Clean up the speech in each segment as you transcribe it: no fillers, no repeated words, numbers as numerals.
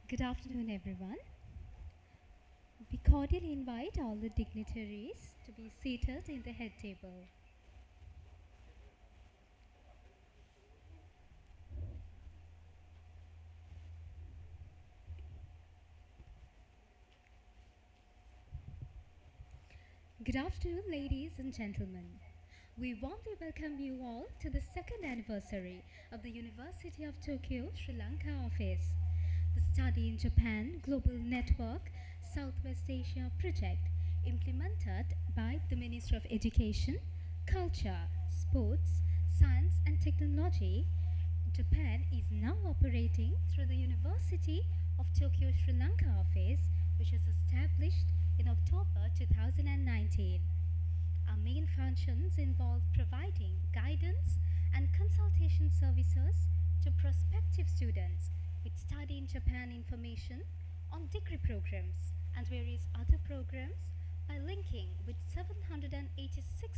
Good afternoon, everyone. We cordially invite all the dignitaries to be seated in the head table. Good afternoon, ladies and gentlemen. We warmly welcome you all to the second anniversary of the University of Tokyo, Sri Lanka office. The Study in Japan Global Network Southwest Asia project implemented by the Ministry of Education, Culture, Sports, Science and Technology. Japan is now operating through the University of Tokyo Sri Lanka office, which was established in October 2019. Our main functions involve providing guidance and consultation services to prospective students with study in Japan information on degree programs and various other programs by linking with 786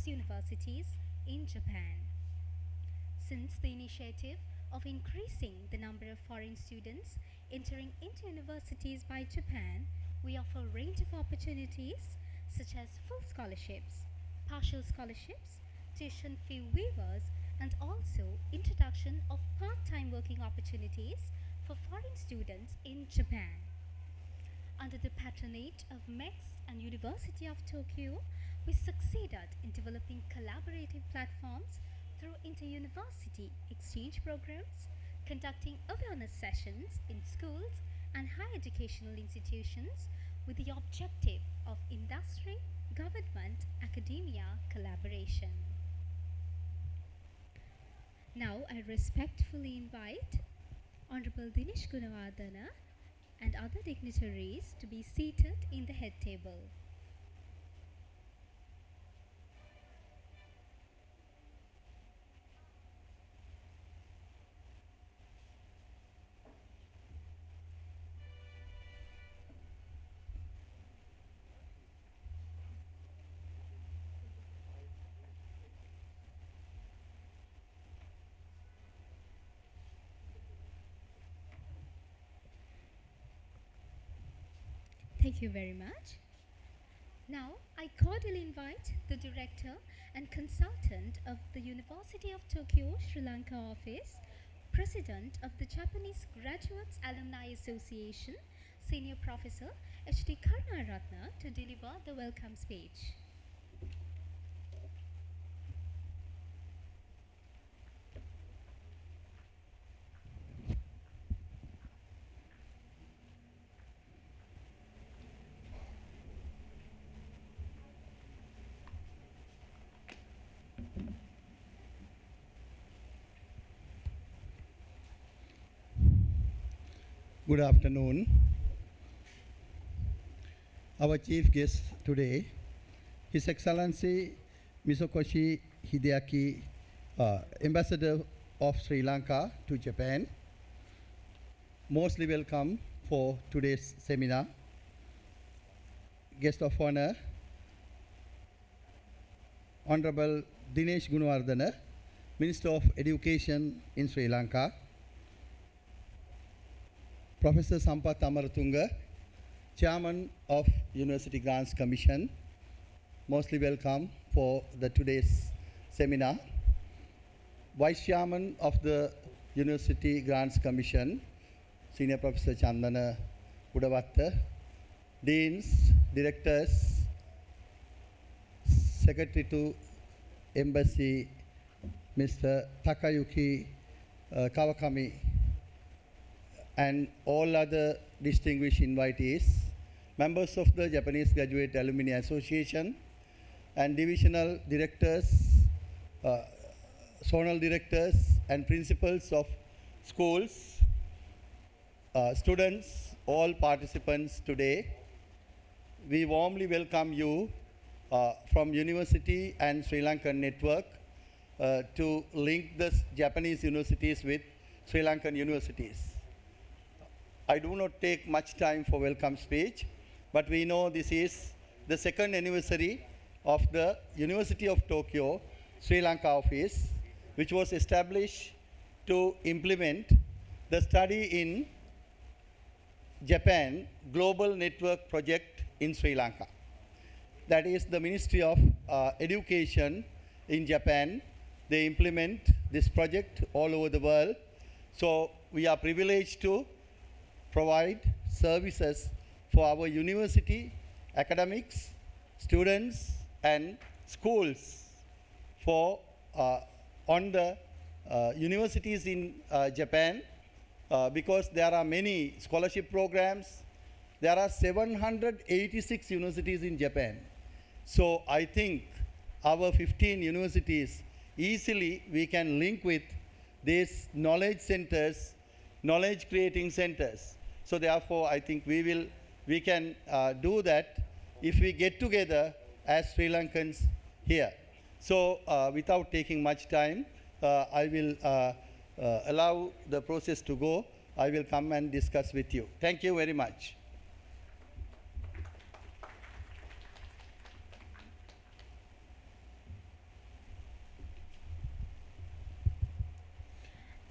universities in Japan. Since the initiative of increasing the number of foreign students entering into universities by Japan, we offer a range of opportunities such as full scholarships, partial scholarships, tuition fee waivers, and also introduction of part-time working opportunities for foreign students in Japan. Under the patronage of MEX and University of Tokyo, we succeeded in developing collaborative platforms through inter-university exchange programs, conducting awareness sessions in schools and higher educational institutions with the objective of industry, government, academia collaboration. Now I respectfully invite Honorable Dinesh Gunawardena and other dignitaries to be seated in the head table. Thank you very much. Now, I cordially invite the Director and Consultant of the University of Tokyo Sri Lanka office, President of the Japanese Graduates Alumni Association, Senior Professor H.D. Karnaratna to deliver the welcome speech. Good afternoon. Our chief guest today, His Excellency Misokoshi Hideaki, Ambassador of Sri Lanka to Japan. Mostly welcome for today's seminar. Guest of honor, Honorable Dinesh Gunawardena, Minister of Education in Sri Lanka. Professor Sampath Amaratunga, Chairman of University Grants Commission, mostly welcome for today's seminar. Vice Chairman of the University Grants Commission, Senior Professor Chandana Udawatta, Deans, Directors, Secretary to Embassy, Mr. Takayuki Kawakami, and all other distinguished invitees, members of the Japanese Graduate Alumni Association, and divisional directors, zonal directors, and principals of schools, students, all participants today. We warmly welcome you from University and Sri Lankan Network to link the Japanese universities with Sri Lankan universities. I do not take much time for welcome speech, but we know this is the second anniversary of the University of Tokyo Sri Lanka office, which was established to implement the study in Japan Global Network Project in Sri Lanka. That is the Ministry of Education in Japan. They implement this project all over the world. So we are privileged to provide services for our university, academics, students, and schools for on the universities in Japan because there are many scholarship programs. There are 786 universities in Japan. So I think our 15 universities easily we can link with these knowledge centers, knowledge creating centers. So therefore I think we can do that if we get together as Sri Lankans here. So without taking much time, I will allow the process to go. I will come and discuss with you. Thank you very much.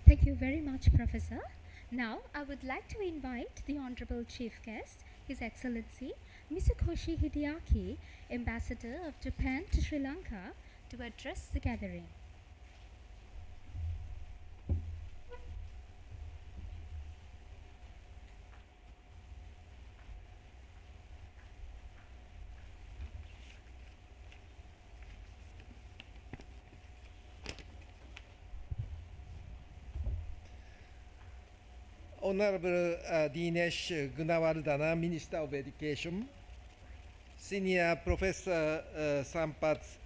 Thank you very much, Professor. Now, I would like to invite the Honorable Chief Guest, His Excellency, Mitsukoshi Hideaki, Ambassador of Japan to Sri Lanka, to address the gathering. Honorable Dinesh Gunawardana, Minister of Education, Senior Professor Sampath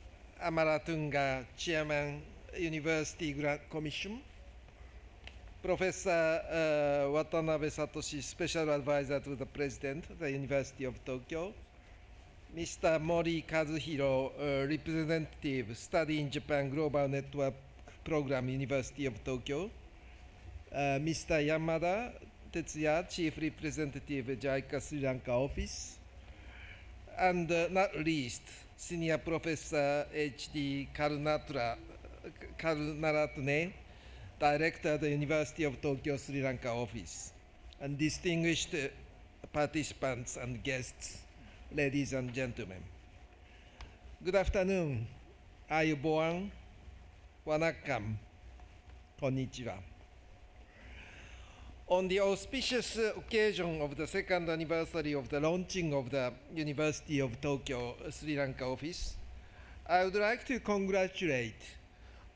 Amaratunga, Chairman, University Grant Commission, Professor Watanabe Satoshi, Special Advisor to the President of the University of Tokyo, Mr. Mori Kazuhiro, Representative, Study in Japan Global Network Program, University of Tokyo, Mr. Yamada Tetsuya, Chief Representative, Jaika Sri Lanka Office, and not least, Senior Professor H.D. Karunaratne, Director of the University of Tokyo Sri Lanka Office, and distinguished participants and guests, ladies and gentlemen. Good afternoon, Ayubowan, Wanakam, Konnichiwa. On the auspicious occasion of the second anniversary of the launching of the University of Tokyo Sri Lanka office, I would like to congratulate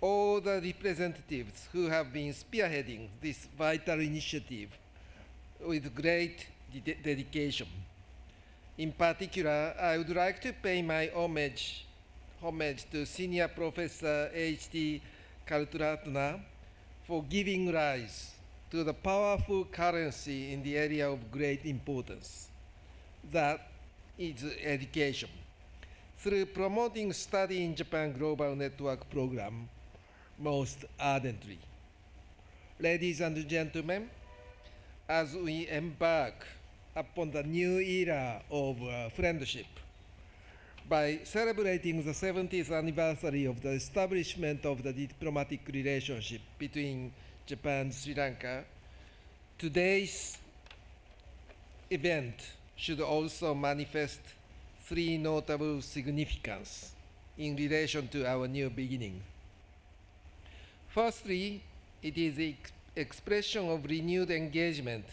all the representatives who have been spearheading this vital initiative with great dedication. In particular, I would like to pay my homage to Senior Professor H.D. Karunaratne for giving rise to the powerful currency in the area of great importance, that is education, through promoting Study in Japan Global Network Program most ardently. Ladies and gentlemen, as we embark upon the new era of friendship, by celebrating the 70th anniversary of the establishment of the diplomatic relationship between Japan and Sri Lanka, today's event should also manifest three notable significance in relation to our new beginning. Firstly, it is the expression of renewed engagement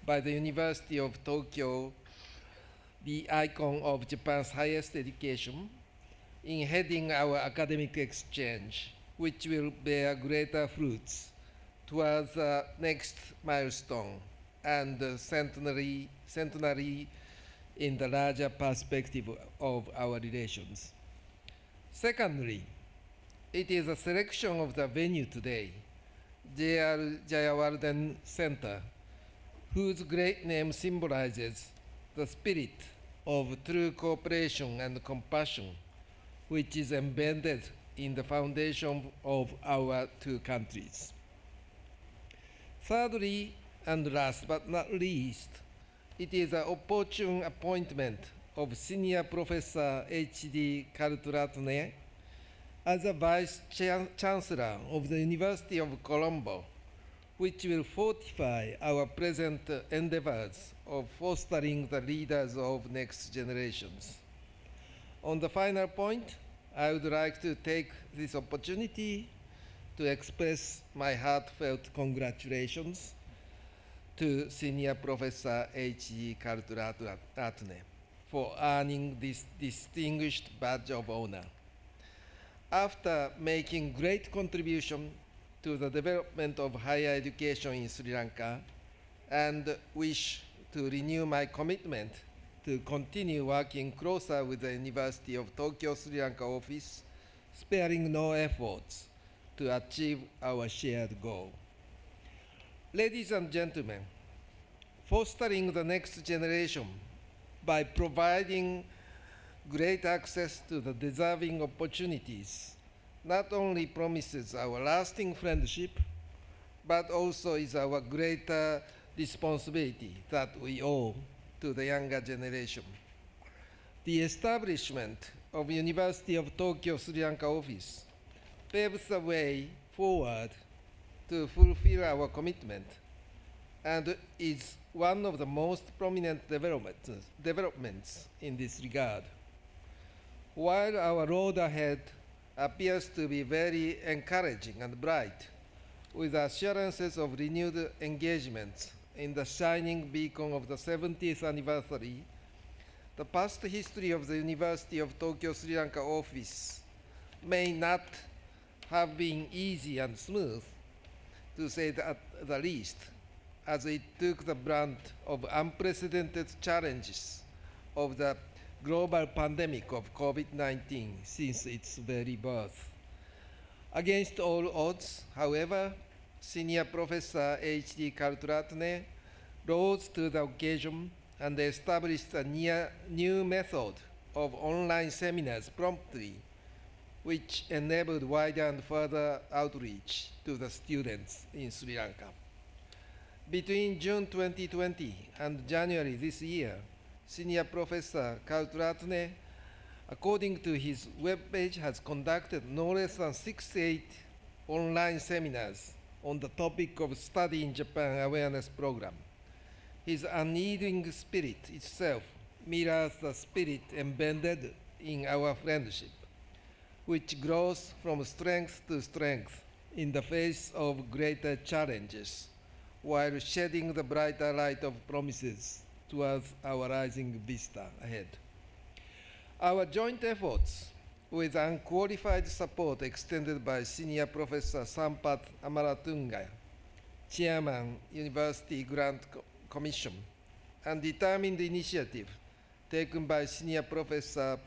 by the University of Tokyo, the icon of Japan's highest education, in heading our academic exchange, which will bear greater fruits towards the next milestone and the centenary in the larger perspective of our relations. Secondly, it is a selection of the venue today, J.R. Jayawarden Center, whose great name symbolizes the spirit of true cooperation and compassion, which is embedded in the foundation of our two countries. Thirdly, and last but not least, it is an opportune appointment of Senior Professor H.D. Karunaratne as a Vice Chancellor of the University of Colombo, which will fortify our present endeavors of fostering the leaders of next generations. On the final point, I would like to take this opportunity to express my heartfelt congratulations to Senior Professor H.G. Kalturatne for earning this distinguished badge of honor. After making great contribution to the development of higher education in Sri Lanka, and wish to renew my commitment to continue working closer with the University of Tokyo Sri Lanka office, sparing no efforts to achieve our shared goal. Ladies and gentlemen, fostering the next generation by providing great access to the deserving opportunities not only promises our lasting friendship, but also is our greater responsibility that we owe to the younger generation. The establishment of University of Tokyo Sri Lanka office paves the way forward to fulfill our commitment and is one of the most prominent developments in this regard. While our road ahead appears to be very encouraging and bright, with assurances of renewed engagements in the shining beacon of the 70th anniversary, the past history of the University of Tokyo Sri Lanka office may not have been easy and smooth, to say at the least, as it took the brunt of unprecedented challenges of the global pandemic of COVID-19 since its very birth. Against all odds, however, Senior Professor H.D. Kalturatne rose to the occasion and established a new method of online seminars promptly, which enabled wider and further outreach to the students in Sri Lanka. Between June 2020 and January this year, Senior Professor Kalturatne, according to his webpage, has conducted no less than 68 online seminars on the topic of Study in Japan Awareness Program. His unyielding spirit itself mirrors the spirit embedded in our friendship, which grows from strength to strength in the face of greater challenges, while shedding the brighter light of promises towards our rising vista ahead. Our joint efforts, with unqualified support extended by Senior Professor Sampath Amaratunga, Chairman, University Grant Commission, and determined initiative taken by Senior Professor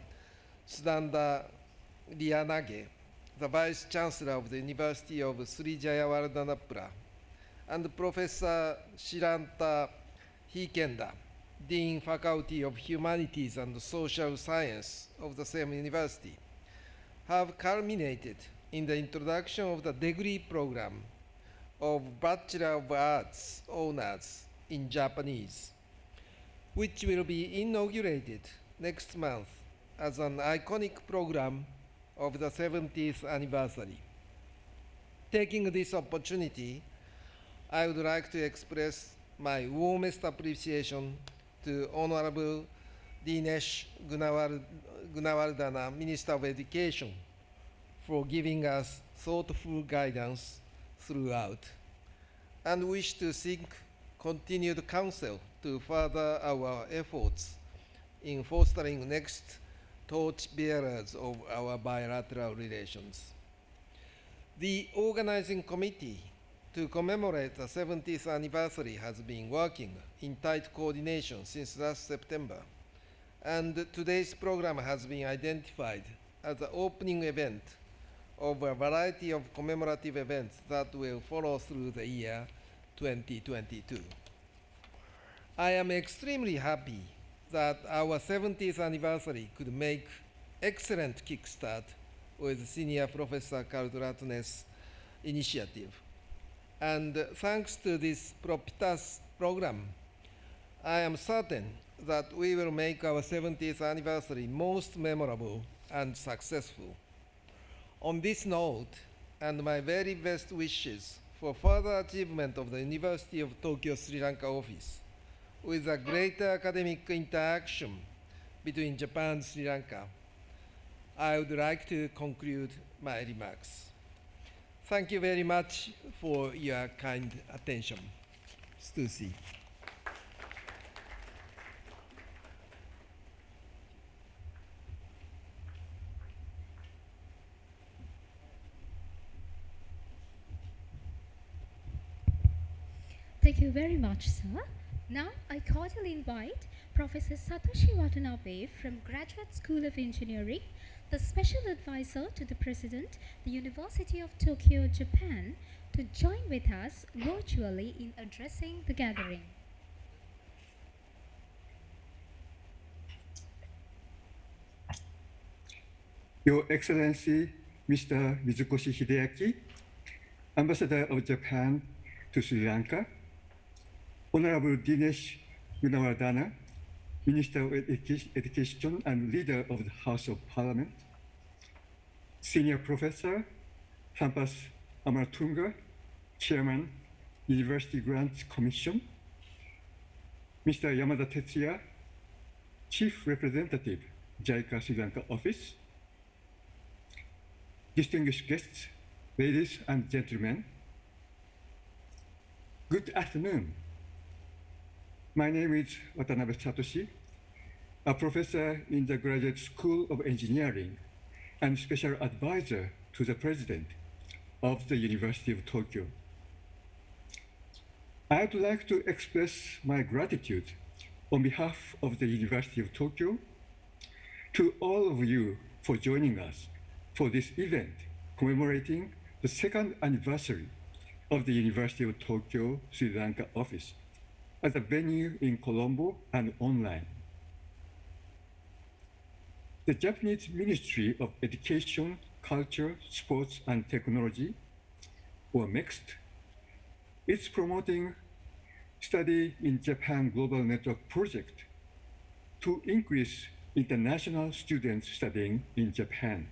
Sudanda Lianage, the Vice Chancellor of the University of Sri Jayawardhanapura, and Professor Shiranta Hikenda, Dean Faculty of Humanities and Social Science of the same university, have culminated in the introduction of the degree program of Bachelor of Arts honors in Japanese, which will be inaugurated next month as an iconic program of the 70th anniversary. Taking this opportunity, I would like to express my warmest appreciation to Honorable Dinesh Gunawardana, Minister of Education, for giving us thoughtful guidance throughout, and wish to seek continued counsel to further our efforts in fostering next torchbearers of our bilateral relations. The organizing committee to commemorate the 70th anniversary has been working in tight coordination since last September, and today's program has been identified as the opening event of a variety of commemorative events that will follow through the year 2022. I am extremely happy that our 70th anniversary could make excellent kickstart with Senior Professor Kalturatne's initiative. And thanks to this propitious program, I am certain that we will make our 70th anniversary most memorable and successful. On this note, and my very best wishes for further achievement of the University of Tokyo Sri Lanka office, with a greater academic interaction between Japan and Sri Lanka, I would like to conclude my remarks. Thank you very much for your kind attention. Stussy. Thank you very much, sir. Now I cordially invite Professor Satoshi Watanabe from Graduate School of Engineering, the Special Advisor to the President, the University of Tokyo, Japan, to join with us virtually in addressing the gathering. Your Excellency, Mr. Mizukoshi Hideaki, Ambassador of Japan to Sri Lanka, Honorable Dinesh Gunawardana, Minister of Education and Leader of the House of Parliament, Senior Professor, Thampas Amaratunga, Chairman, University Grants Commission, Mr. Yamada Tetsuya, Chief Representative, Jaika Sri Lanka Office, distinguished guests, ladies and gentlemen, good afternoon. My name is Watanabe Satoshi, a professor in the Graduate School of Engineering and special advisor to the President of the University of Tokyo. I'd like to express my gratitude on behalf of the University of Tokyo to all of you for joining us for this event commemorating the second anniversary of the University of Tokyo Sri Lanka office as a venue in Colombo and online. The Japanese Ministry of Education, Culture, Sports and Technology, or MEXT, is promoting Study in Japan Global Network project to increase international students studying in Japan.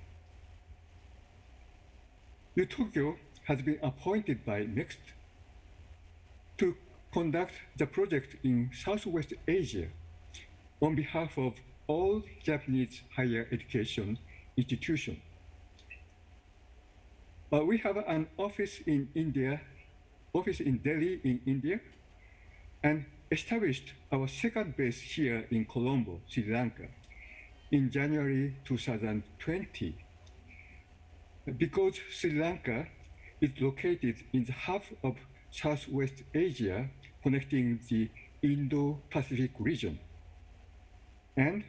Tokyo has been appointed by MEXT to conduct the project in Southwest Asia on behalf of all Japanese higher education institutions. We have an office in Delhi in India, and established our second base here in Colombo, Sri Lanka, in January 2020. Because Sri Lanka is located in the hub of Southwest Asia, connecting the Indo-Pacific region, and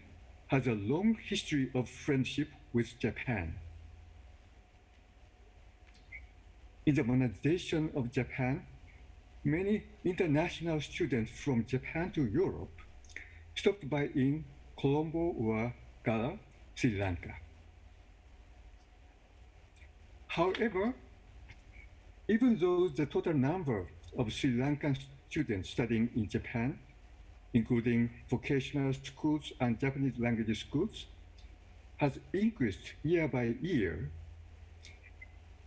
has a long history of friendship with Japan. In the modernization of Japan, many international students from Japan to Europe stopped by in Colombo or Gala, Sri Lanka. However, even though the total number of Sri Lankan students studying in Japan, including vocational schools and Japanese language schools, has increased year by year,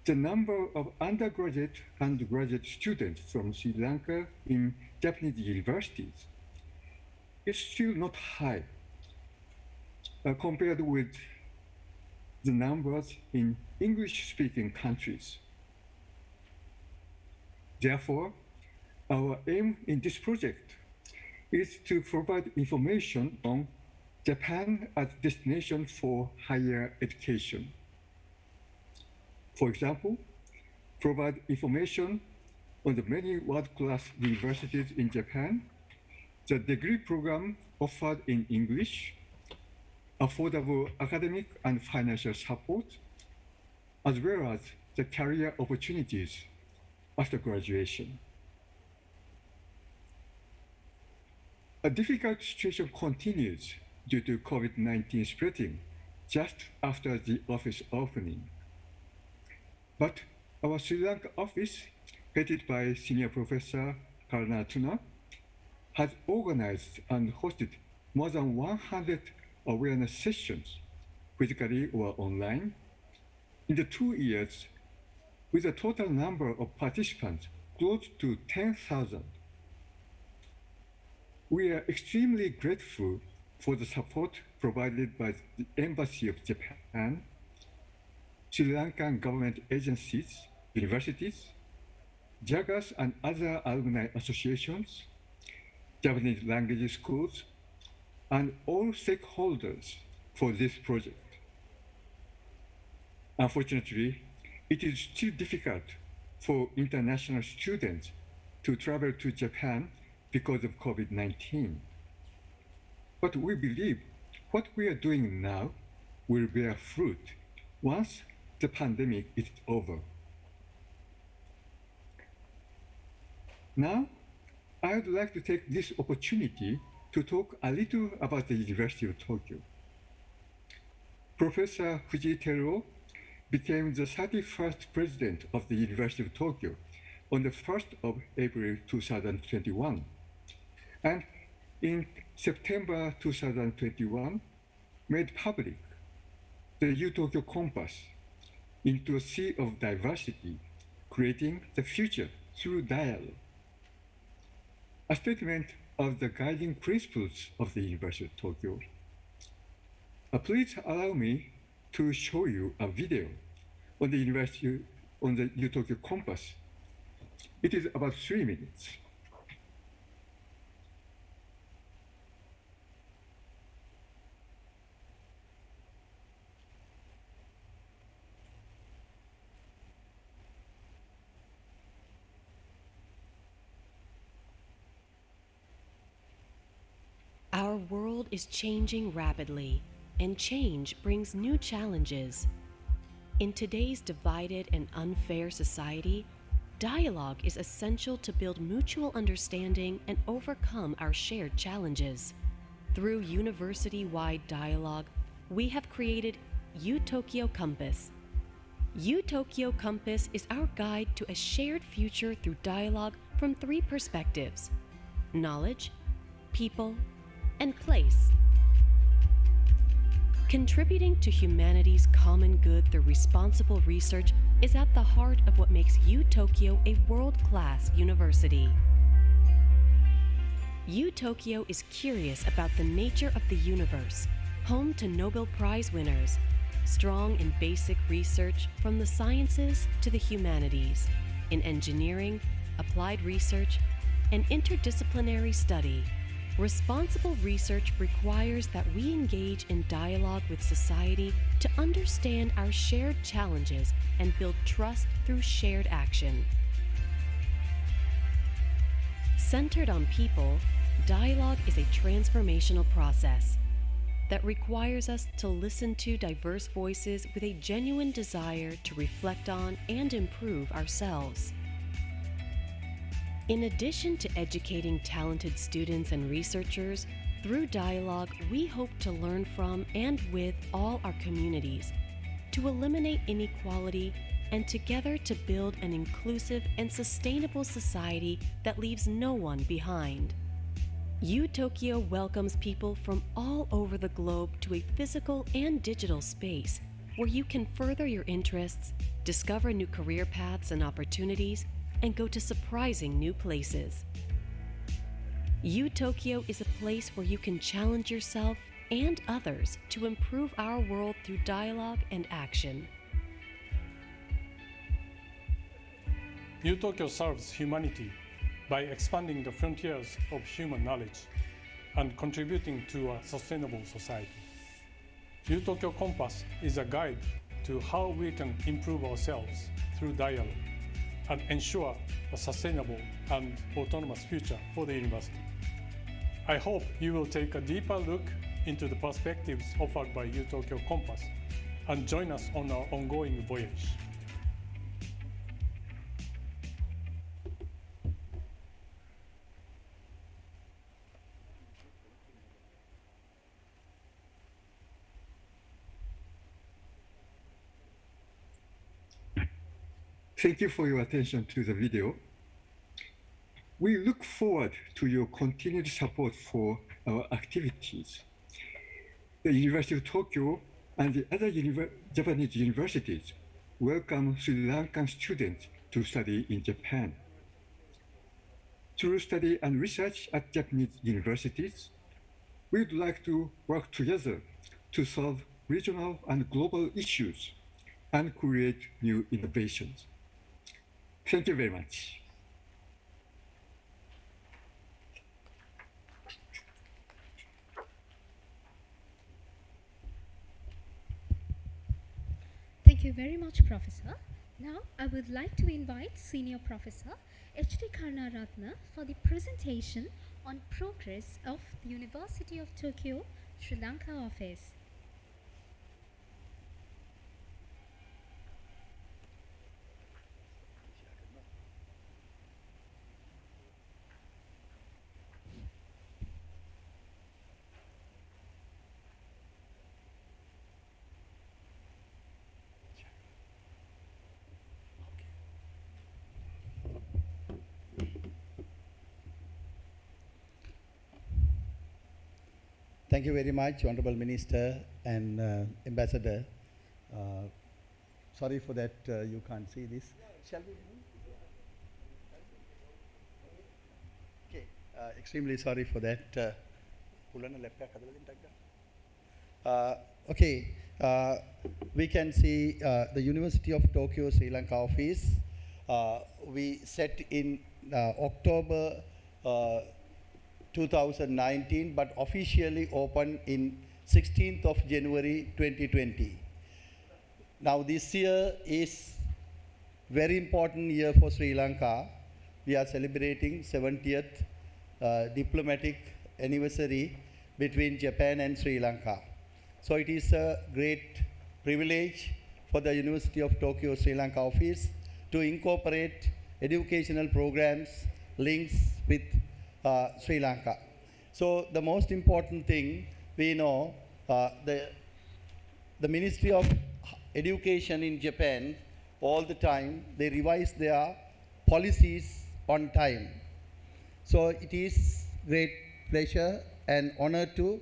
the number of undergraduate and graduate students from Sri Lanka in Japanese universities is still not high compared with the numbers in English-speaking countries. Therefore, our aim in this project is to provide information on Japan as a destination for higher education. For example, provide information on the many world-class universities in Japan, the degree program offered in English, affordable academic and financial support, as well as the career opportunities after graduation. A difficult situation continues due to COVID-19 spreading just after the office opening. But our Sri Lanka office, headed by Senior Professor Karna Tuna, has organized and hosted more than 100 awareness sessions, physically or online, in the 2 years, with a total number of participants close to 10,000. We are extremely grateful for the support provided by the Embassy of Japan, Sri Lankan government agencies, universities, Jaikas and other alumni associations, Japanese language schools, and all stakeholders for this project. Unfortunately, it is still difficult for international students to travel to Japan because of COVID-19. But we believe what we are doing now will bear fruit once the pandemic is over. Now, I would like to take this opportunity to talk a little about the University of Tokyo. Professor Fujitero became the 31st president of the University of Tokyo on the 1st of April 2021. And in September 2021, made public the U-Tokyo Compass into a sea of diversity, creating the future through dialogue. A statement of the guiding principles of the University of Tokyo. Please allow me to show you a video on the U-Tokyo Compass. It is about 3 minutes. Our world is changing rapidly, and change brings new challenges. In today's divided and unfair society, dialogue is essential to build mutual understanding and overcome our shared challenges. Through university-wide dialogue, we have created U-Tokyo Compass. U-Tokyo Compass is our guide to a shared future through dialogue from 3 perspectives: knowledge, people, and place. Contributing to humanity's common good through responsible research is at the heart of what makes U-Tokyo a world-class university. U-Tokyo is curious about the nature of the universe, home to Nobel Prize winners, strong in basic research from the sciences to the humanities, in engineering, applied research, and interdisciplinary study. Responsible research requires that we engage in dialogue with society to understand our shared challenges and build trust through shared action. Centered on people, dialogue is a transformational process that requires us to listen to diverse voices with a genuine desire to reflect on and improve ourselves. In addition to educating talented students and researchers, through dialogue, we hope to learn from and with all our communities, to eliminate inequality, and together to build an inclusive and sustainable society that leaves no one behind. U-Tokyo welcomes people from all over the globe to a physical and digital space where you can further your interests, discover new career paths and opportunities, and go to surprising new places. U-Tokyo is a place where you can challenge yourself and others to improve our world through dialogue and action. U-Tokyo serves humanity by expanding the frontiers of human knowledge and contributing to a sustainable society. U-Tokyo Compass is a guide to how we can improve ourselves through dialogue and ensure a sustainable and autonomous future for the university. I hope you will take a deeper look into the perspectives offered by U-Tokyo Compass and join us on our ongoing voyage. Thank you for your attention to the video. We look forward to your continued support for our activities. The University of Tokyo and the other Japanese universities welcome Sri Lankan students to study in Japan. through study and research at Japanese universities, we would like to work together to solve regional and global issues and create new innovations. Thank you very much. Thank you very much, Professor. Now, I would like to invite Senior Professor H.D. Karnaratna for the presentation on progress of the University of Tokyo, Sri Lanka office. Thank you very much, Honorable Minister and Ambassador. Sorry for that you can't see this. Shall we move? Okay, extremely sorry for that. Okay, we can see the University of Tokyo, Sri Lanka office. We set in October 2019, but officially opened in 16th of January 2020. Now this year is very important year for Sri Lanka. We are celebrating 70th diplomatic anniversary between Japan and Sri Lanka. So it is a great privilege for the University of Tokyo, Sri Lanka office to incorporate educational programs, links with Sri Lanka. So the most important thing we know, the Ministry of Education in Japan, all the time they revise their policies on time. So it is great pleasure and honor to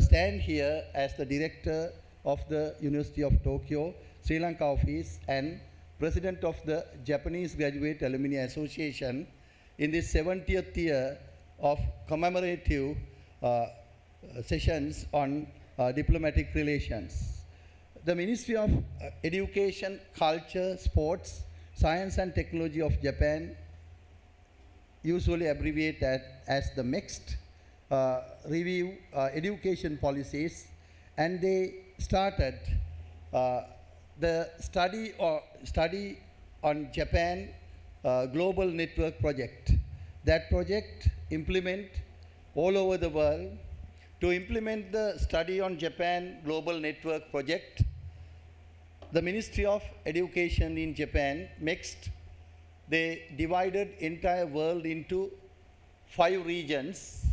stand here as the director of the University of Tokyo, Sri Lanka office and president of the Japanese Graduate Alumni Association in this 70th year of commemorative sessions on diplomatic relations. The Ministry of Education, Culture, Sports, Science and Technology of Japan, usually abbreviate that as the MEXT, review education policies, and they started the study on Japan Global Network Project. That project implement all over the world. To implement the study on Japan Global Network Project, the Ministry of Education in Japan, MEXT, they divided entire world into 5 regions,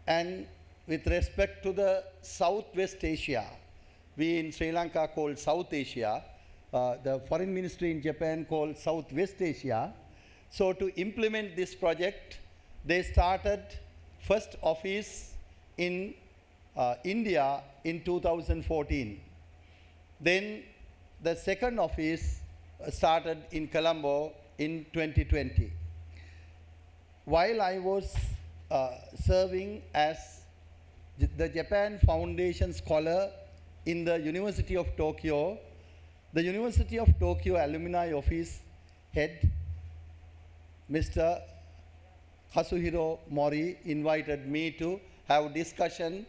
and with respect to the Southwest Asia, we in Sri Lanka call South Asia, the Foreign Ministry in Japan called Southwest Asia. So to implement this project, they started first office in India in 2014. Then the second office started in Colombo in 2020. While I was serving as the Japan Foundation Scholar in the University of Tokyo, the University of Tokyo Alumni Office head, Mr. Kazuhiro Mori, invited me to have discussion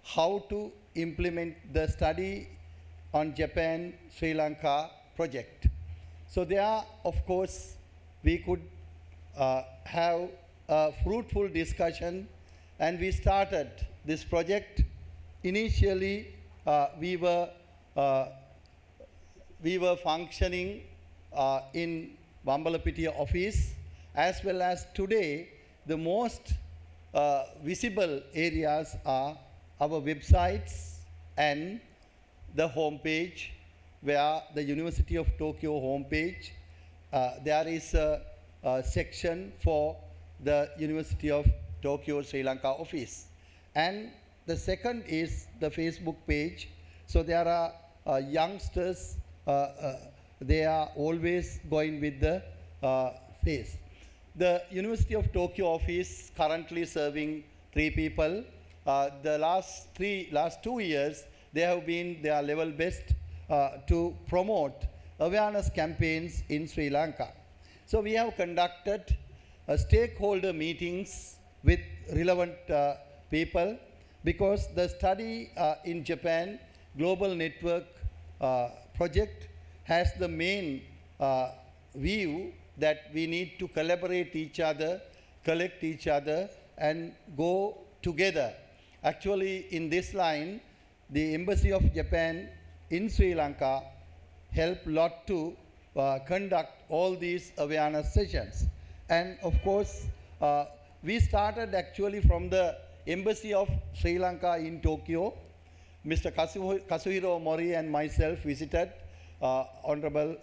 how to implement the study on Japan Sri Lanka project. So there, of course, we could have a fruitful discussion, and we started this project. Initially, we were functioning in Vambalapitiya office, as well as today the most visible areas are our websites and the homepage, where the University of Tokyo homepage, there is a section for the University of Tokyo Sri Lanka office. And the second is the Facebook page. So there are youngsters, they are always going with the face. The University of Tokyo office currently serving 3 people. The last 2 years, they have been their level best to promote awareness campaigns in Sri Lanka. So we have conducted stakeholder meetings with relevant people, because the study in Japan Global Network project has the main view that we need to collaborate each other, collect each other, and go together. Actually, in this line, the Embassy of Japan in Sri Lanka helped a lot to conduct all these awareness sessions. And of course, we started actually from the Embassy of Sri Lanka in Tokyo. Mr. Kazuhiro Mori and myself visited Honorable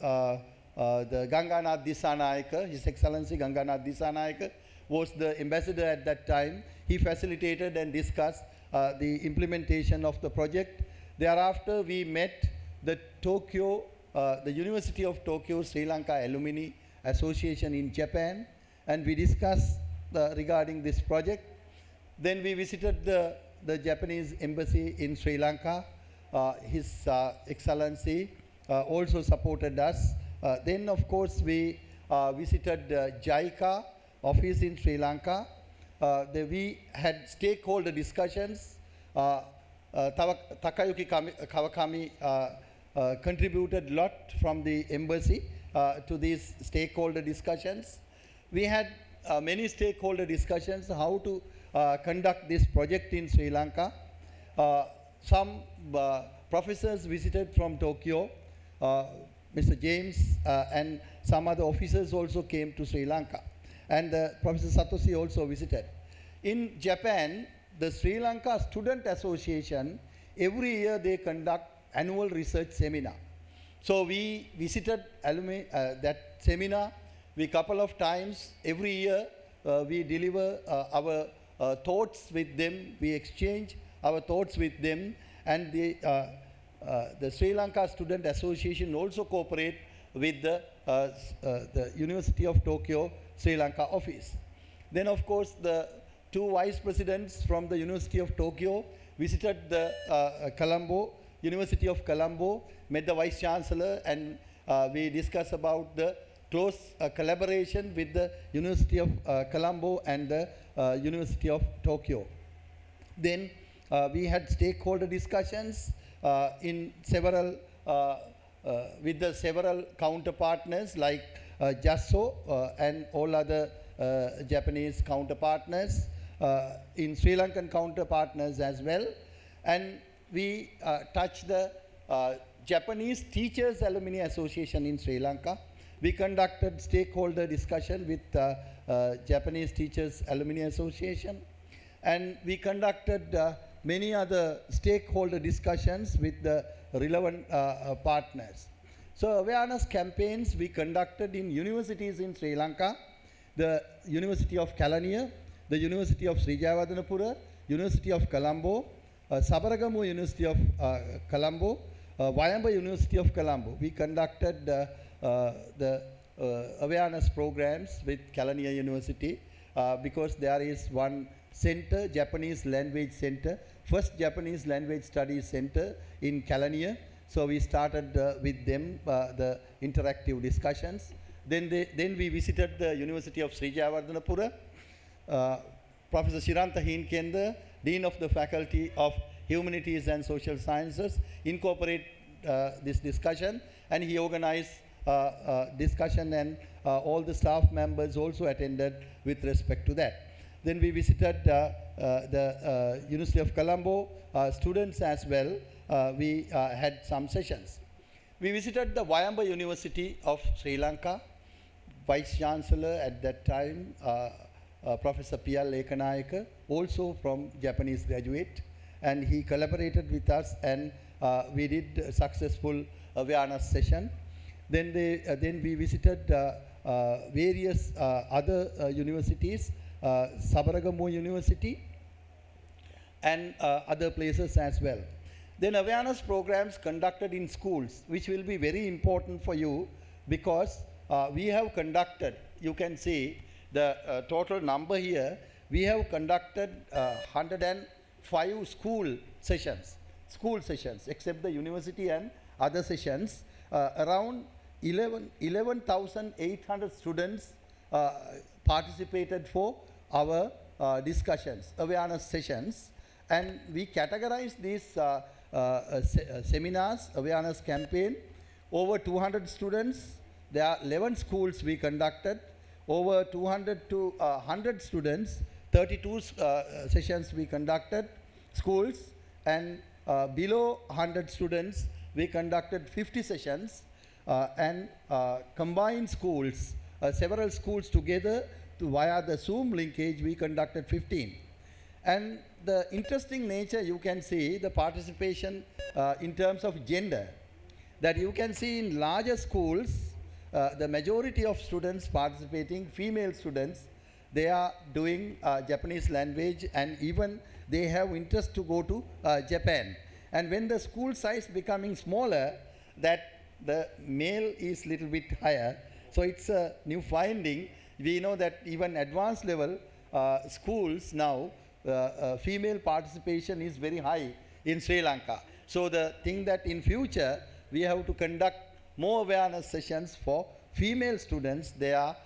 the Ganganath Dissanayake. His Excellency Ganganath Dissanayake was the ambassador at that time. He facilitated and discussed the implementation of the project. Thereafter, we met the the University of Tokyo Sri Lanka Alumni Association in Japan, and we discussed regarding this project. Then we visited the Japanese embassy in Sri Lanka. His Excellency also supported us. Then, of course, we visited Jaika office in Sri Lanka. We had stakeholder discussions. Takayuki Kawakami contributed a lot from the embassy to these stakeholder discussions. We had many stakeholder discussions how to conduct this project in Sri Lanka. Some professors visited from Tokyo. Mr. James and some other officers also came to Sri Lanka. And Professor Satoshi also visited. In Japan, the Sri Lanka Student Association, every year they conduct annual research seminar. So we visited that seminar. We couple of times every year we deliver our thoughts with them. We exchange our thoughts with them, and the Sri Lanka Student Association also cooperate with the University of Tokyo Sri Lanka office. Then, of course, the 2 vice presidents from the University of Tokyo visited the University of Colombo, met the Vice Chancellor, and we discussed about the close collaboration with the University of Colombo and the University of Tokyo. Then we had stakeholder discussions in several with the several counterpartners like JASO and all other Japanese counterpartners, in Sri Lankan counterpartners as well. And we touched the Japanese Teachers Alumni Association in Sri Lanka. We conducted stakeholder discussion with Japanese Teachers Alumni Association, and we conducted many other stakeholder discussions with the relevant partners. So awareness campaigns we conducted in universities in Sri Lanka, the University of Kelaniya, the University of Sri Jayawardenepura, University of Colombo, Sabaragamu University of Colombo, Wayamba University of Colombo. We conducted the awareness programs with Kelaniya University because there is one center, Japanese Language Center, first Japanese Language Studies Center in Kelaniya. So we started with them the interactive discussions. Then we visited the University of Sri Jayawardenepura. Professor Shiranta Heenkenda, Dean of the Faculty of Humanities and Social Sciences, incorporate this discussion, and he organized discussion, and all the staff members also attended with respect to that. Then we visited the University of Colombo students as well. We had some sessions. We visited the Wayamba University of Sri Lanka. Vice Chancellor at that time, Professor P.L. Ekanayaka, also from Japanese graduate, and he collaborated with us, and we did a successful awareness session. Then we visited various other universities, Sabaragamu University, and other places as well. Then awareness programs conducted in schools, which will be very important for you, because we have conducted, you can see, the total number here, we have conducted 105 school sessions, except the university and other sessions. Around 11,800 students participated for our discussions, awareness sessions, and we categorize these seminars, awareness campaign. Over 200 students, there are 11 schools we conducted, over 200 to 100 students, 32 sessions we conducted, schools, and below 100 students, we conducted 50 sessions, and combined schools, several schools together via the Zoom linkage, we conducted 15. And the interesting nature, you can see the participation in terms of gender, that you can see in larger schools, the majority of students participating, female students, they are doing Japanese language, and even they have interest to go to Japan. And when the school size becoming smaller, that the male is little bit higher. So it's a new finding. We know that even advanced level schools now, female participation is very high in Sri Lanka. So the thing that in future, we have to conduct more awareness sessions for female students. They are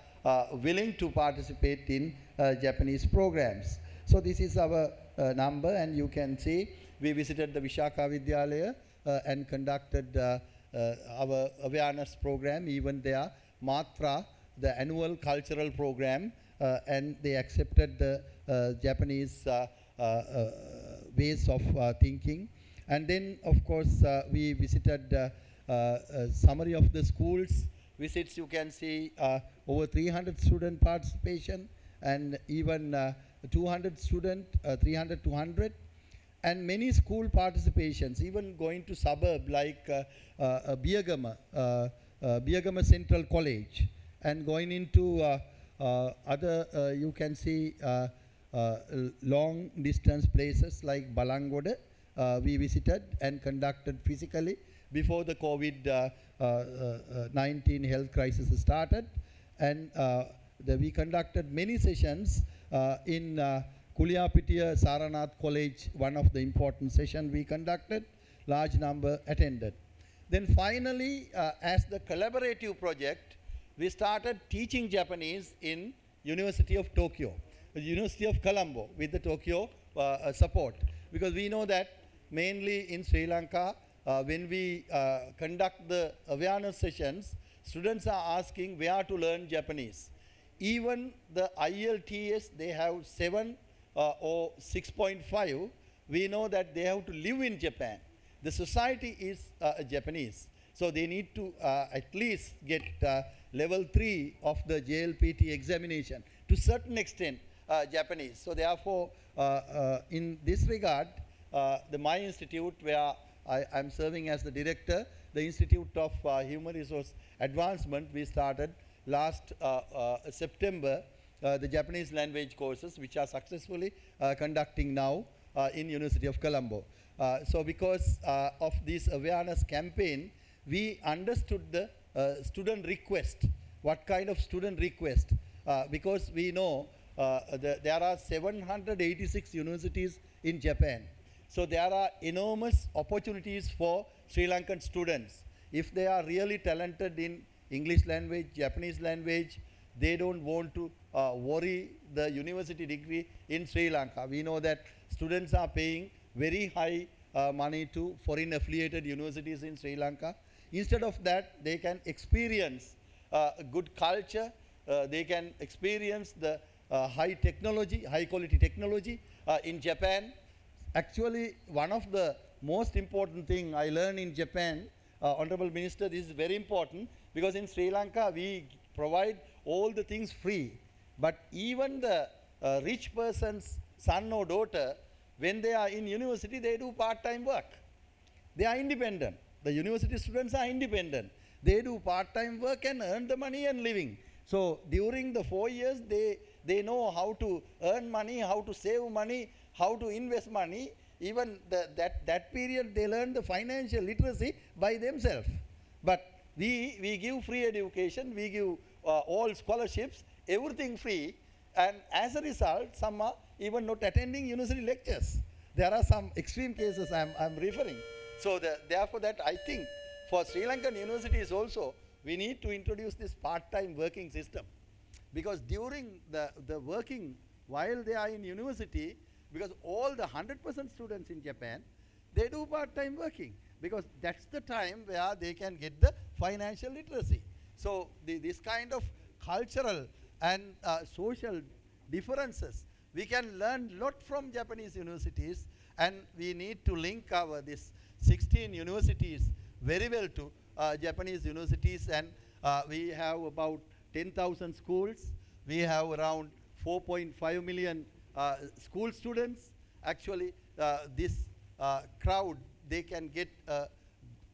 willing to participate in Japanese programs. So this is our number, and you can see we visited the Vishaka Vidyalaya and conducted our awareness program, even there, Matra, the annual cultural program, and they accepted the Japanese ways of thinking. And then, of course, we visited a summary of the schools visits. You can see over 300 student participation, and even 200 student, 300 to 100, and many school participations, even going to suburb like Biyagama Central College, and going into other, you can see long distance places like Balangoda, we visited and conducted physically before the COVID-19 health crisis started. And we conducted many sessions in Kuliyapitiya Saranath College, one of the important sessions we conducted, large number attended. Then finally, as the collaborative project, we started teaching Japanese in University of Tokyo, University of Colombo, with the Tokyo support. Because we know that mainly in Sri Lanka, when we conduct the awareness sessions, students are asking where to learn Japanese. Even the IELTS, they have 7 or 6.5. We know that they have to live in Japan. The society is Japanese. So they need to at least get level 3 of the JLPT examination, to certain extent Japanese. So therefore, in this regard, my institute, where I'm serving as the director, the Institute of Human Resource Advancement, we started last September the Japanese language courses, which are successfully conducting now in University of Colombo. So because of this awareness campaign, we understood the student request. What kind of student request? Because we know there are 786 universities in Japan. So there are enormous opportunities for Sri Lankan students. If they are really talented in English language, Japanese language, they don't want to worry the university degree in Sri Lanka. We know that students are paying very high money to foreign affiliated universities in Sri Lanka. Instead of that, they can experience good culture, they can experience the high technology, high quality technology in Japan. Actually, one of the most important thing I learned in Japan, Honorable Minister, this is very important, because in Sri Lanka we provide all the things free. But even the rich person's son or daughter, when they are in university, they do part-time work. They are independent. The university students are independent. They do part-time work and earn the money and living. So during the 4 years, they know how to earn money, how to save money, how to invest money. Even that period, they learn the financial literacy by themselves. But we give free education, we give all scholarships, everything free, and as a result, some are even not attending university lectures. There are some extreme cases I'm referring. So therefore that I think for Sri Lankan universities also, we need to introduce this part-time working system. Because during the working, while they are in university, because all the 100% students in Japan, they do part-time working. Because that's the time where they can get the financial literacy. So this kind of cultural and social differences, we can learn a lot from Japanese universities, and we need to link our this 16 universities very well to Japanese universities, and we have about 10,000 schools. We have around 4.5 million school students. Actually, this crowd, they can get a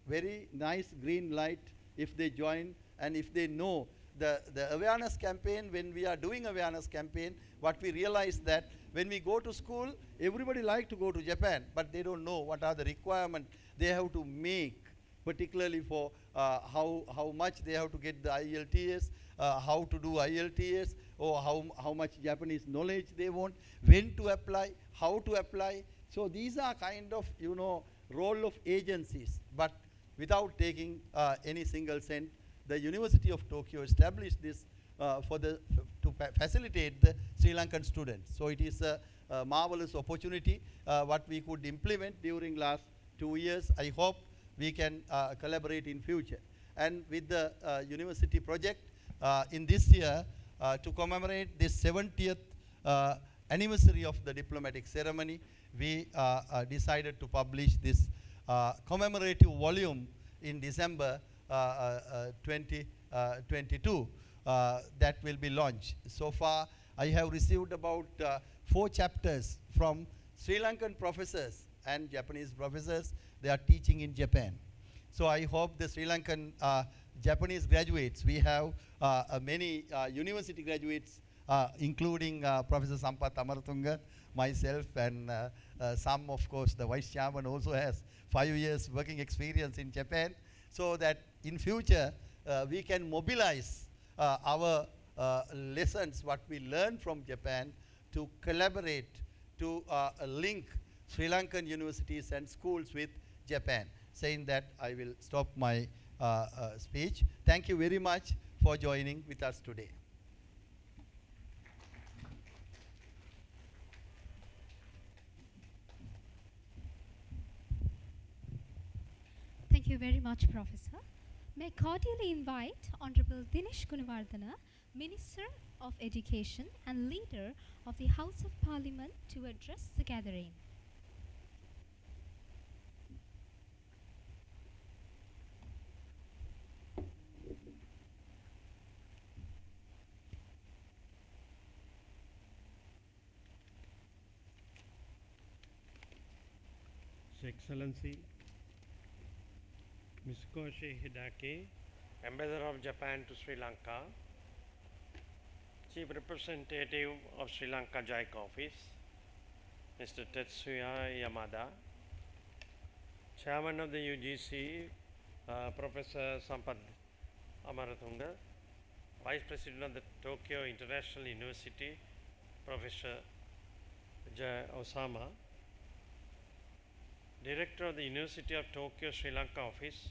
very nice green light if they join, and if they know the awareness campaign. When we are doing awareness campaign, what we realize that when we go to school, everybody like to go to Japan, but they don't know what are the requirements they have to make, particularly for how much they have to get the IELTS, how to do IELTS, or how much Japanese knowledge they want, when to apply, how to apply. So these are kind of, role of agencies, but without taking any single cent. The University of Tokyo established this to facilitate the Sri Lankan students. So it is a marvelous opportunity what we could implement during last 2 years. I hope we can collaborate in future. And with the university project in this year, to commemorate this 70th anniversary of the diplomatic ceremony, we decided to publish this commemorative volume in December 2022 that will be launched. So far, I have received about 4 chapters from Sri Lankan professors and Japanese professors. They are teaching in Japan. So I hope the Sri Lankan Japanese graduates, we have many university graduates, including Professor Sampath Amaratunga, myself, and some, of course, the vice chairman also has 5 years working experience in Japan, so that in future we can mobilize our lessons, what we learn from Japan, to collaborate, to link Sri Lankan universities and schools with Japan. Saying that, I will stop my speech. Thank you very much for joining with us today. Thank you very much, Professor. May I cordially invite Honorable Dinesh Gunawardena, Minister of Education and Leader of the House of Parliament, to address the gathering. His Excellency Ms. Koshi Hidaki, Ambassador of Japan to Sri Lanka, Chief Representative of Sri Lanka Jaika Office, Mr. Tetsuya Yamada, Chairman of the UGC, Professor Sampath Amaratunga, Vice President of the Tokyo International University, Professor Jai Osama, Director of the University of Tokyo Sri Lanka Office,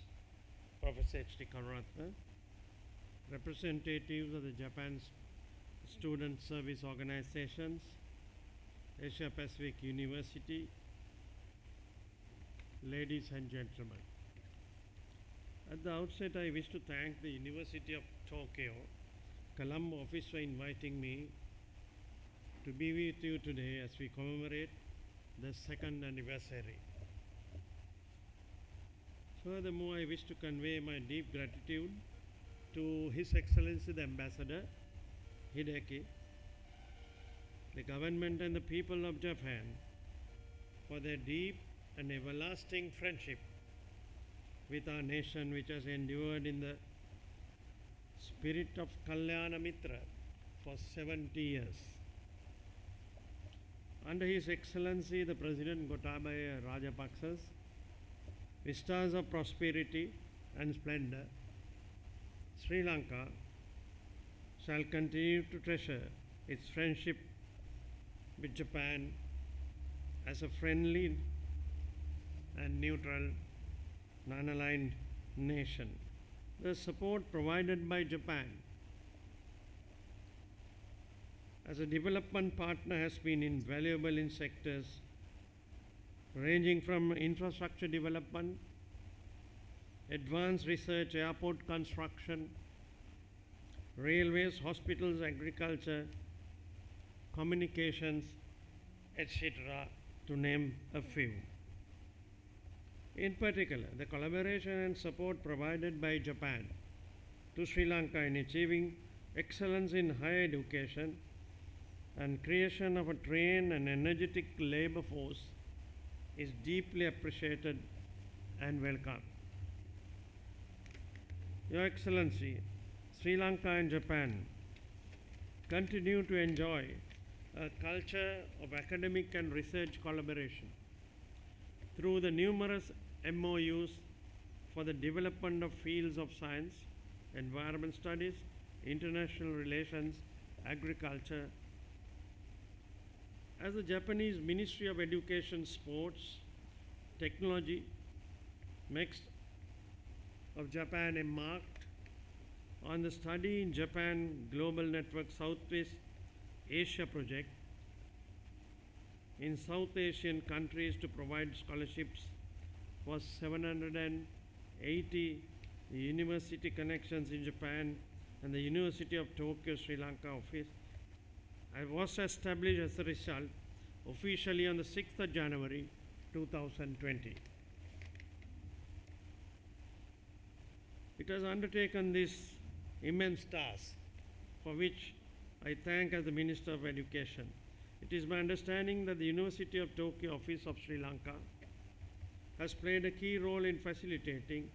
Professor H.D. Karuratna, representatives of the Japan's student service organizations, Asia Pacific University, ladies and gentlemen. At the outset, I wish to thank the University of Tokyo Colombo office for inviting me to be with you today as we commemorate the 2nd anniversary. Furthermore, I wish to convey my deep gratitude to His Excellency the Ambassador Hideki, the government and the people of Japan for their deep and everlasting friendship with our nation, which has endured in the spirit of Kalyana Mitra for 70 years. Under His Excellency the President Gotabaya Rajapaksa's vistas of prosperity and splendor, Sri Lanka shall continue to treasure its friendship with Japan as a friendly and neutral, non-aligned nation. The support provided by Japan as a development partner has been invaluable in sectors ranging from infrastructure development, advanced research, airport construction, railways, hospitals, agriculture, communications, etc., to name a few. In particular, the collaboration and support provided by Japan to Sri Lanka in achieving excellence in higher education and creation of a trained and energetic labor force is deeply appreciated and welcome. Your Excellency, Sri Lanka and Japan continue to enjoy a culture of academic and research collaboration through the numerous MOUs for the development of fields of science, environment studies, international relations, agriculture. As the Japanese Ministry of Education, Sports, Technology, MEX of Japan embarked on the Study in Japan Global Network Southeast Asia project in South Asian countries to provide scholarships for 780 university connections in Japan and the University of Tokyo, Sri Lanka office. I was established as a result officially on the 6th of January 2020. It has undertaken this immense task, for which I thank as the Minister of Education. It is my understanding that the University of Tokyo office of Sri Lanka has played a key role in facilitating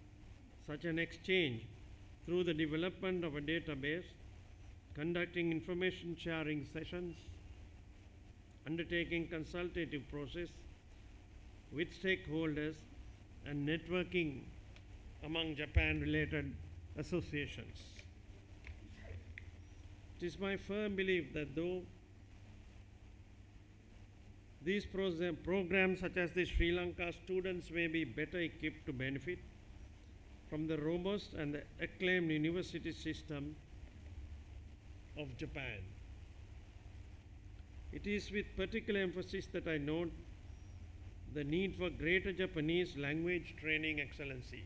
such an exchange through the development of a database, conducting information sharing sessions, undertaking consultative process with stakeholders, and networking among Japan-related associations. It is my firm belief that though these programs such as the Sri Lanka students may be better equipped to benefit from the robust and the acclaimed university system of Japan. It is with particular emphasis that I note the need for greater Japanese language training excellency.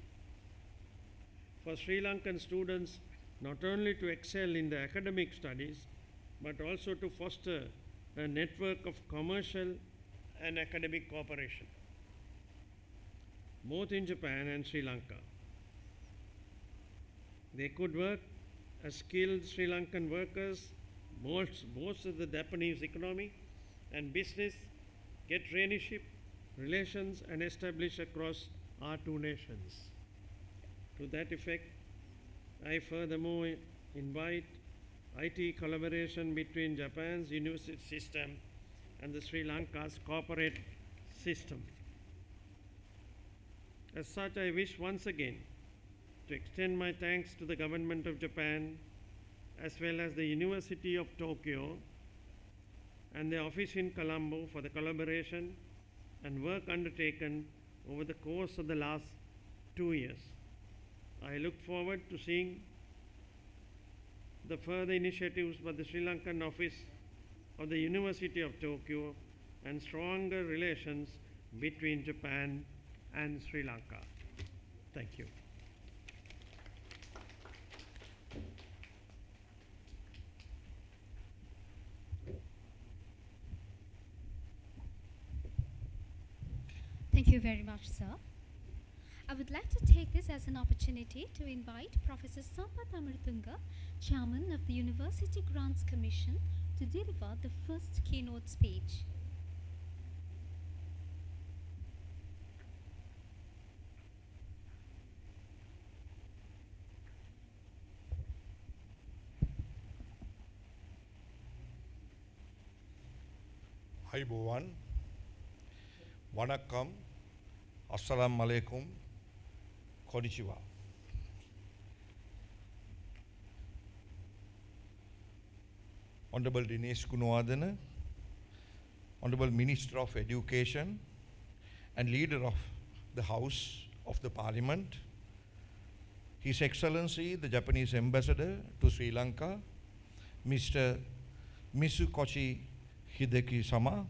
For Sri Lankan students not only to excel in the academic studies, but also to foster a network of commercial and academic cooperation, both in Japan and Sri Lanka. They could work as skilled Sri Lankan workers, bolster the Japanese economy and business, get traineeship, relations, and establish across our two nations. To that effect, I furthermore invite IT collaboration between Japan's university system and the Sri Lanka's corporate system. As such, I wish once again to extend my thanks to the government of Japan as well as the University of Tokyo and the office in Colombo for the collaboration and work undertaken over the course of the last 2 years. I look forward to seeing the further initiatives by the Sri Lankan office of the University of Tokyo and stronger relations between Japan and Sri Lanka. Thank you. Thank you very much, sir. I would like to take this as an opportunity to invite Professor Sampath Amritunga, Chairman of the University Grants Commission, to deliver the first keynote speech. Ayubowan, Vanakkam, Assalamu alaikum, Konnichiwa. Honorable Dinesh Gunawadana, Honorable Minister of Education and Leader of the House of the Parliament, His Excellency the Japanese Ambassador to Sri Lanka, Mr. Mitsukoshi Hideki-sama,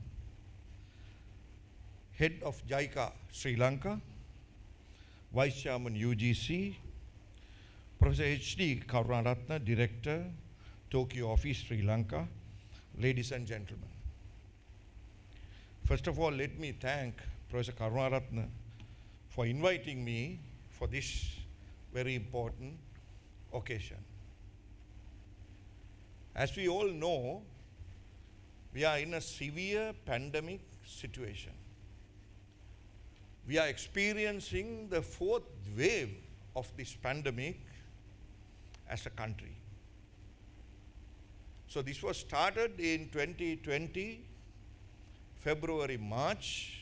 Head of Jaika Sri Lanka, Vice Chairman UGC, Professor H.D. Karunaratne, Director, Tokyo Office, Sri Lanka, ladies and gentlemen. First of all, let me thank Professor Karunaratne for inviting me for this very important occasion. As we all know, we are in a severe pandemic situation. We are experiencing the fourth wave of this pandemic as a country. So this was started in 2020, February, March,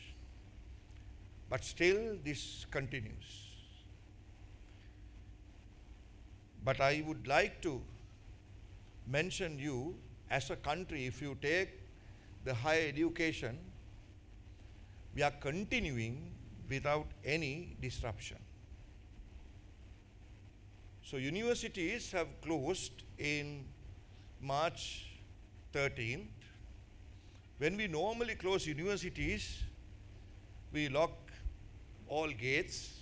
but still this continues. But I would like to mention you as a country, if you take the higher education, we are continuing without any disruption. So universities have closed in March 13th. When we normally close universities, we lock all gates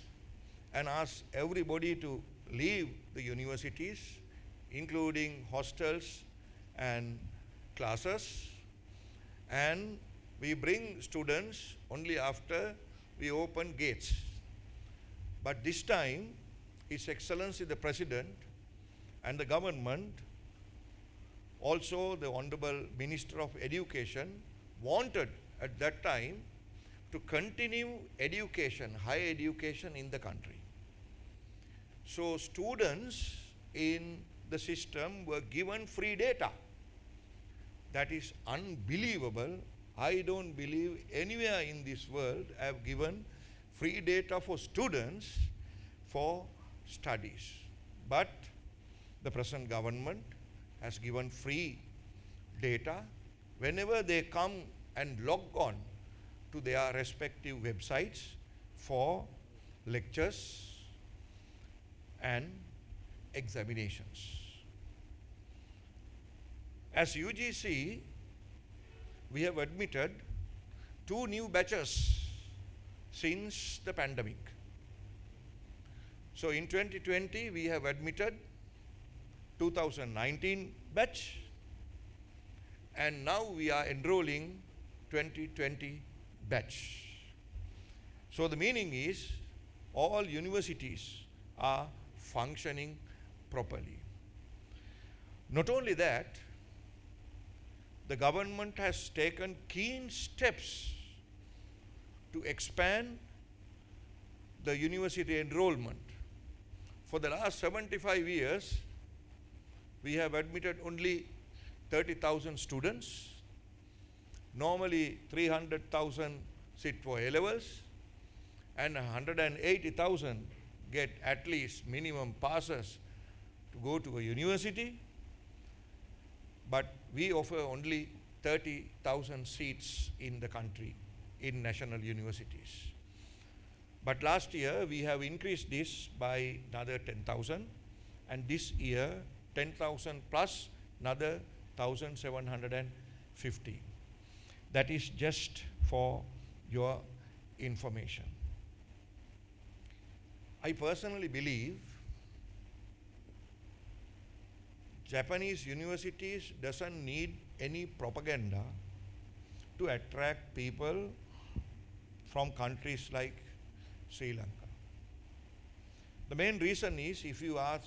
and ask everybody to leave the universities, including hostels and classes, and we bring students only after we open gates. But this time, His Excellency the President and the government, also the Honorable Minister of Education, wanted at that time to continue education, higher education in the country. So students in the system were given free data. That is unbelievable. I don't believe anywhere in this world I have given free data for students for studies. But the present government has given free data whenever they come and log on to their respective websites for lectures and examinations. As UGC, we have admitted 2 new batches since the pandemic. So in 2020, we have admitted 2019 batch, and now we are enrolling 2020 batch. So the meaning is all universities are functioning properly. Not only that, the government has taken keen steps to expand the university enrollment. For the last 75 years, we have admitted only 30,000 students. Normally 300,000 sit for A-levels and 180,000 get at least minimum passes to go to a university. But we offer only 30,000 seats in the country in national universities. But last year we have increased this by another 10,000, and this year 10,000 plus another 1,750. That is just for your information. I personally believe Japanese universities doesn't need any propaganda to attract people from countries like Sri Lanka. The main reason is, if you ask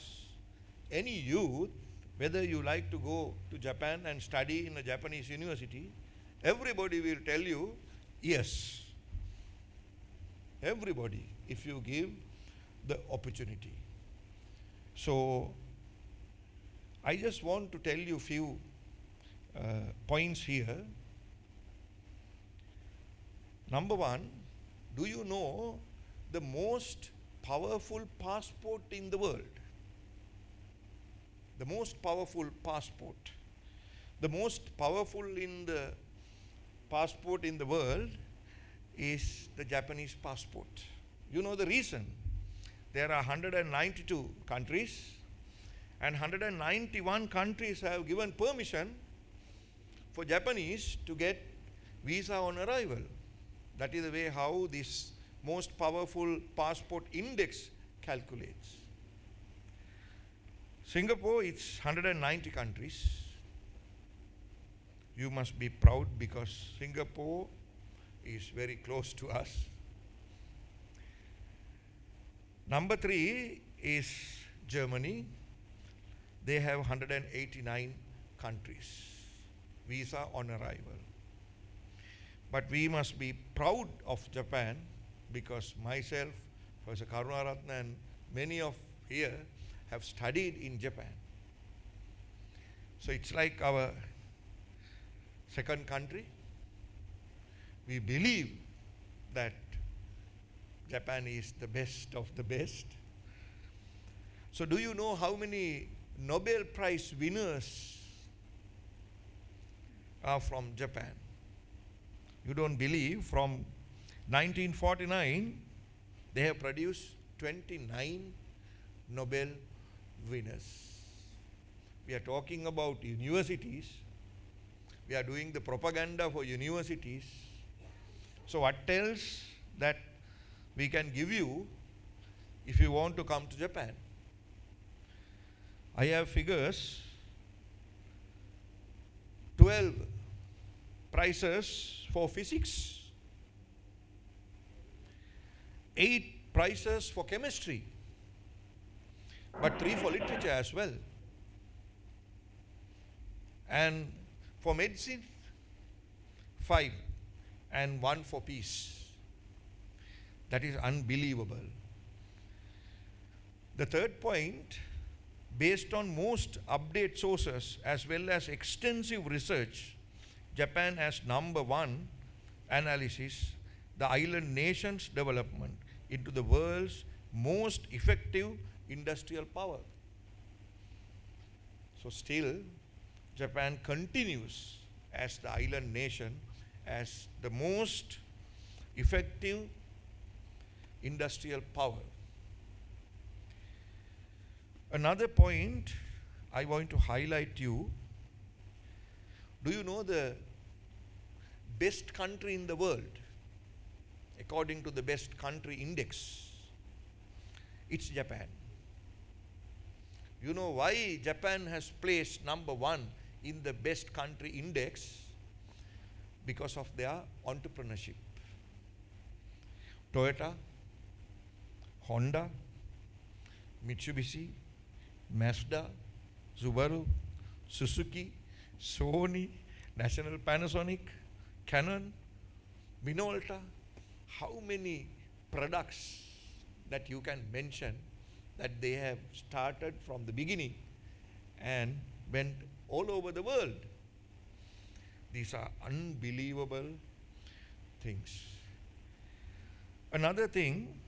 any youth whether you like to go to Japan and study in a Japanese university, everybody will tell you yes. Everybody, if you give the opportunity. So I just want to tell you a few points here. Number one, do you know the most powerful passport in the world? The most powerful passport. The most powerful in the passport in the world is the Japanese passport. You know the reason? There are 192 countries, and 191 countries have given permission for Japanese to get visa on arrival. That is the way how this most powerful passport index calculates. Singapore, it's 190 countries. You must be proud because Singapore is very close to us. Number 3 is Germany. They have 189 countries, visa on arrival. But we must be proud of Japan because myself, Professor Karunaratna, and many of here have studied in Japan. So it's like our second country. We believe that Japan is the best of the best. So do you know how many Nobel Prize winners are from Japan? You don't believe, from 1949, they have produced 29 Nobel winners. We are talking about universities. We are doing the propaganda for universities. So what else that we can give you if you want to come to Japan? I have figures. 12 prizes for physics, 8 prizes for chemistry, but 3 for literature as well. And for medicine, 5, and 1 for peace. That is unbelievable. The third point, based on most update sources as well as extensive research, Japan has number 1 analysis, the island nation's development into the world's most effective industrial power. So still, Japan continues as the island nation as the most effective industrial power. Another point I want to highlight you. Do you know the best country in the world according to the best country index? It's Japan. You know why Japan has placed number 1 in the best country index? Because of their entrepreneurship. Toyota, Honda, Mitsubishi, Mazda, Subaru, Suzuki, Sony, National Panasonic, Canon, Minolta. How many products that you can mention that they have started from the beginning and went all over the world? These are unbelievable things. Another thing,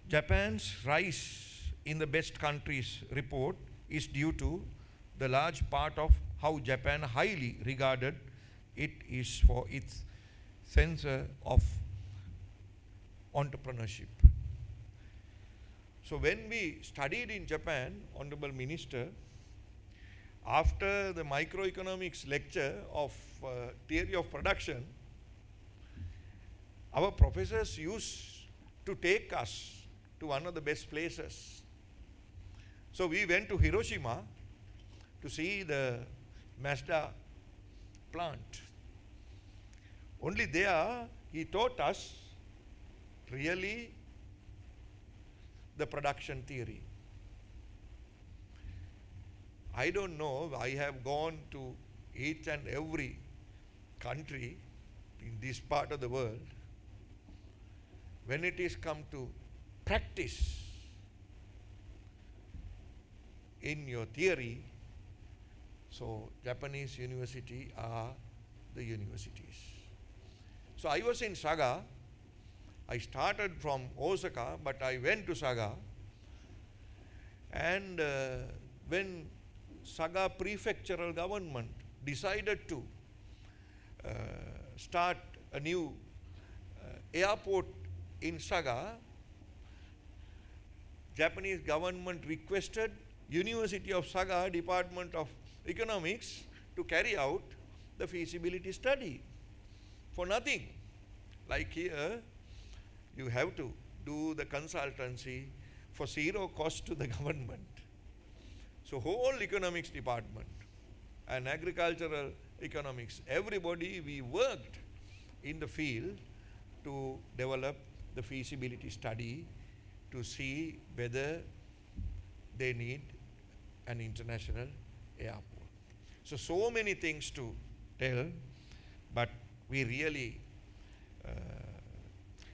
Japan's rise in the best countries report is due to the large part of how Japan highly regarded it is for its sense of entrepreneurship. So when we studied in Japan, Honorable Minister, after the microeconomics lecture of theory of production, our professors used to take us to one of the best places. So we went to Hiroshima to see the Mazda plant. Only there he taught us really the production theory. I don't know, I have gone to each and every country in this part of the world. When it is come to practice in your theory, so Japanese university are the universities. So I was in Saga. I started from Osaka, but I went to Saga. And when Saga prefectural government decided to start a new airport in Saga, Japanese government requested University of Saga Department of Economics to carry out the feasibility study for nothing. Like here, you have to do the consultancy for zero cost to the government. So whole economics department and agricultural economics, everybody, we worked in the field to develop the feasibility study to see whether they need an international airport. So many things to tell, but we really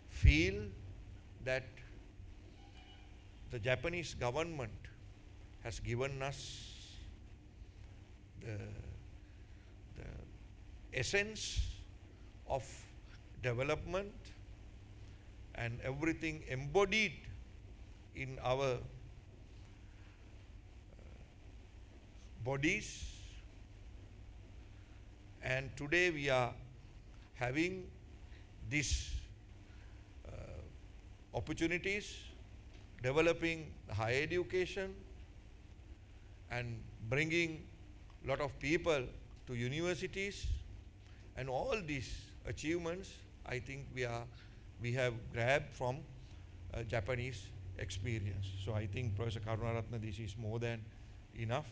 feel that the Japanese government has given us the essence of development and everything embodied in our bodies, and today we are having these opportunities, developing higher education and bringing a lot of people to universities, and all these achievements I think we have grabbed from Japanese experience. So I think Professor Karunaratne, this is more than enough.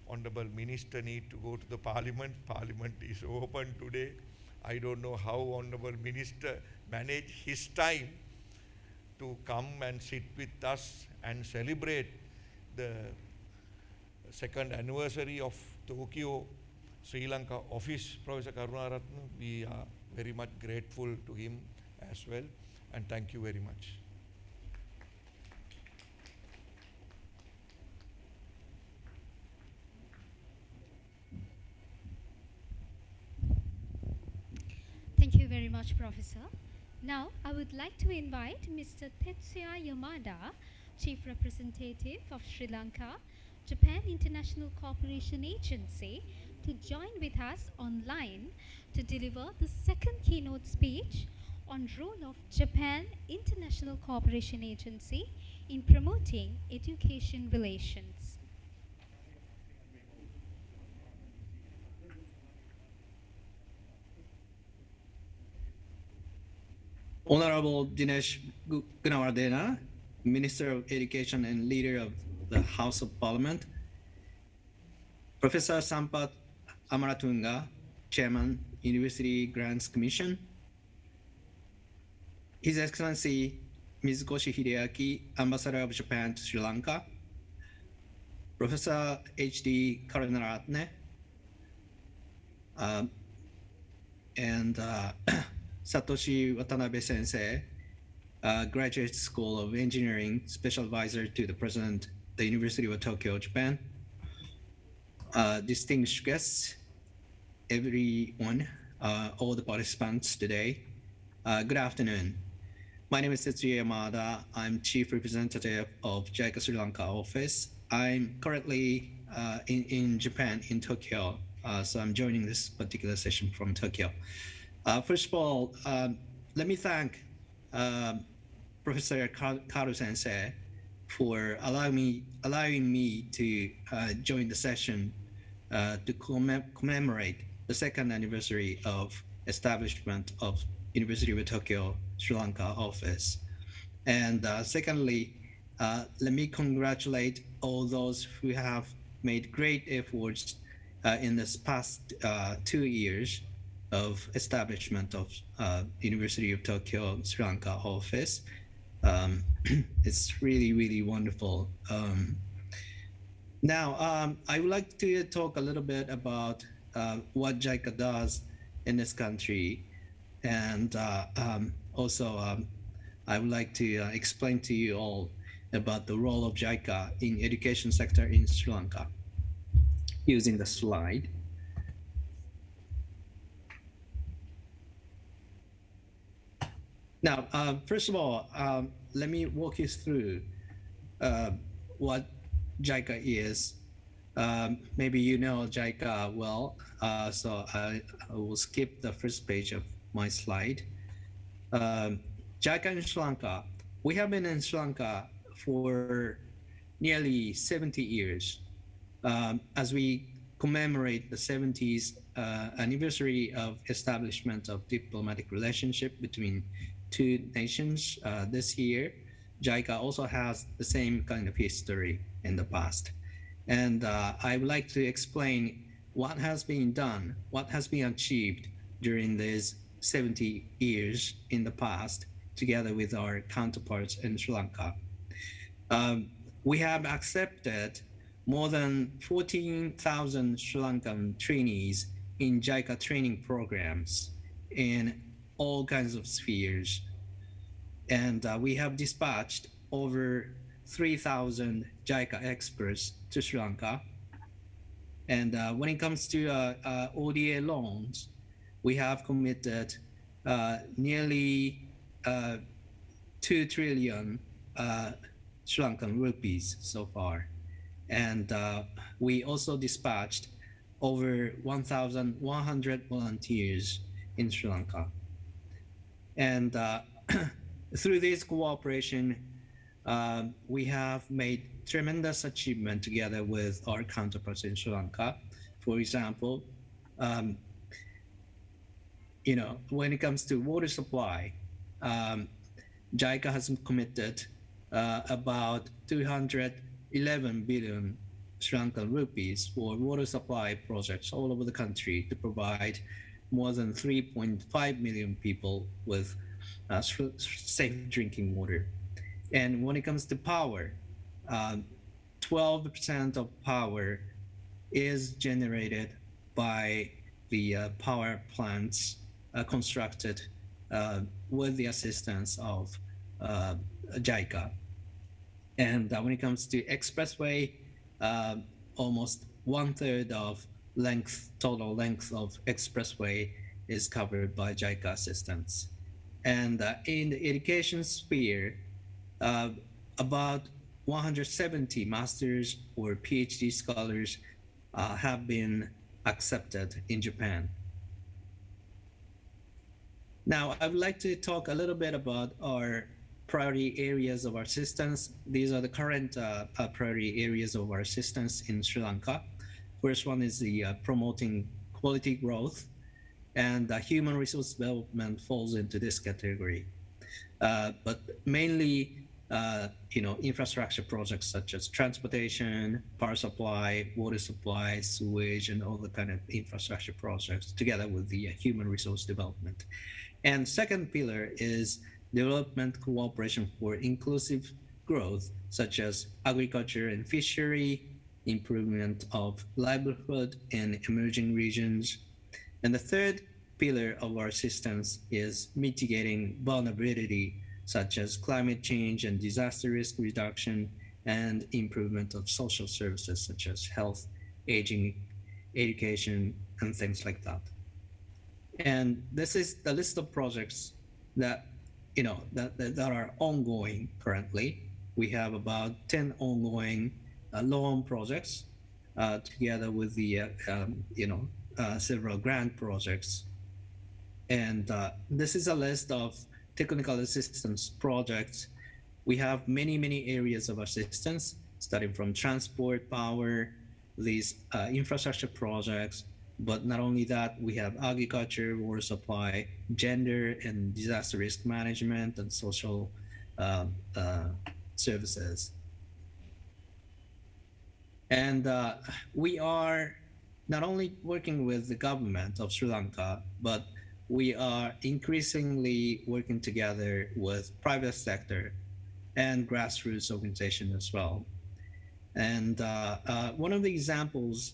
Honorable Minister need to go to the Parliament. Parliament is open today. I don't know how Honorable Minister managed his time to come and sit with us and celebrate the second anniversary of Tokyo Sri Lanka office. Professor Karunaratne, we are very much grateful to him as well, and thank you very much. Thank you very much, Professor. Now, I would like to invite Mr. Tetsuya Yamada, Chief Representative of Sri Lanka, Japan International Cooperation Agency, to join with us online to deliver the second keynote speech on role of Japan International Cooperation Agency in promoting education relations. Honorable Dinesh Gunawardena, Minister of Education and Leader of the House of Parliament, Professor Sampath Amaratunga, Chairman, University Grants Commission, His Excellency Mizukoshi Hideaki, Ambassador of Japan to Sri Lanka, Professor H.D. Karunaratne, and Satoshi Watanabe Sensei, Graduate School of Engineering, Special Advisor to the President, the University of Tokyo, Japan. Distinguished guests, everyone, all the participants today, good afternoon. My name is Tetsuya Yamada. I'm Chief Representative of Jaika Sri Lanka office. I'm currently in Japan, in Tokyo, so I'm joining this particular session from Tokyo. First of all, let me thank Professor Karu Sensei for allowing me to join the session to commemorate the second anniversary of establishment of University of Tokyo Sri Lanka office. And secondly, let me congratulate all those who have made great efforts in this past 2 years of establishment of University of Tokyo Sri Lanka office. It's really, really wonderful. Now, I would like to talk a little bit about what Jaika does in this country. And also, I would like to explain to you all about the role of Jaika in education sector in Sri Lanka, using the slide. Now, first of all, let me walk you through what Jaika is maybe you know Jaika well, so I will skip the first page of my slide. Jaika in Sri Lanka. We have been in Sri Lanka for nearly 70 years. As we commemorate the 70th anniversary of establishment of diplomatic relationship between two nations this year, Jaika also has the same kind of history in the past. And I would like to explain what has been done, what has been achieved during these 70 years in the past, together with our counterparts in Sri Lanka. We have accepted more than 14,000 Sri Lankan trainees in Jaika training programs in all kinds of spheres. And we have dispatched over 3,000 Jaika experts to Sri Lanka. And when it comes to ODA loans, we have committed nearly 2 trillion Sri Lankan rupees so far. And we also dispatched over 1,100 volunteers in Sri Lanka. And through this cooperation, we have made tremendous achievement together with our counterparts in Sri Lanka. For example, when it comes to water supply, Jaika has committed about 211 billion Sri Lankan rupees for water supply projects all over the country to provide more than 3.5 million people with safe drinking water. And when it comes to power, 12% of power is generated by the power plants constructed with the assistance of Jaika. And when it comes to expressway, almost 1/3 of total length of expressway is covered by Jaika assistance. And in the education sphere, about 170 master's or PhD scholars have been accepted in Japan. Now, I would like to talk a little bit about our priority areas of our assistance. These are the current priority areas of our assistance in Sri Lanka. First one is the promoting quality growth, and human resource development falls into this category. But mainly, infrastructure projects such as transportation, power supply, water supply, sewage, and all the kind of infrastructure projects together with the human resource development. And second pillar is development cooperation for inclusive growth, such as agriculture and fishery, improvement of livelihood in emerging regions. And the third pillar of our assistance is mitigating vulnerability, such as climate change and disaster risk reduction, and improvement of social services such as health, aging, education, and things like that. And this is the list of projects that that are ongoing currently. We have about 10 ongoing loan projects together with the several grant projects. And this is a list of technical assistance projects. We have many areas of assistance, starting from transport, power, these infrastructure projects. But not only that, we have agriculture, water supply, gender and disaster risk management, and social services. And we are not only working with the government of Sri Lanka, but we are increasingly working together with private sector and grassroots organizations as well. And one of the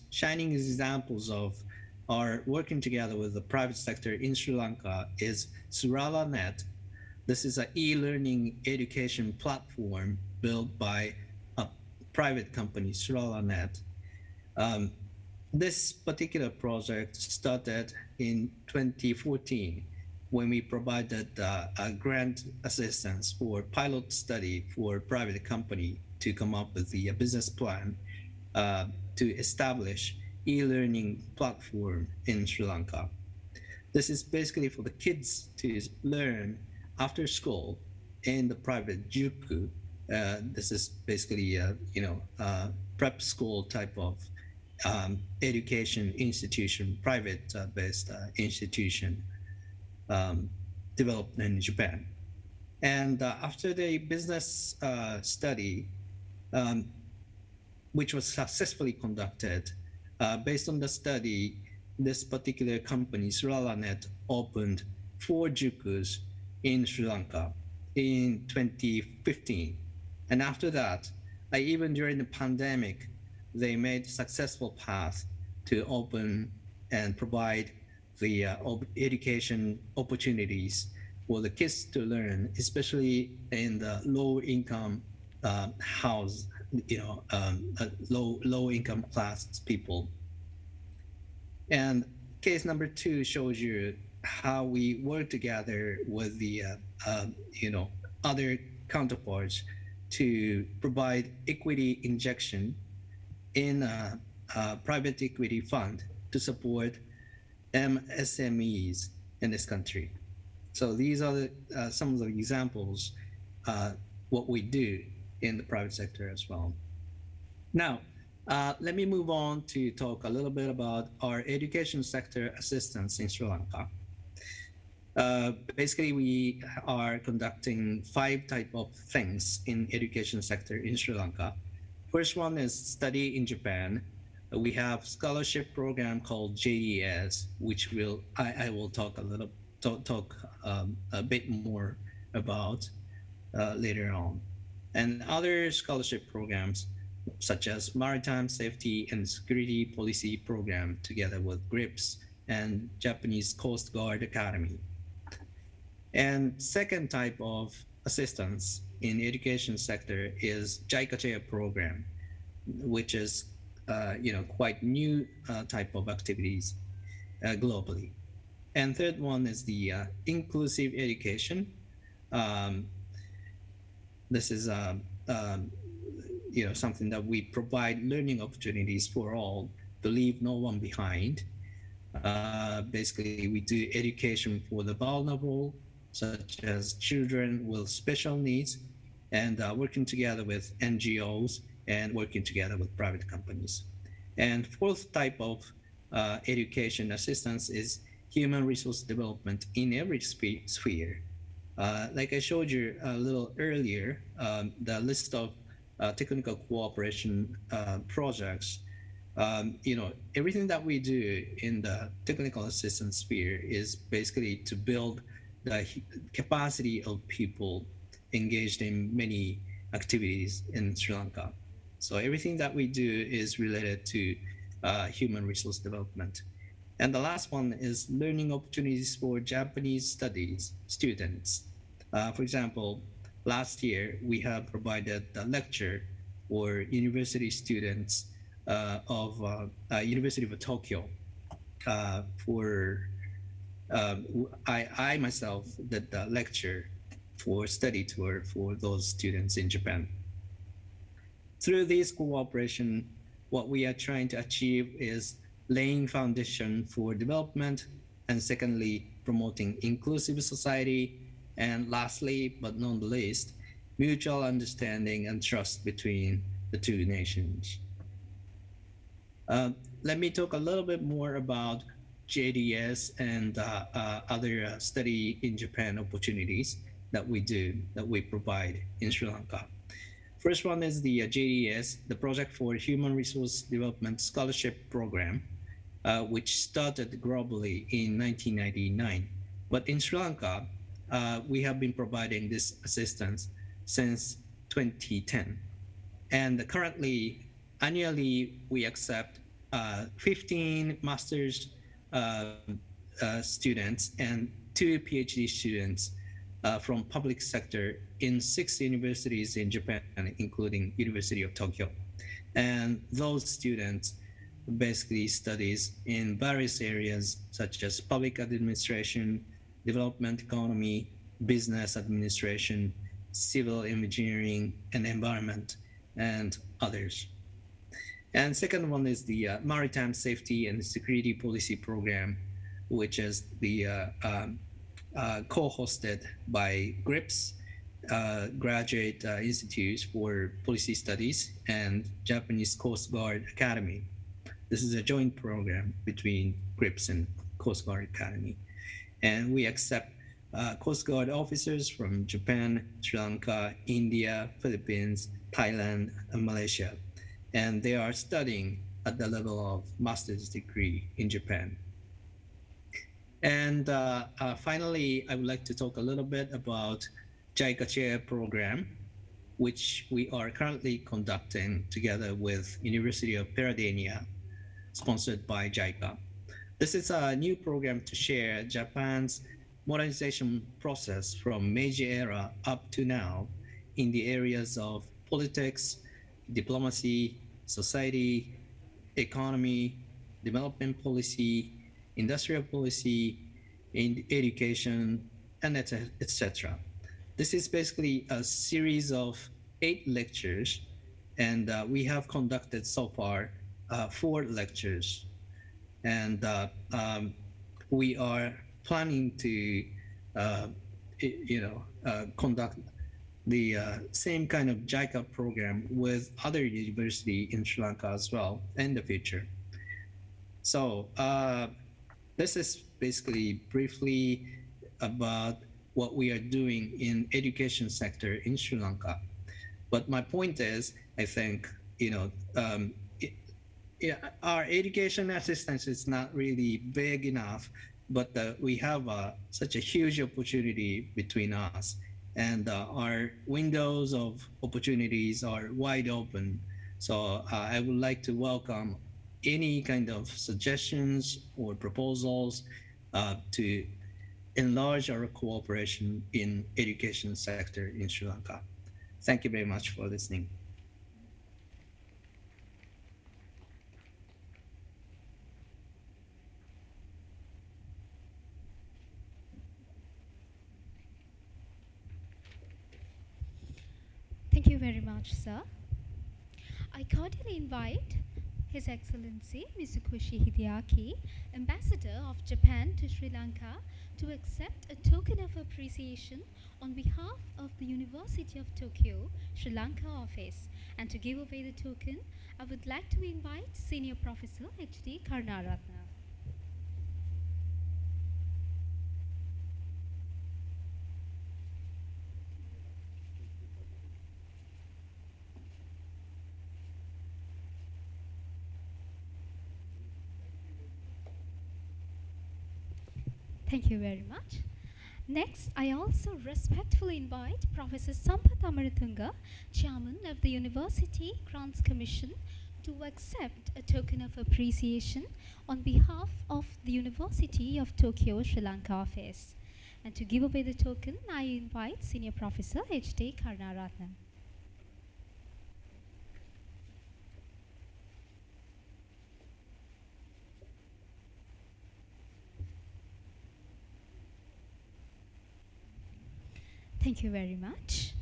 shining examples of our working together with the private sector in Sri Lanka is Surala.net. This is an e-learning education platform built by a private company, Surala.net. This particular project started in 2014 when we provided a grant assistance for pilot study for a private company to come up with the business plan to establish e-learning platform in Sri Lanka. This is basically for the kids to learn after school in the private juku. This is basically prep school type of education institution, private based institution developed in Japan. And after the business study, which was successfully conducted, based on the study, this particular company, Sralanet, opened 4 jukus in Sri Lanka in 2015. And after that, even during the pandemic, they made successful path to open and provide the education opportunities for the kids to learn, especially in the low income low income class people. And case number 2 shows you how we work together with the other counterparts to provide equity injection in a private equity fund to support MSMEs in this country. So these are some of the examples what we do in the private sector as well. Now, let me move on to talk a little bit about our education sector assistance in Sri Lanka. Basically, we are conducting 5 type of things in education sector in Sri Lanka. First one is study in Japan. We have scholarship program called JES, which I will talk a bit more about later on. And other scholarship programs such as Maritime Safety and Security Policy Program together with GRIPS and Japanese Coast Guard Academy. And second type of assistance in the education sector is Jaika program, which is quite new type of activities globally. And third one is the inclusive education. This is something that we provide learning opportunities for all to leave no one behind. Basically, we do education for the vulnerable, such as children with special needs, and working together with NGOs and working together with private companies. And fourth type of education assistance is human resource development in every sphere. Like I showed you a little earlier, the list of technical cooperation projects, everything that we do in the technical assistance sphere is basically to build the capacity of people engaged in many activities in Sri Lanka. So everything that we do is related to human resource development. And the last one is learning opportunities for Japanese studies students. For example, last year we have provided a lecture for university students of University of Tokyo. I myself did the lecture for study tour for those students in Japan. Through this cooperation, what we are trying to achieve is laying foundation for development, and secondly, promoting inclusive society, and lastly, but not the least, mutual understanding and trust between the two nations. Let me talk a little bit more about JDS and other study in Japan opportunities that we provide in Sri Lanka. First one is the JDS, the Project for Human Resource Development Scholarship Program, which started globally in 1999. But in Sri Lanka, we have been providing this assistance since 2010. And currently, annually, we accept 15 master's students and 2 PhD students from public sector in 6 universities in Japan, including University of Tokyo. And those students basically studies in various areas such as public administration, development economy, business administration, civil engineering and environment, and others. And second one is the Maritime Safety and Security Policy Program, which is the co-hosted by GRIPS, Graduate Institutes for Policy Studies, and Japanese Coast Guard Academy. This is a joint program between GRIPS and Coast Guard Academy. And we accept Coast Guard officers from Japan, Sri Lanka, India, Philippines, Thailand, and Malaysia. And they are studying at the level of master's degree in Japan. And finally, I would like to talk a little bit about Jaika Chair program, which we are currently conducting together with University of Peradeniya, sponsored by Jaika. This is a new program to share Japan's modernization process from Meiji era up to now in the areas of politics, diplomacy, society, economy, development policy, industrial policy, in education, and etc. This is basically a series of 8 lectures, and we have conducted so far 4 lectures. And we are planning to, conduct the same kind of Jaika program with other university in Sri Lanka as well in the future. So this is basically briefly about what we are doing in education sector in Sri Lanka. But my point is, I think, our education assistance is not really big enough, but we have such a huge opportunity between us. And our windows of opportunities are wide open. So I would like to welcome any kind of suggestions or proposals to enlarge our cooperation in education sector in Sri Lanka. Thank you very much for listening. Thank you very much, sir. I cordially invite His Excellency Mitsukoshi Hideaki, Ambassador of Japan to Sri Lanka, to accept a token of appreciation on behalf of the University of Tokyo, Sri Lanka office. And to give away the token, I would like to invite Senior Professor H.D. Karnaratna. Thank you very much. Next, I also respectfully invite Professor Sampath Amaratunga, Chairman of the University Grants Commission, to accept a token of appreciation on behalf of the University of Tokyo, Sri Lanka office. And to give away the token, I invite Senior Professor H.D. Karnaratna. Thank you very much.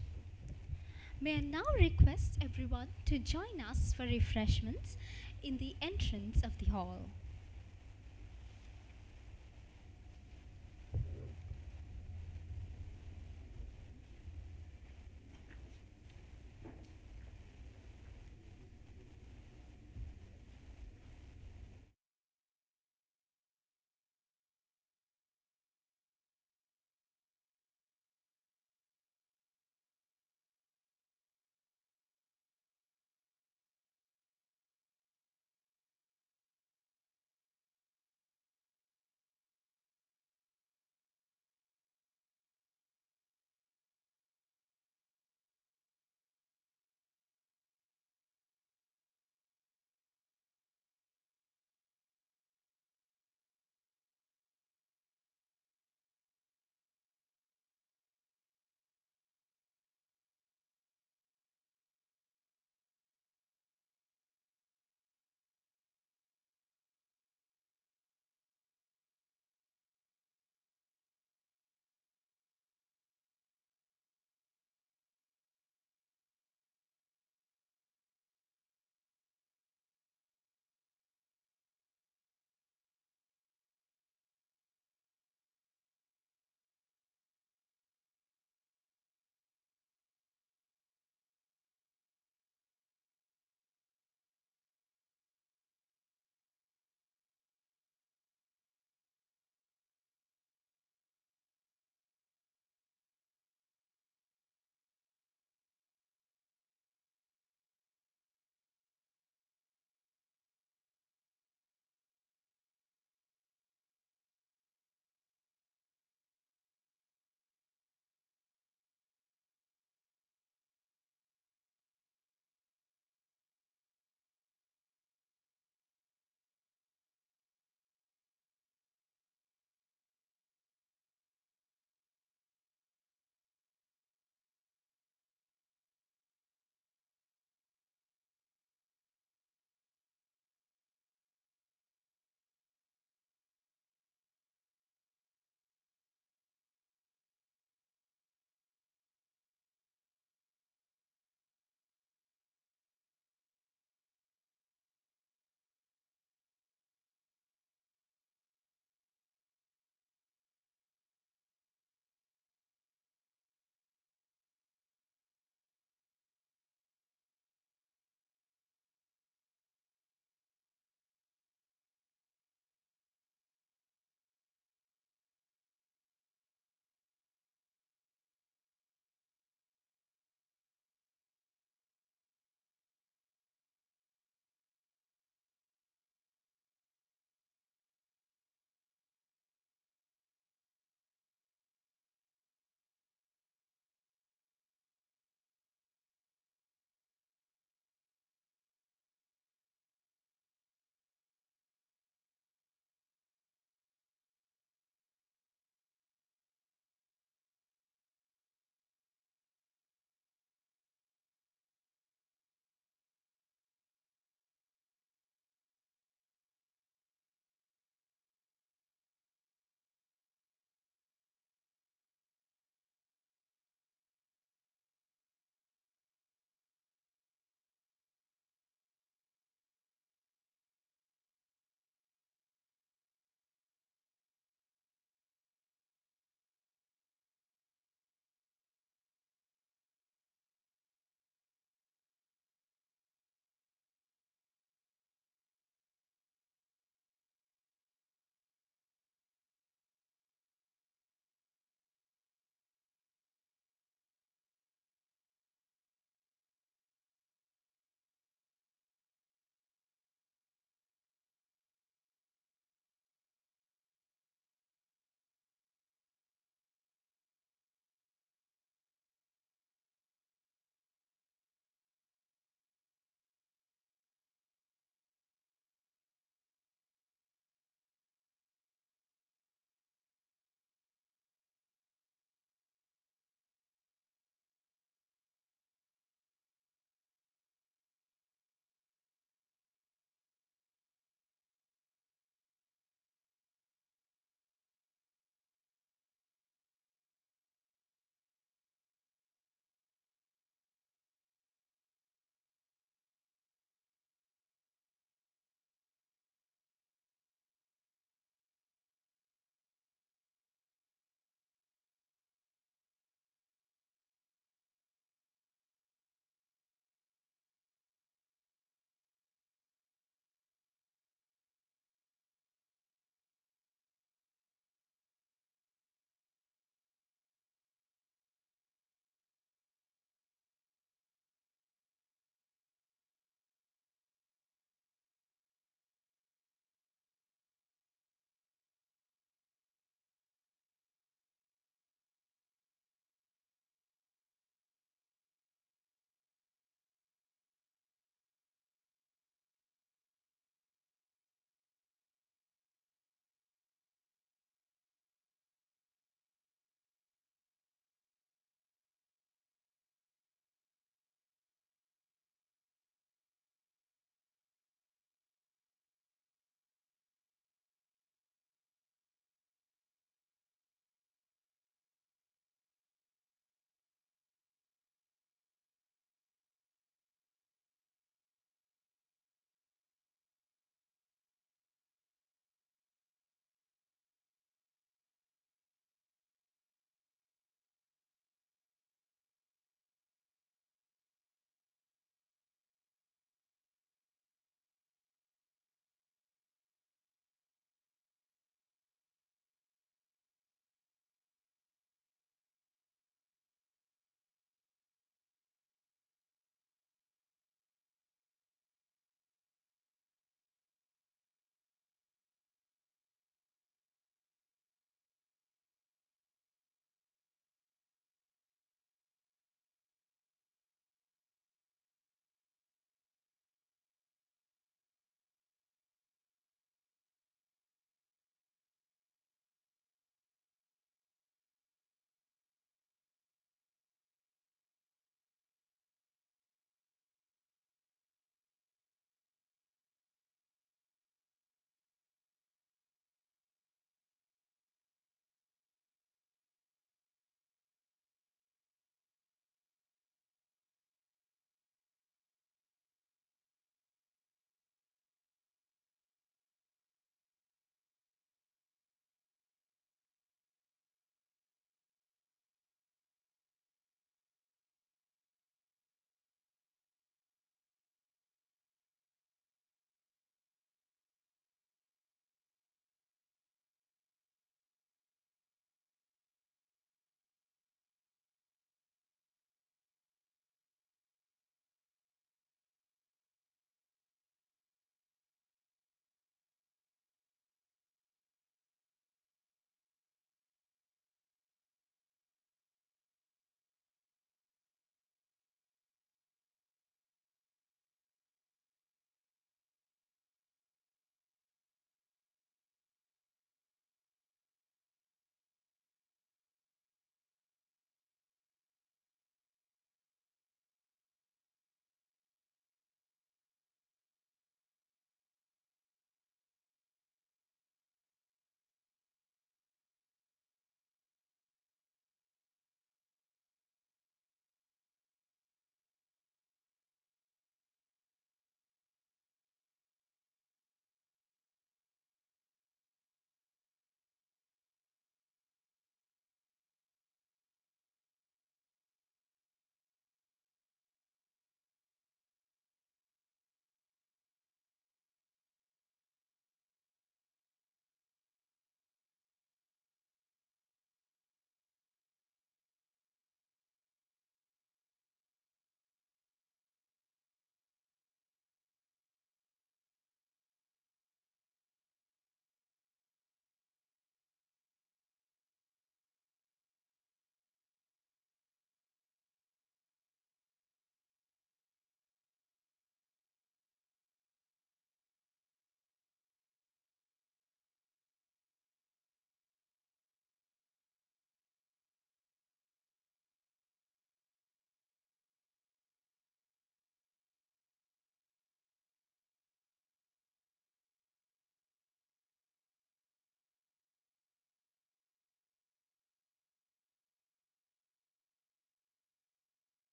May I now request everyone to join us for refreshments in the entrance of the hall.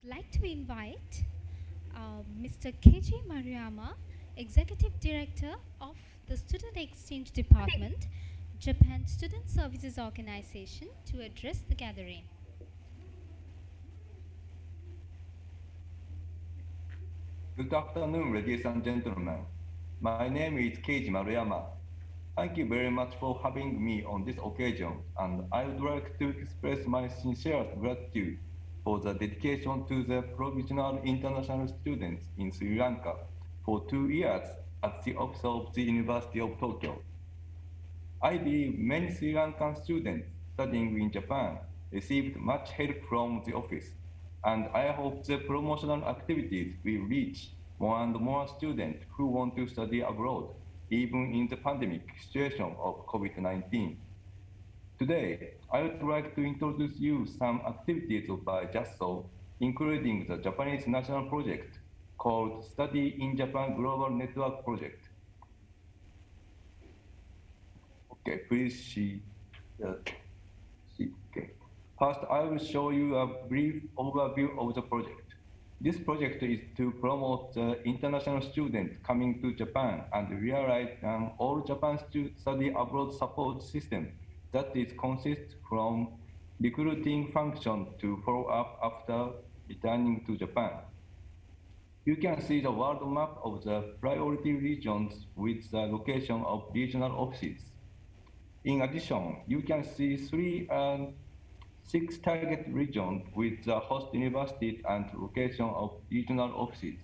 Like to invite Mr. Keiji Maruyama, Executive Director of the Student Exchange Department, Japan Student Services Organization, to address the gathering. Good afternoon, ladies and gentlemen. My name is Keiji Maruyama. Thank you very much for having me on this occasion, and I would like to express my sincere gratitude for the dedication to the provisional international students in Sri Lanka for 2 years at the office of the University of Tokyo. I believe many Sri Lankan students studying in Japan received much help from the office, and I hope the promotional activities will reach more and more students who want to study abroad, even in the pandemic situation of COVID-19. Today, I would like to introduce you some activities by JASO, including the Japanese national project called Study in Japan Global Network Project. Okay, please see. Okay. First, I will show you a brief overview of the project. This project is to promote the international students coming to Japan and realize an all-Japan study abroad support system that is consists from recruiting function to follow up after returning to Japan. You can see the world map of the priority regions with the location of regional offices. In addition, you can see 6 target regions with the host universities and location of regional offices.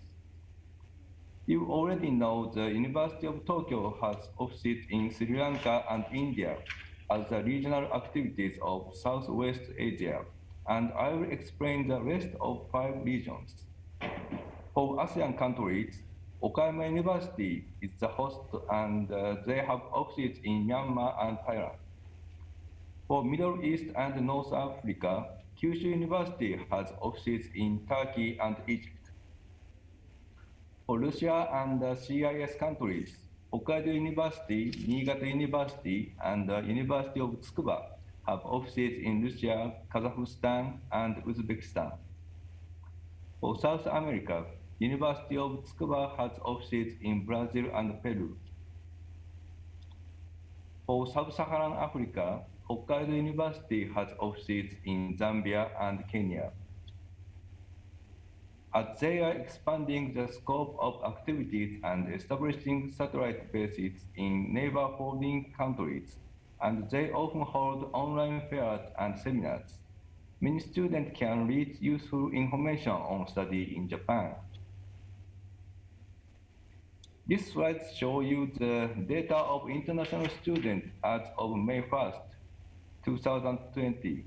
You already know the University of Tokyo has offices in Sri Lanka and India as the regional activities of Southwest Asia, and I will explain the rest of 5 regions. For ASEAN countries, Okayama University is the host, and they have offices in Myanmar and Thailand. For Middle East and North Africa, Kyushu University has offices in Turkey and Egypt. For Russia and CIS countries, Hokkaido University, Niigata University, and the University of Tsukuba have offices in Russia, Kazakhstan, and Uzbekistan. For South America, University of Tsukuba has offices in Brazil and Peru. For Sub-Saharan Africa, Hokkaido University has offices in Zambia and Kenya. As they are expanding the scope of activities and establishing satellite bases in neighboring countries, and they often hold online fairs and seminars, many students can reach useful information on study in Japan. These slides show you the data of international students as of May 1st, 2020.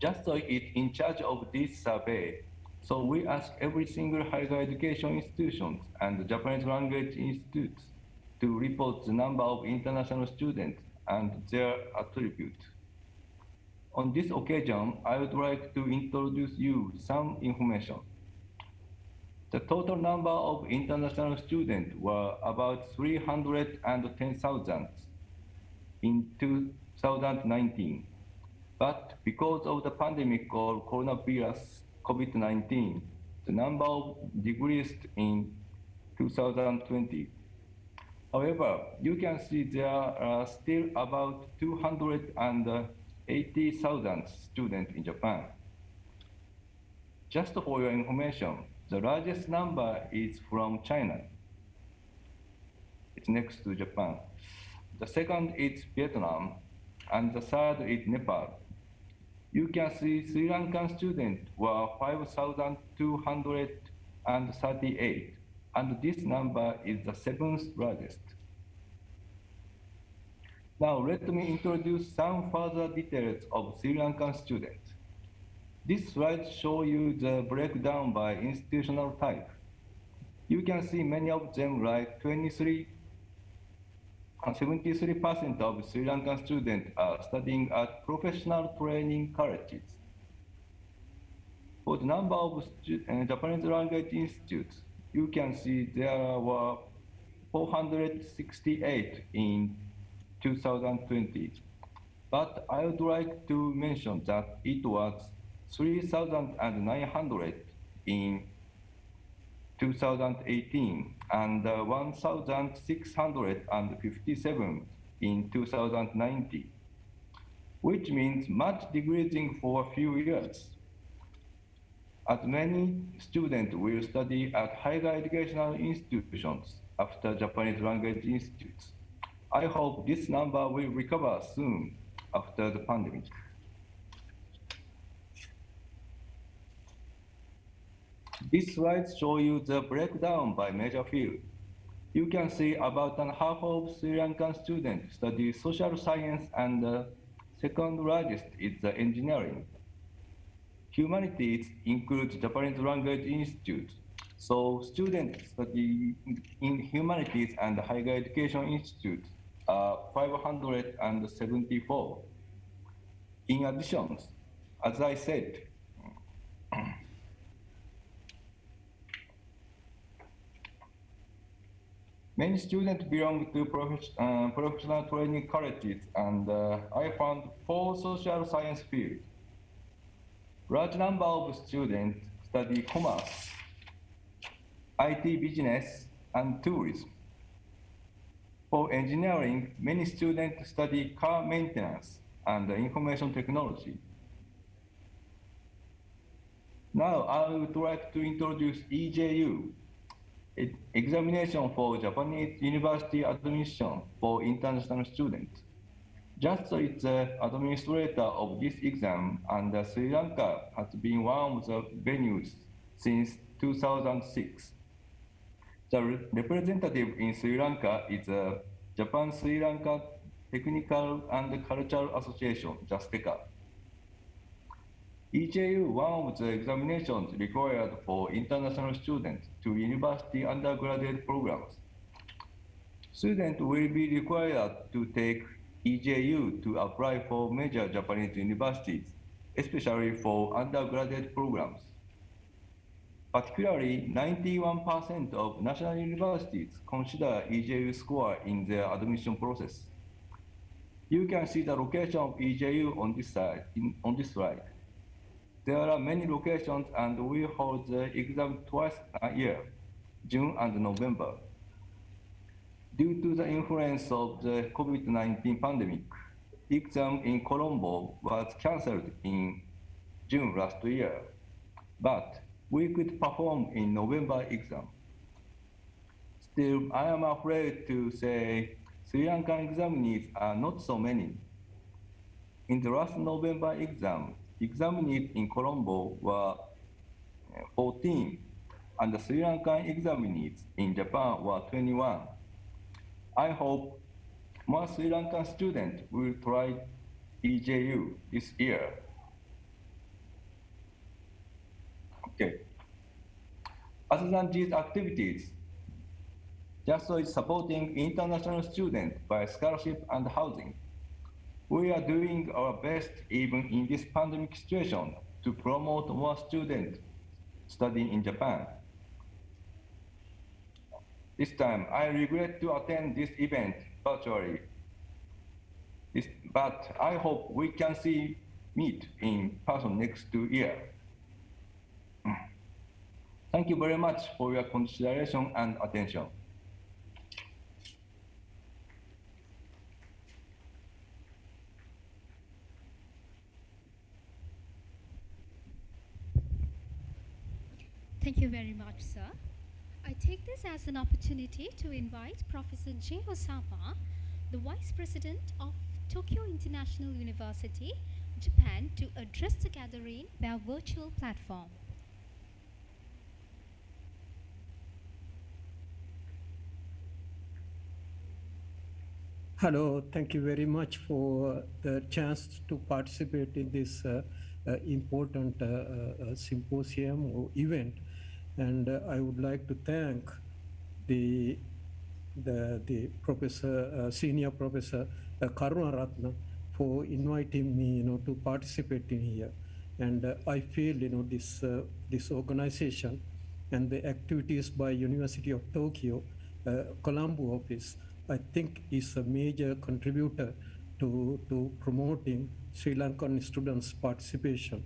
JASO is in charge of this survey, so we ask every single higher education institutions and Japanese language institutes to report the number of international students and their attributes. On this occasion, I would like to introduce you some information. The total number of international students were about 310,000 in 2019. But because of the pandemic or coronavirus COVID-19, the number decreased in 2020. However, you can see there are still about 280,000 students in Japan. Just for your information, the largest number is from China. It's next to Japan. The second is Vietnam, and the third is Nepal. You can see Sri Lankan students were 5,238, and this number is the 7th largest. Now let me introduce some further details of Sri Lankan students. These slides show you the breakdown by institutional type. You can see many of them, like 73% of Sri Lankan students are studying at professional training colleges. For the number of Japanese language institutes, you can see there were 468 in 2020. But I would like to mention that it was 3,900 in 2018 and 1,657 in 2019, which means much decreasing for a few years. As many students will study at higher educational institutions after Japanese language institutes, I hope this number will recover soon after the pandemic. These slides show you the breakdown by major field. You can see about half of Sri Lankan students study social science, and the second largest is the engineering. Humanities includes Japanese language institutes, so students studying in humanities and higher education institutes are 574. In addition, as I said, many students belong to professional training colleges, and I found 4 social science fields. Large number of students study commerce, IT business, and tourism. For engineering, many students study car maintenance and information technology. Now I would like to introduce EJU, examination for Japanese university admission for international students. Just is the administrator of this exam, and Sri Lanka has been one of the venues since 2006. The representative in Sri Lanka is the Japan Sri Lanka Technical and Cultural Association, JASTECA. EJU, one of the examinations required for international students to university undergraduate programs. Students will be required to take EJU to apply for major Japanese universities, especially for undergraduate programs. Particularly, 91% of national universities consider EJU score in their admission process. You can see the location of EJU on this slide. There are many locations, and we hold the exam twice a year, June and November. Due to the influence of the COVID-19 pandemic, exam in Colombo was cancelled in June last year, but we could perform in November exam. Still, I am afraid to say Sri Lankan examinees are not so many. In the last November exam, examinees in Colombo were 14, and the Sri Lankan examinees in Japan were 21. I hope more Sri Lankan students will try EJU this year. Okay. Other than these activities, JASO is supporting international students by scholarship and housing. We are doing our best even in this pandemic situation to promote more students studying in Japan. This time, I regret to attend this event virtually, but I hope we can meet in person next year. Thank you very much for your consideration and attention. Thank you very much, sir. I take this as an opportunity to invite Professor Jay Osama, the Vice President of Tokyo International University, Japan, to address the gathering via virtual platform. Hello, thank you very much for the chance to participate in this important symposium or event. And I would like to thank the professor, senior professor Karunaratna for inviting me, to participate in here. And I feel, this organization and the activities by University of Tokyo, Colombo office, I think is a major contributor to promoting Sri Lankan students' participation.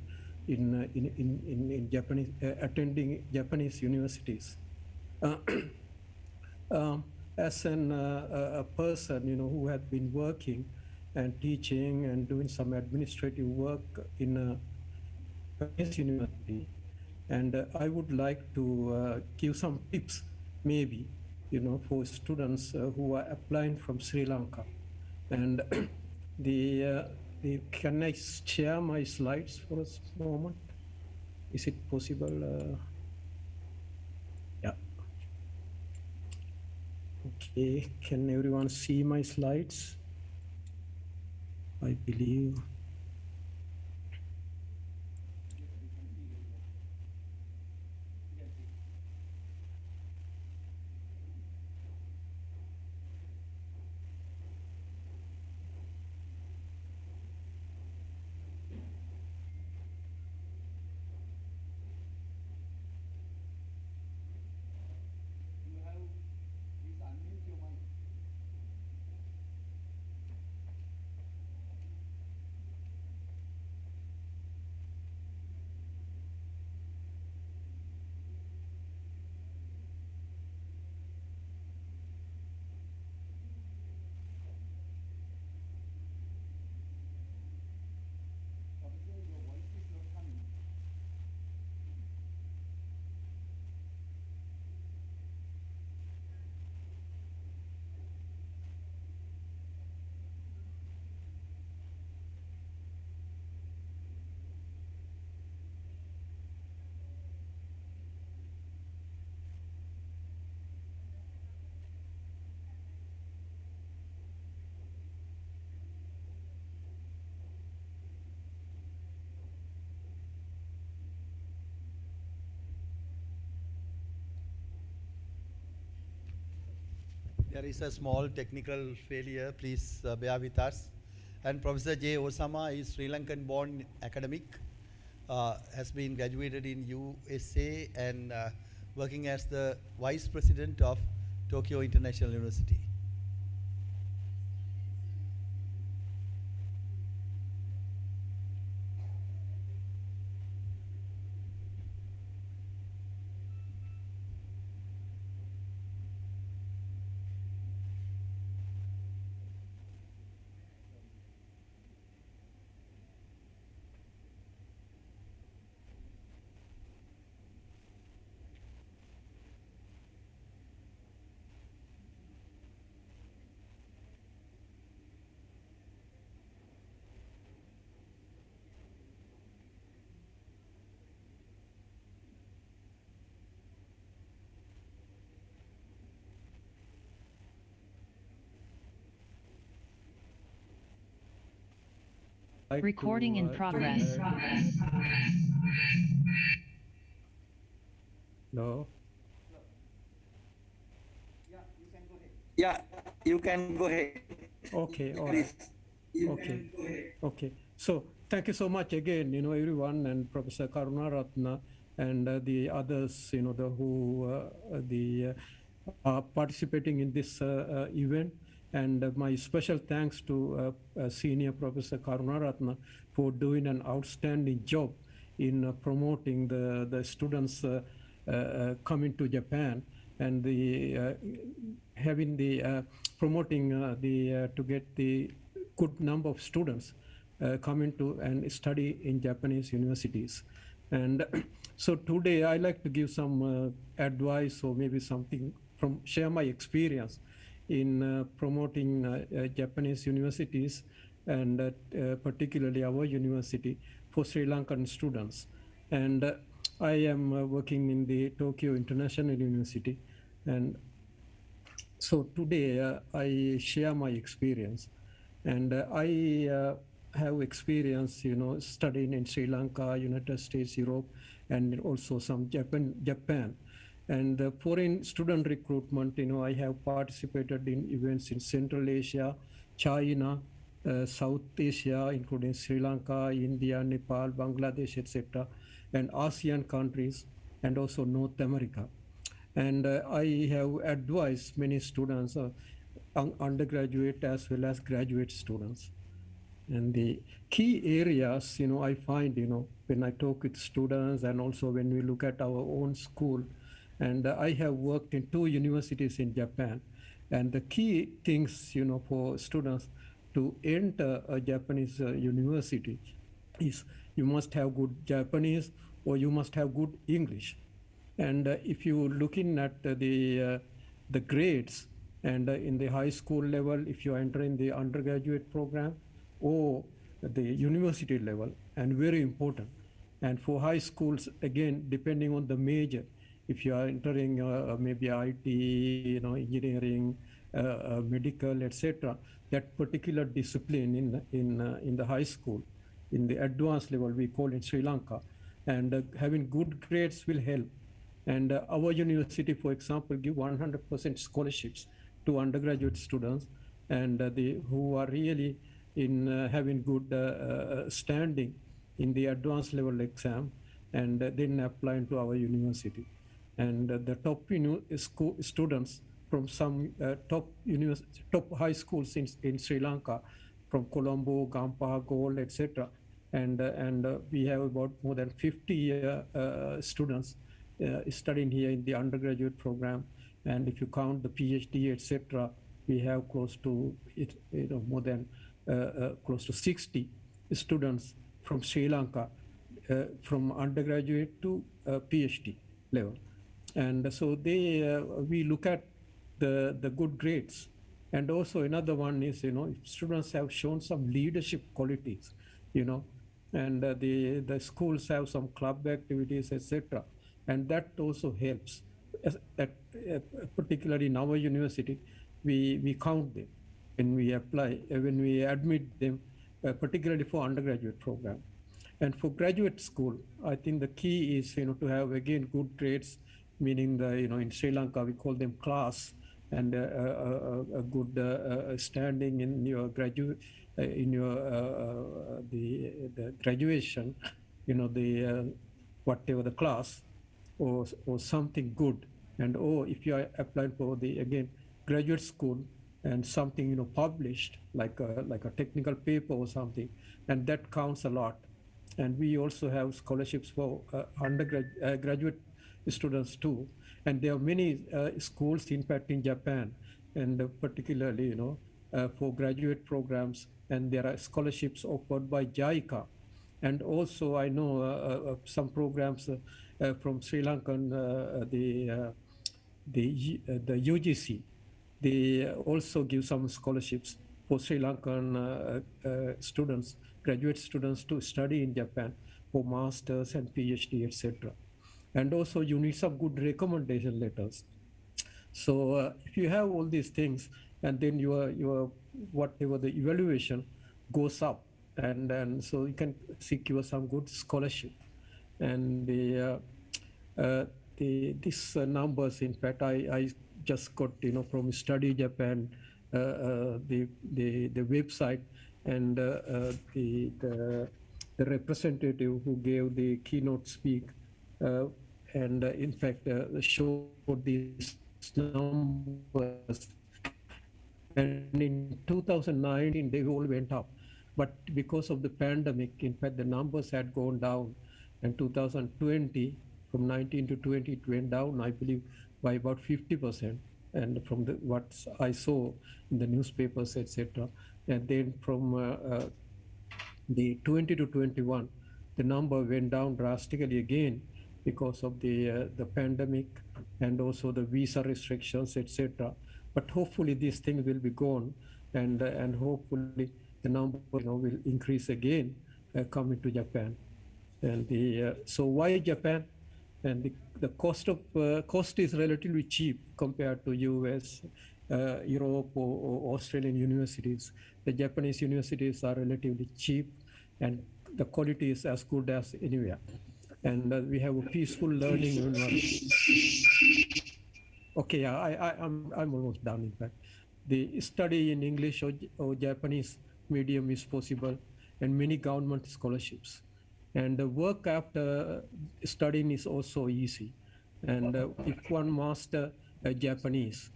in Japanese, attending Japanese universities. As a person, who had been working and teaching and doing some administrative work in a Japanese university, and I would like to give some tips, maybe, for students who are applying from Sri Lanka. And can I share my slides for a moment? Is it possible? Yeah. Okay, can everyone see my slides? I believe. There is a small technical failure, please bear with us. And Professor J. Osama is Sri Lankan born academic, has been graduated in USA and working as the Vice President of Tokyo International University. Recording in progress. No. Yeah, you can go ahead. Okay, all right. Okay, okay. So thank you so much again, everyone, and Professor Karunaratna and the others, who are participating in this event. And my special thanks to Senior Professor Karunaratna for doing an outstanding job in promoting the students coming to Japan and the having the promoting to get the good number of students coming to and study in Japanese universities. And so today I like to give some advice or maybe something share my experience in promoting Japanese universities and particularly our university for Sri Lankan students. And I am working in the Tokyo International University. And so today I share my experience. And I have experience, studying in Sri Lanka, United States, Europe, and also some Japan. And foreign student recruitment, I have participated in events in Central Asia, China, South Asia, including Sri Lanka, India, Nepal, Bangladesh, etc., and ASEAN countries, and also North America. And I have advised many students, undergraduate as well as graduate students. And the key areas, I find, when I talk with students and also when we look at our own school, and I have worked in 2 universities in Japan. And the key things, for students to enter a Japanese university is you must have good Japanese or you must have good English. And if you looking at the grades, and in the high school level, if you enter in the undergraduate program or the university level, and very important. And for high schools, again, depending on the major, if you are entering maybe IT, engineering, medical, etc., that particular discipline in the high school, in the advanced level, we call it Sri Lanka, and having good grades will help. And our university, for example, give 100% scholarships to undergraduate students, and who are really in having good standing in the advanced level exam, and then applying to our university. And the top students from some top high schools in Sri Lanka, from Colombo, Gampaha, Gold, etc. And we have about more than 50 students studying here in the undergraduate program. And if you count the PhD, etc., we have close to more than close to 60 students from Sri Lanka, from undergraduate to PhD level. And so we look at the good grades. And also another one is, if students have shown some leadership qualities, and the schools have some club activities, etc. And that also helps. Particularly in our university, we count them when we apply, when we admit them, particularly for undergraduate program. And for graduate school, I think the key is, to have, again, good grades, meaning in Sri Lanka, we call them class, and a good standing in your graduate, in your the graduation, whatever the class, or something good. And if you are applying for the, again, graduate school, and something published, like a technical paper or something, and that counts a lot. And we also have scholarships for graduate students too. And there are many schools, in fact, in Japan, and particularly, for graduate programs, and there are scholarships offered by Jaika. And also, I know some programs from Sri Lankan, the UGC. They also give some scholarships for Sri Lankan students, graduate students, to study in Japan for masters and PhD, etc. And also, you need some good recommendation letters. So if you have all these things, and then your whatever the evaluation goes up, and so you can secure some good scholarship. And these numbers, in fact, I just got from Study Japan, the website, and the representative who gave the keynote speak, and in fact showed these numbers. And in 2019 they all went up, but because of the pandemic, in fact, the numbers had gone down. And 2020, from 19 to 20, it went down, I believe, by about 50%. And from what I saw in the newspapers, etc. And then from the 20 to 21, the number went down drastically again because of the pandemic, and also the visa restrictions, etc. But hopefully these things will be gone, and hopefully the number will increase again coming to Japan. And so why Japan? And the cost is relatively cheap compared to US, Europe, or Australian universities. The Japanese universities are relatively cheap, and the quality is as good as anywhere. And we have a peaceful learning environment. Okay, yeah, I'm almost done. In fact, the study in English or Japanese medium is possible, and many government scholarships. And the work after studying is also easy. And if one master Japanese,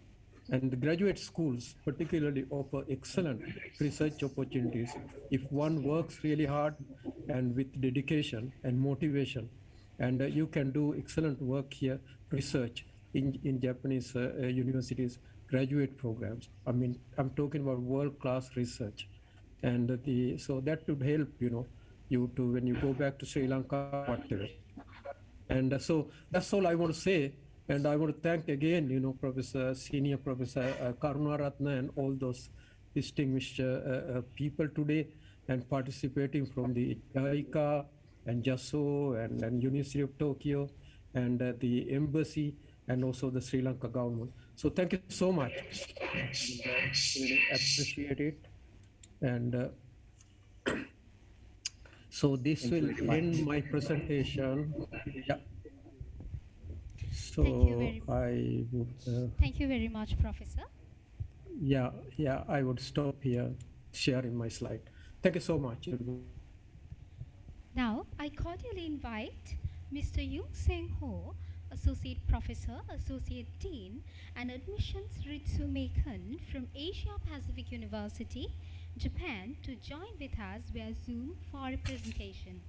And the graduate schools particularly offer excellent research opportunities if one works really hard and with dedication and motivation. And you can do excellent work here, research in Japanese universities, graduate programs. I mean, I'm talking about world-class research. And so that would help, you to, when you go back to Sri Lanka, whatever. And so that's all I want to say. And I want to thank again, Senior Professor Karunaratna and all those distinguished people today and participating from the Jaika and JASO and University of Tokyo and the embassy and also the Sri Lanka government. So thank you so much. Really appreciate it. And so this will end my presentation. Yeah. So Thank you very much. I would. Thank you very much, Professor. Yeah, I would stop here sharing my slide. Thank you so much. Now, I cordially invite Mr. Yoon Seng Ho, Associate Professor, Associate Dean, and Admissions Ritsume Kun from Asia Pacific University, Japan, to join with us via Zoom for a presentation.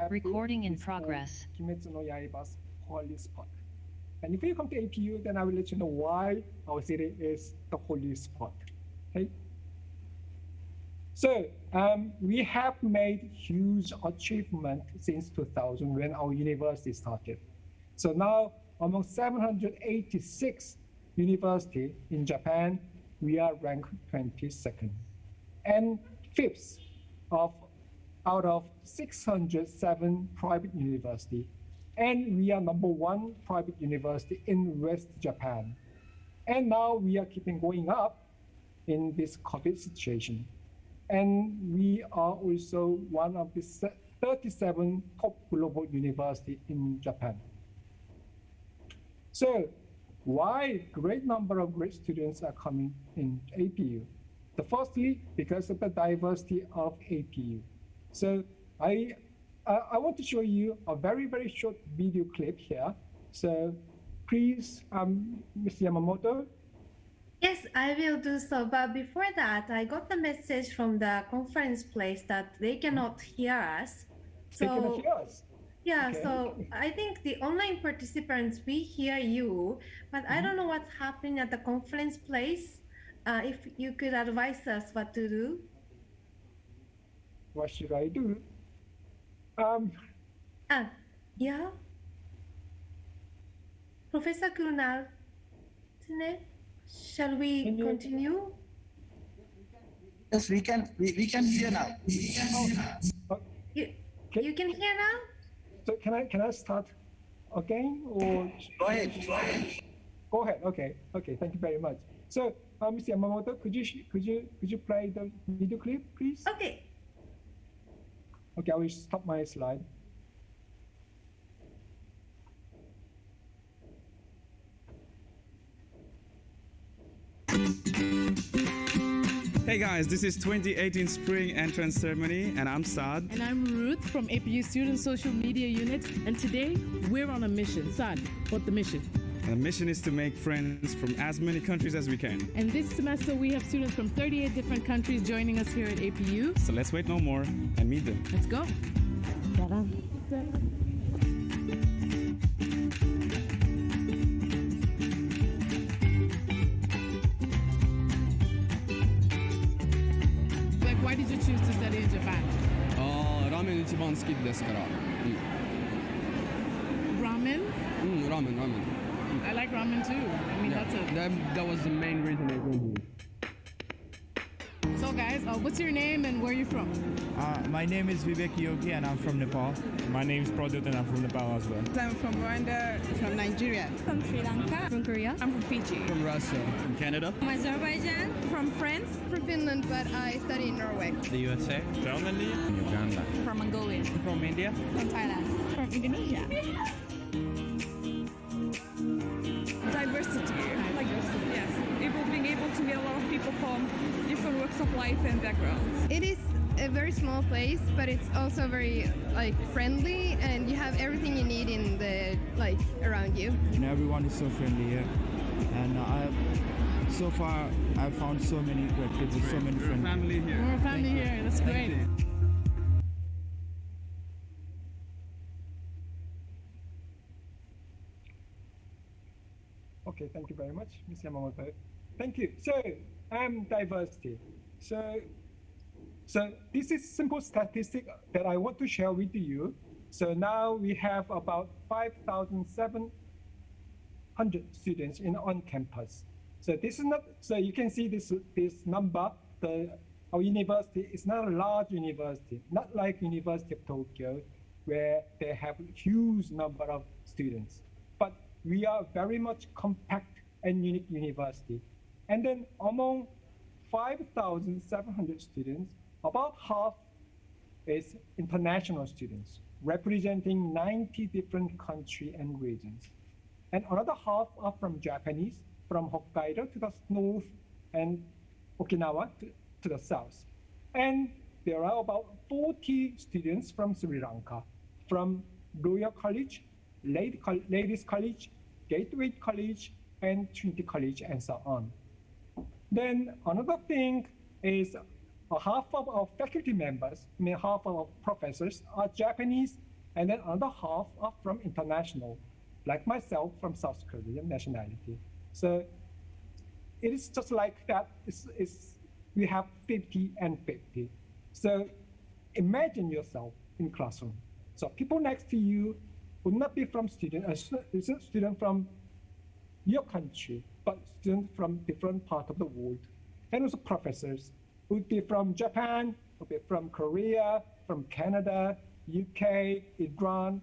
Recording in progress. Kimetsu no Yaiba's holy spot. And if you come to APU, then I will let you know why our city is the holy spot. Okay. So we have made huge achievement since 2000 when our university started. So now among 786 universities in Japan, we are ranked 22nd and 5th out of 607 private universities. And we are #1 private university in West Japan. And now we are keeping going up in this COVID situation. And we are also one of the 37 top global universities in Japan. So why great number of great students are coming in APU? Firstly, because of the diversity of APU. So I want to show you a very, very short video clip here. So please, Mr. Yamamoto. Yes, I will do so. But before that, I got the message from the conference place that they cannot hear us. They cannot hear us. Yeah, Okay. so I think the online participants, we hear you, but I don't know what's happening at the conference place. If you could advise us what to do. What should I do? Yeah. Professor Kunal, shall we continue? Yes, we can hear now. You can hear now? So can I start again or go ahead? Go ahead. Okay. Thank you very much. So, Mr. Yamamoto, could you play the video clip, please? Okay. Okay, I will stop my slide. Hey guys, this is 2018 Spring Entrance Ceremony, and I'm Saad. And I'm Ruth from APU Student Social Media Unit, and today we're on a mission. Saad, what's the mission? The mission is to make friends from as many countries as we can. And this semester we have students from 38 different countries joining us here at APU. So let's wait no more and meet them. Let's go. Why did you choose to study in Japan? ラーメン一番好きですから。Ramen? Ramen. I like ramen too. I mean, that was the main reason I came here. So guys, what's your name and where are you from? My name is Vivek Yogi and I'm from Nepal. My name is Pradut and I'm from Nepal as well. I'm from Rwanda, from Nigeria, from Sri Lanka, from Korea, I'm from Fiji, From Russia. From Canada. from Azerbaijan, from France, from Finland, but I study in Norway, The USA. Germany. Uganda. from Mongolia, From India. from Thailand, from Indonesia. Diversity. Like, yes, being able to meet a lot of people from different walks of life and backgrounds. It is a very small place, but it's also very friendly, and you have everything you need in the around you. And everyone is so friendly here. And so far I've found so many great kids and so many friends. Family here. We're a family here. That's great. Okay, thank you very much, Ms. Yamamoto. Thank you. So, diversity. So this is simple statistic that I want to share with you. So now we have about 5,700 students on campus. So this is not. So you can see this number. Our university is not a large university, not like University of Tokyo, where they have a huge number of students. But we are very much compact and unique university. And then among 5,700 students, about half is international students, representing 90 different countries and regions. And another half are from Japanese, from Hokkaido to the north and Okinawa to the south. And there are about 40 students from Sri Lanka, from Royal College, Ladies College, Gateway College, and Trinity College, and so on. Then another thing is half of our faculty members, half of our professors are Japanese, and then another half are from international, like myself, from South Korean nationality. So it is just like that. We have 50 and 50. So imagine yourself in classroom. So people next to you would not be from student from your country, but students from different parts of the world. And also professors would be from Japan, would be from Korea, from Canada, UK, Iran,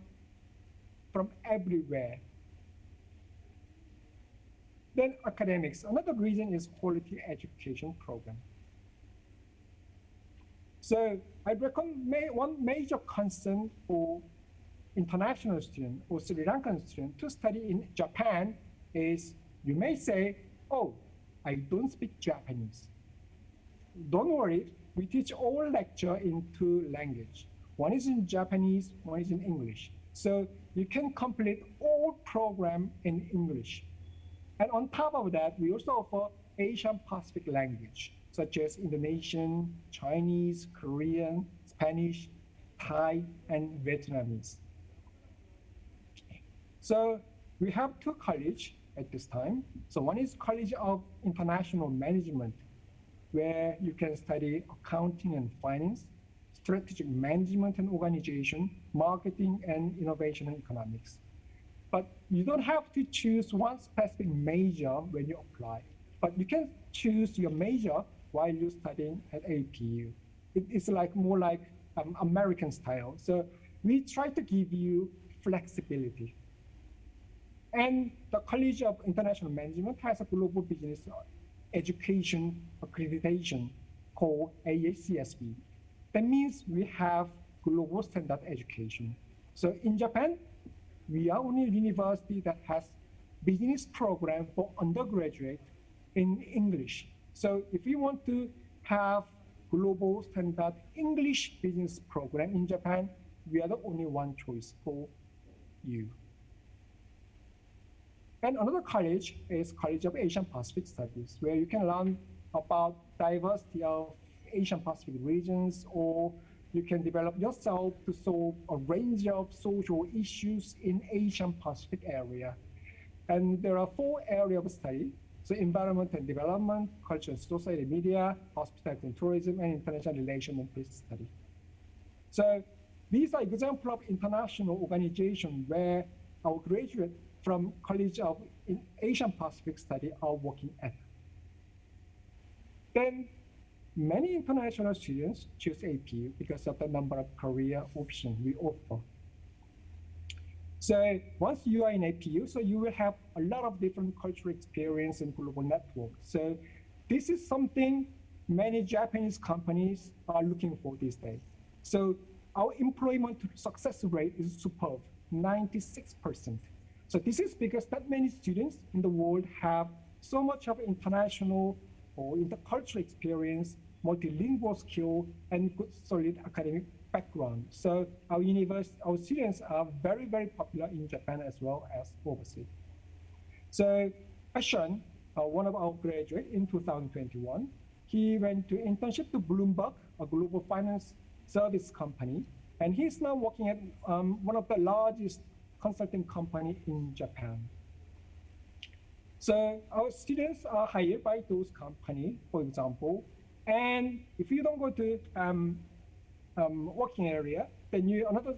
from everywhere. Then academics. Another reason is quality education program. So I recommend one major concern for international student or Sri Lankan student to study in Japan is, you may say, oh, I don't speak Japanese. Don't worry, we teach all lecture in two languages. One is in Japanese, one is in English. So you can complete all program in English. And on top of that, we also offer Asian Pacific language, such as Indonesian, Chinese, Korean, Spanish, Thai, and Vietnamese. So we have two colleges at this time. So one is College of International Management, where you can study accounting and finance, strategic management and organization, marketing and innovation and economics. But you don't have to choose one specific major when you apply, but you can choose your major while you're studying at APU. It's like more like American style. So we try to give you flexibility. And the College of International Management has a global business education accreditation called AHCSB. That means we have global standard education. So in Japan, we are only university that has business program for undergraduate in English. So if you want to have global standard English business program in Japan, we are the only one choice for you. And another college is College of Asian Pacific Studies, where you can learn about diversity of Asian Pacific regions, or you can develop yourself to solve a range of social issues in Asian Pacific area. And there are 4 areas of study. So environment and development, culture and society, media, hospitality and tourism, and international relations and peace study. So these are examples of international organizations where our graduates from College of Asian Pacific Study are working at. Then many international students choose APU because of the number of career options we offer. So once you are in APU, so you will have a lot of different cultural experience and global network. So this is something many Japanese companies are looking for these days. So our employment success rate is superb, 96%. So this is because that many students in the world have so much of international or intercultural experience, multilingual skill, and good solid academic background. So our students are very, very popular in Japan as well as overseas. So Ashan, one of our graduates in 2021, he went to internship to Bloomberg, a global finance service company, and he's now working at one of the largest consulting company in Japan. So our students are hired by those companies, for example, and if you don't go to working area, then another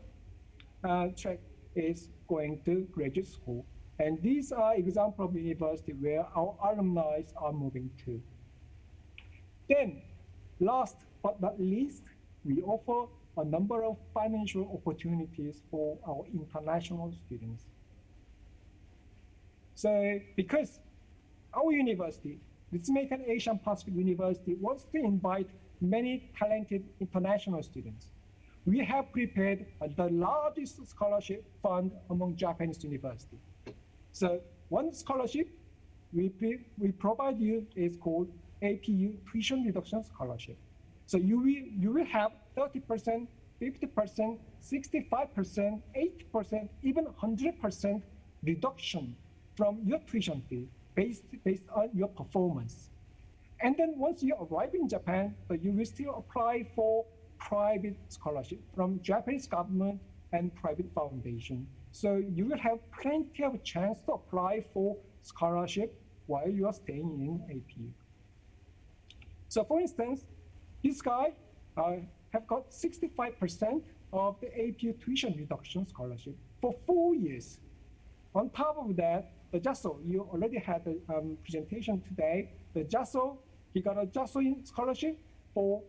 track is going to graduate school. And these are examples of university where our alumni are moving to. Then, last but not least, we offer a number of financial opportunities for our international students. So because our university, disseminated Asian Pacific University, wants to invite many talented international students, we have prepared the largest scholarship fund among Japanese universities. So one scholarship we provide you is called APU Tuition Reduction Scholarship. So you will have 30%, 50%, 65%, 80%, even 100% reduction from your tuition fee based on your performance. And then once you arrive in Japan, you will still apply for private scholarship from Japanese government and private foundation. So you will have plenty of chance to apply for scholarship while you are staying in APU. So for instance, this guy have got 65% of the APU tuition reduction scholarship for 4 years. On top of that, the JASO, you already had the presentation today, the JASO, he got a JASO scholarship from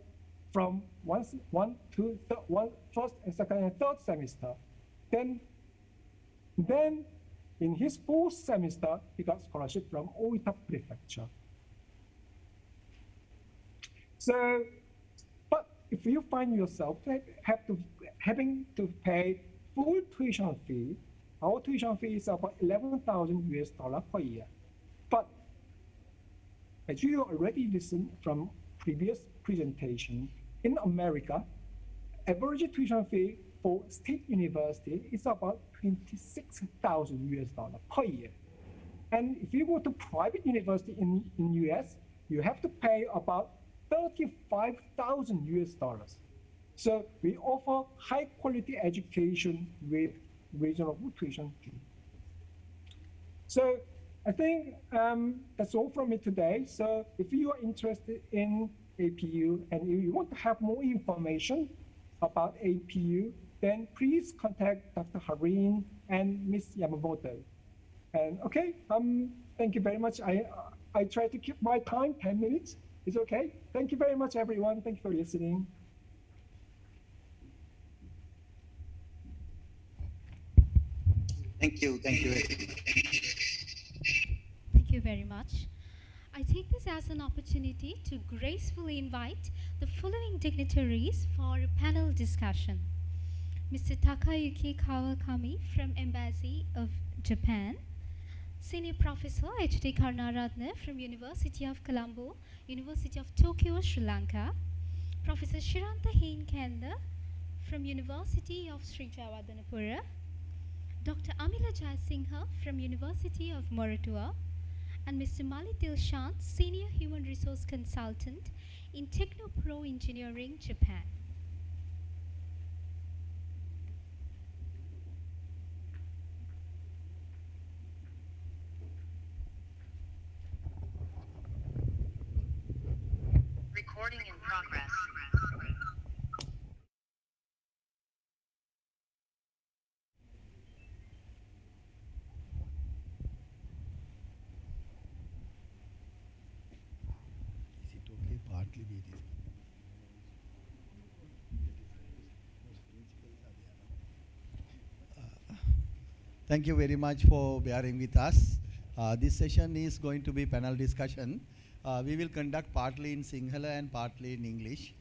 first and second and third semester. Then in his 4th semester, he got scholarship from Oita Prefecture. So, but if you find yourself having to pay full tuition fee, our tuition fee is about $11,000 per year. But as you already listened from previous presentation, in America, average tuition fee for state university is about $26,000 per year. And if you go to private university in US, you have to pay about 35,000 US dollars. So we offer high quality education with reasonable tuition fee. So I think that's all from me today. So if you are interested in APU and you want to have more information about APU, then please contact Dr. Harin and Ms. Yamamoto. And okay, thank you very much. I try to keep my time 10 minutes. It's okay. Thank you very much, everyone. Thank you for listening. Thank you. Thank you very much. I take this as an opportunity to gracefully invite the following dignitaries for a panel discussion. Mr. Takayuki Kawakami from Embassy of Japan, Senior Professor H.D. Karunaratne from University of Colombo, University of Tokyo, Sri Lanka, Professor Shiranta Heenkenda from University of Sri Jawadanapura, Dr. Amila Jayasinghe from University of Moratuwa, and Mr. Mali Dilshant, Senior Human Resource Consultant in Technopro Engineering, Japan. Recording in progress. Is it okay? Partly we did. Thank you very much for bearing with us. This session is going to be panel discussion. We will conduct partly in Sinhala and partly in English.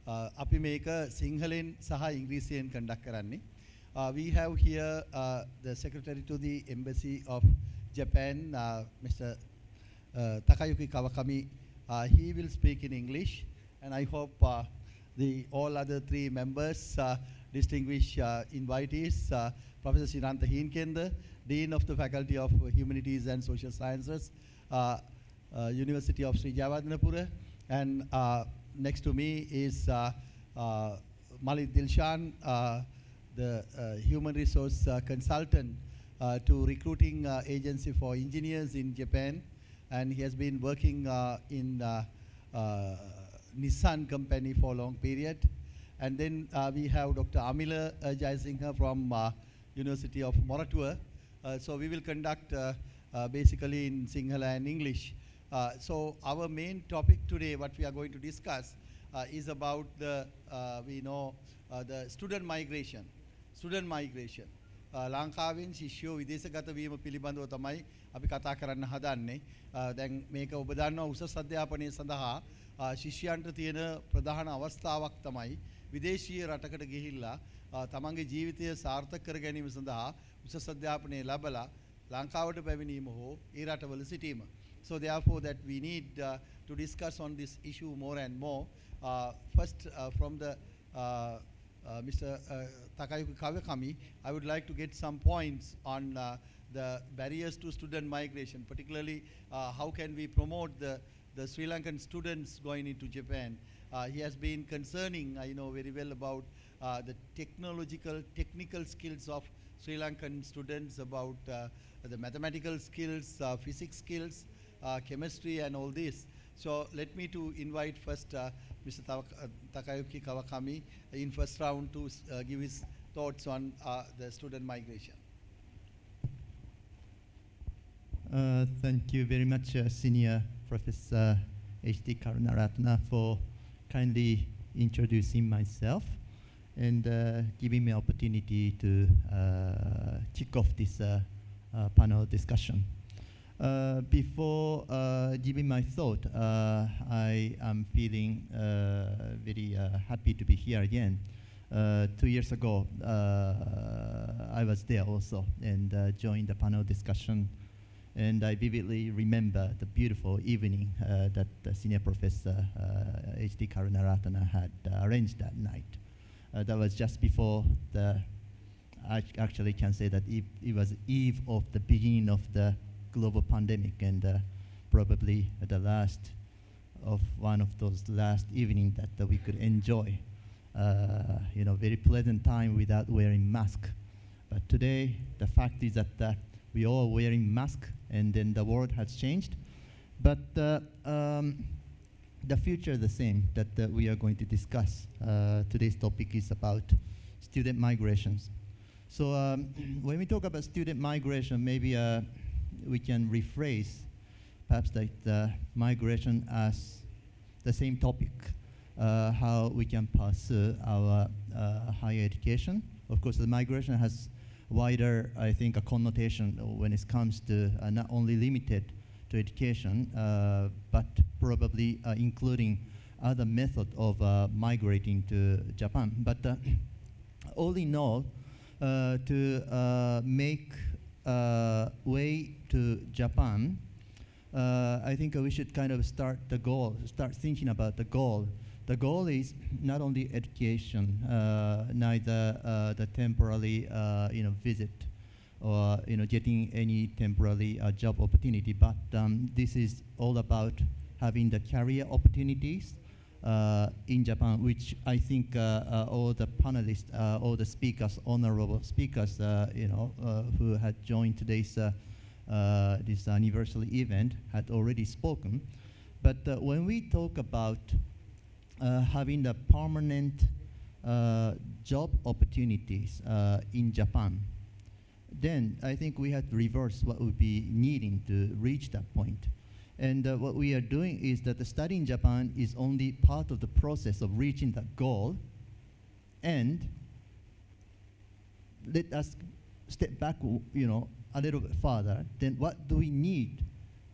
අපි මේක සිංහලෙන් සහ ඉංග්‍රීසියෙන් conduct කරන්නේ. We have here the Secretary to the Embassy of Japan, Mr. Takayuki Kawakami. He will speak in English, and I hope the all other three members, distinguished invitees, Professor Shiranta Heenkenda, Dean of the Faculty of Humanities and Social Sciences, University of Sri Jawadanapura, and next to me is Malik Dilshan, the Human Resource Consultant to Recruiting Agency for Engineers in Japan, and he has been working in Nissan company for a long period. And then we have Dr. Amila Jayasinghe from University of Moratuwa. So we will conduct basically in Sinhala and English. So our main topic today, what we are going to discuss, is about the the student migration. Student migration. ලංකාවෙන් ශිෂ්‍යෝ විදේශගත වීම පිළිබඳව තමයි අපි කතා කරන්න හදන්නේ. දැන් මේක ඔබ දන්නවා උසස් අධ්‍යාපනය සඳහා ශිෂ්‍යයන්ට තියෙන ප්‍රධාන අවස්ථාවක් තමයි විදේශීය රටකට ගිහිල්ලා තමන්ගේ ජීවිතය සාර්ථක කර ගැනීම සඳහා උසස් අධ්‍යාපනය ලැබලා ලංකාවට පැමිණීම හෝ ඒ රටවල සිටීම. So therefore that we need to discuss on this issue more and more. First from the Mr. Takayuki Kawakami, I would like to get some points on the barriers to student migration, particularly how can we promote the Sri Lankan students going into Japan. He has been concerning, I know very well about the technical skills of Sri Lankan students, about the mathematical skills, physics skills, chemistry and all this. So let me to invite first Mr. Takayuki Kawakami in first round to give his thoughts on the student migration. Thank you very much, Senior Professor H.D. Karunaratne, for kindly introducing myself and giving me opportunity to kick off this panel discussion. Before giving my thought, I am feeling very happy to be here again. 2 years ago, I was there also and joined the panel discussion. And I vividly remember the beautiful evening that the Senior Professor H.D. Karunaratne had arranged that night. That was just before I actually can say that it was eve of the beginning of the global pandemic, and probably the last of one of those last evening that we could enjoy, very pleasant time without wearing mask. But today, the fact is that we all wearing mask, and then the world has changed. But the future is the same that we are going to discuss. Today's topic is about student migrations. So when we talk about student migration, maybe we can rephrase perhaps like the migration as the same topic, how we can pursue our higher education. Of course, the migration has wider, I think, a connotation when it comes to not only limited to education, but probably including other method of migrating to Japan. But all in all, to make way to Japan, I think we should kind of start thinking about the goal. The goal is not only education, neither the temporary visit or getting any temporary job opportunity, but this is all about having the career opportunities in Japan, which I think all the panelists, all the speakers, honorable speakers, who had joined today's this anniversary event had already spoken. But when we talk about having the permanent job opportunities in Japan, then I think we have to reverse what would be needing to reach that point. And what we are doing is that the study in Japan is only part of the process of reaching that goal. And let us step back, a little bit further. Then what do we need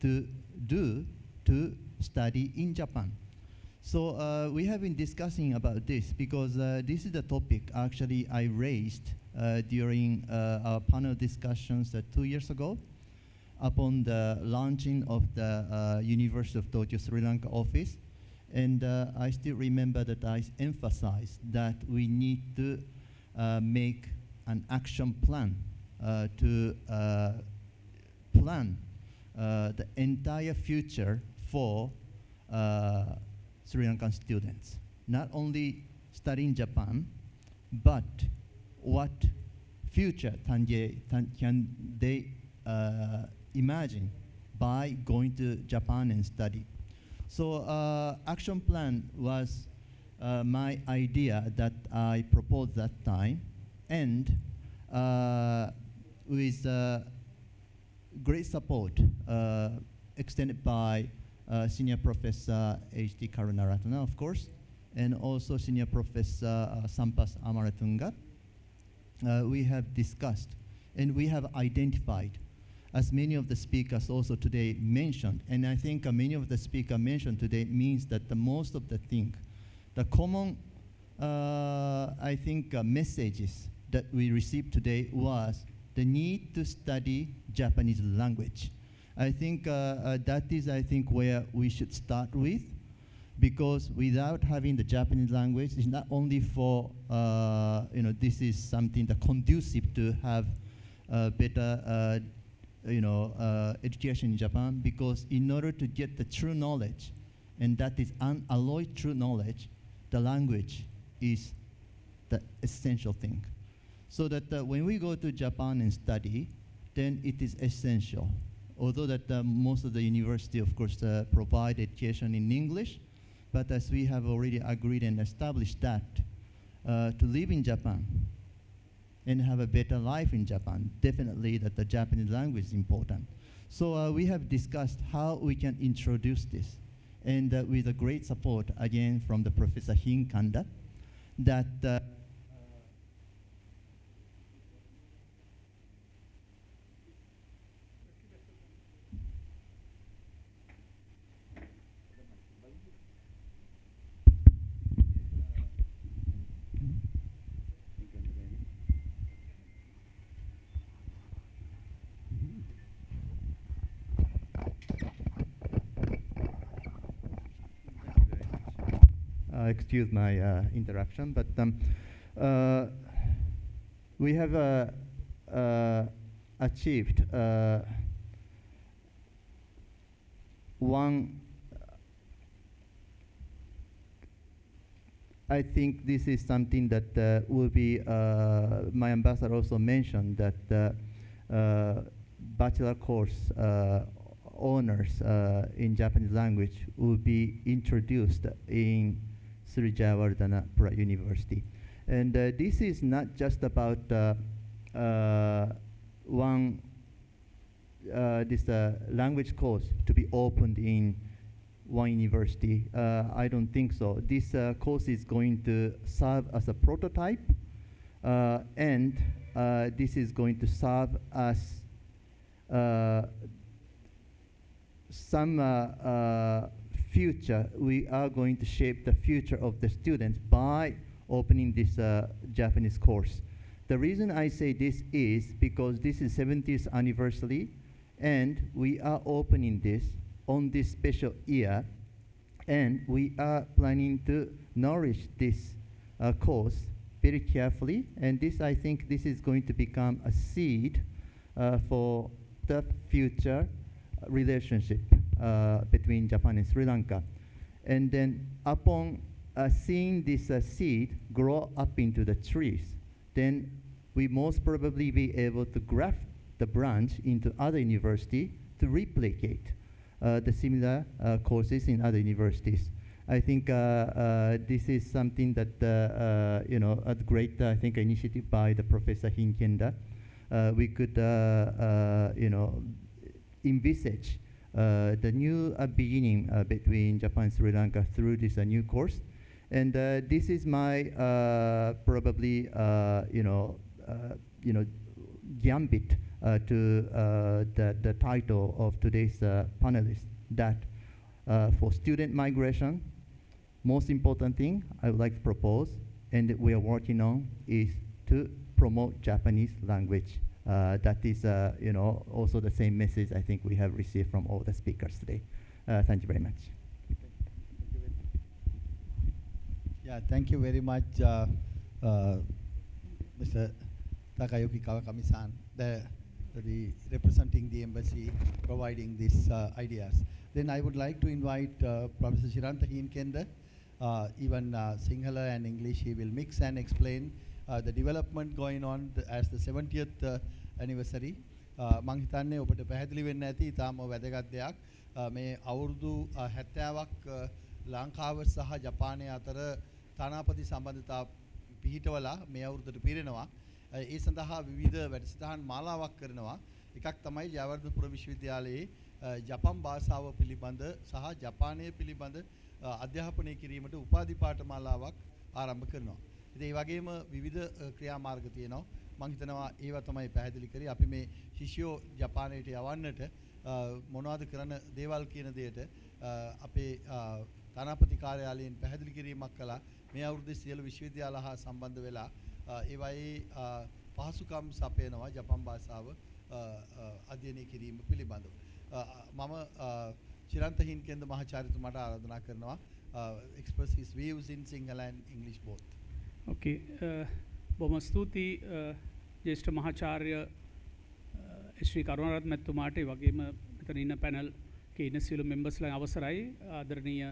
to do to study in Japan? So we have been discussing about this because this is the topic actually I raised during our panel discussions 2 years ago upon the launching of the University of Tokyo Sri Lanka office. And I still remember that I emphasized that we need to make an action plan to plan the entire future for Sri Lankan students. Not only study in Japan, but what future can they imagine by going to Japan and study. So action plan was my idea that I proposed that time, and with great support extended by Senior Professor H.T. Karunaratna, of course, and also Senior Professor Sampas Amaratunga, we have discussed and we have identified, as many of the speakers also today mentioned, and I think many of the speakers mentioned today means that the most of the thing, the common, I think, messages that we received today was the need to study Japanese language. I think that is, I think, where we should start with, because without having the Japanese language, it's not only for, this is something that conducive to have better, education in Japan, because in order to get the true knowledge, and that is unalloyed true knowledge, the language is the essential thing. So that when we go to Japan and study, then it is essential. Although that most of the university, of course, provide education in English, but as we have already agreed and established that, to live in Japan and have a better life in Japan, definitely that the Japanese language is important. So we have discussed how we can introduce this, and with a great support, again, from the Professor Hinkanda, that excuse my interruption, but we have achieved one, I think this is something that will be, my ambassador also mentioned that bachelor course honors in Japanese language will be introduced in Sri Jayawardena University. And this is not just about this language course to be opened in one university. I don't think so. This course is going to serve as a prototype, and this is going to serve as some future. We are going to shape the future of the students by opening this Japanese course. The reason I say this is because this is 70th anniversary, and we are opening this on this special year, and we are planning to nourish this course very carefully, and this, I think, this is going to become a seed for the future relationship between Japan and Sri Lanka. And then upon seeing this seed grow up into the trees, then we most probably be able to graft the branch into other university to replicate the similar courses in other universities. I think this is something that, you know, a great, I think, initiative by the Professor Hinkenda. We could, you know, envisage the new beginning between Japan and Sri Lanka through this new course. And this is my probably, you know, gambit to the title of today's panelist, that for student migration, most important thing I would like to propose and that we are working on is to promote Japanese language. That is, you know, also the same message I think we have received from all the speakers today. Thank you very much. Yeah, thank you very much, Mr. Takayuki Kawakami-san, the representing the embassy, providing these ideas. Then I would like to invite Professor Shiranta Hinkenda, even Sinhala and English he will mix and explain the development going on as the 70th anniversary. මං හිතන්නේ ඔබට පැහැදිලි වෙන්න ඇති ඊටාම වැදගත් දෙයක්. මේ අවුරුදු 70ක් ලංකාව සහ ජපානය අතර තානාපති සම්බන්ධතා පිහිටවලා මේ අවුරුද්දට පිරෙනවා. ඒ සඳහා විවිධ වැඩසටහන් මාලාවක් කරනවා. එකක් තමයි ජයවර්ධනපුර විශ්වවිද්‍යාලයේ ජපන් භාෂාව පිළිබඳ සහ ජපානය පිළිබඳ අධ්‍යාපනය කිරීමට උපාධි පාඨමාලාවක් ආරම්භ කරනවා. ඉතින් ඒ වගේම විවිධ ක්‍රියාමාර්ග තියෙනවා. මම හිතනවා ඒවා තමයි පැහැදිලි කරේ. අපි මේ ශිෂ්‍යෝ ජපානයට යවන්නට මොනවද කරන දේවල් කියන දෙයට අපේ තානාපති කාර්යාලයෙන් පැහැදිලි කිරීමක් කළා. මේ අවුරුද්දේ සියලු විශ්වවිද්‍යාල හා සම්බන්ධ වෙලා ඒවයි පහසුකම් සපයනවා ජපන් භාෂාව අධ්‍යයනය කිරීම පිළිබඳව. මම චිරන්ත හින්කෙන්ද මහාචාර්යතුමාට ආරාධනා කරනවා express his views in Sinhala and English both. Okay. බොහොම ස්තුතියි ජ්‍යෙෂ්ඨ මහාචාර්ය ශ්‍රී කරුණාරත්න මැතිතුමාට, ඒ වගේම මෙතන ඉන්න පැනල් එකේ ඉන්න සියලු මෙම්බර්ස්ලා අවසරයි, ආදරණීය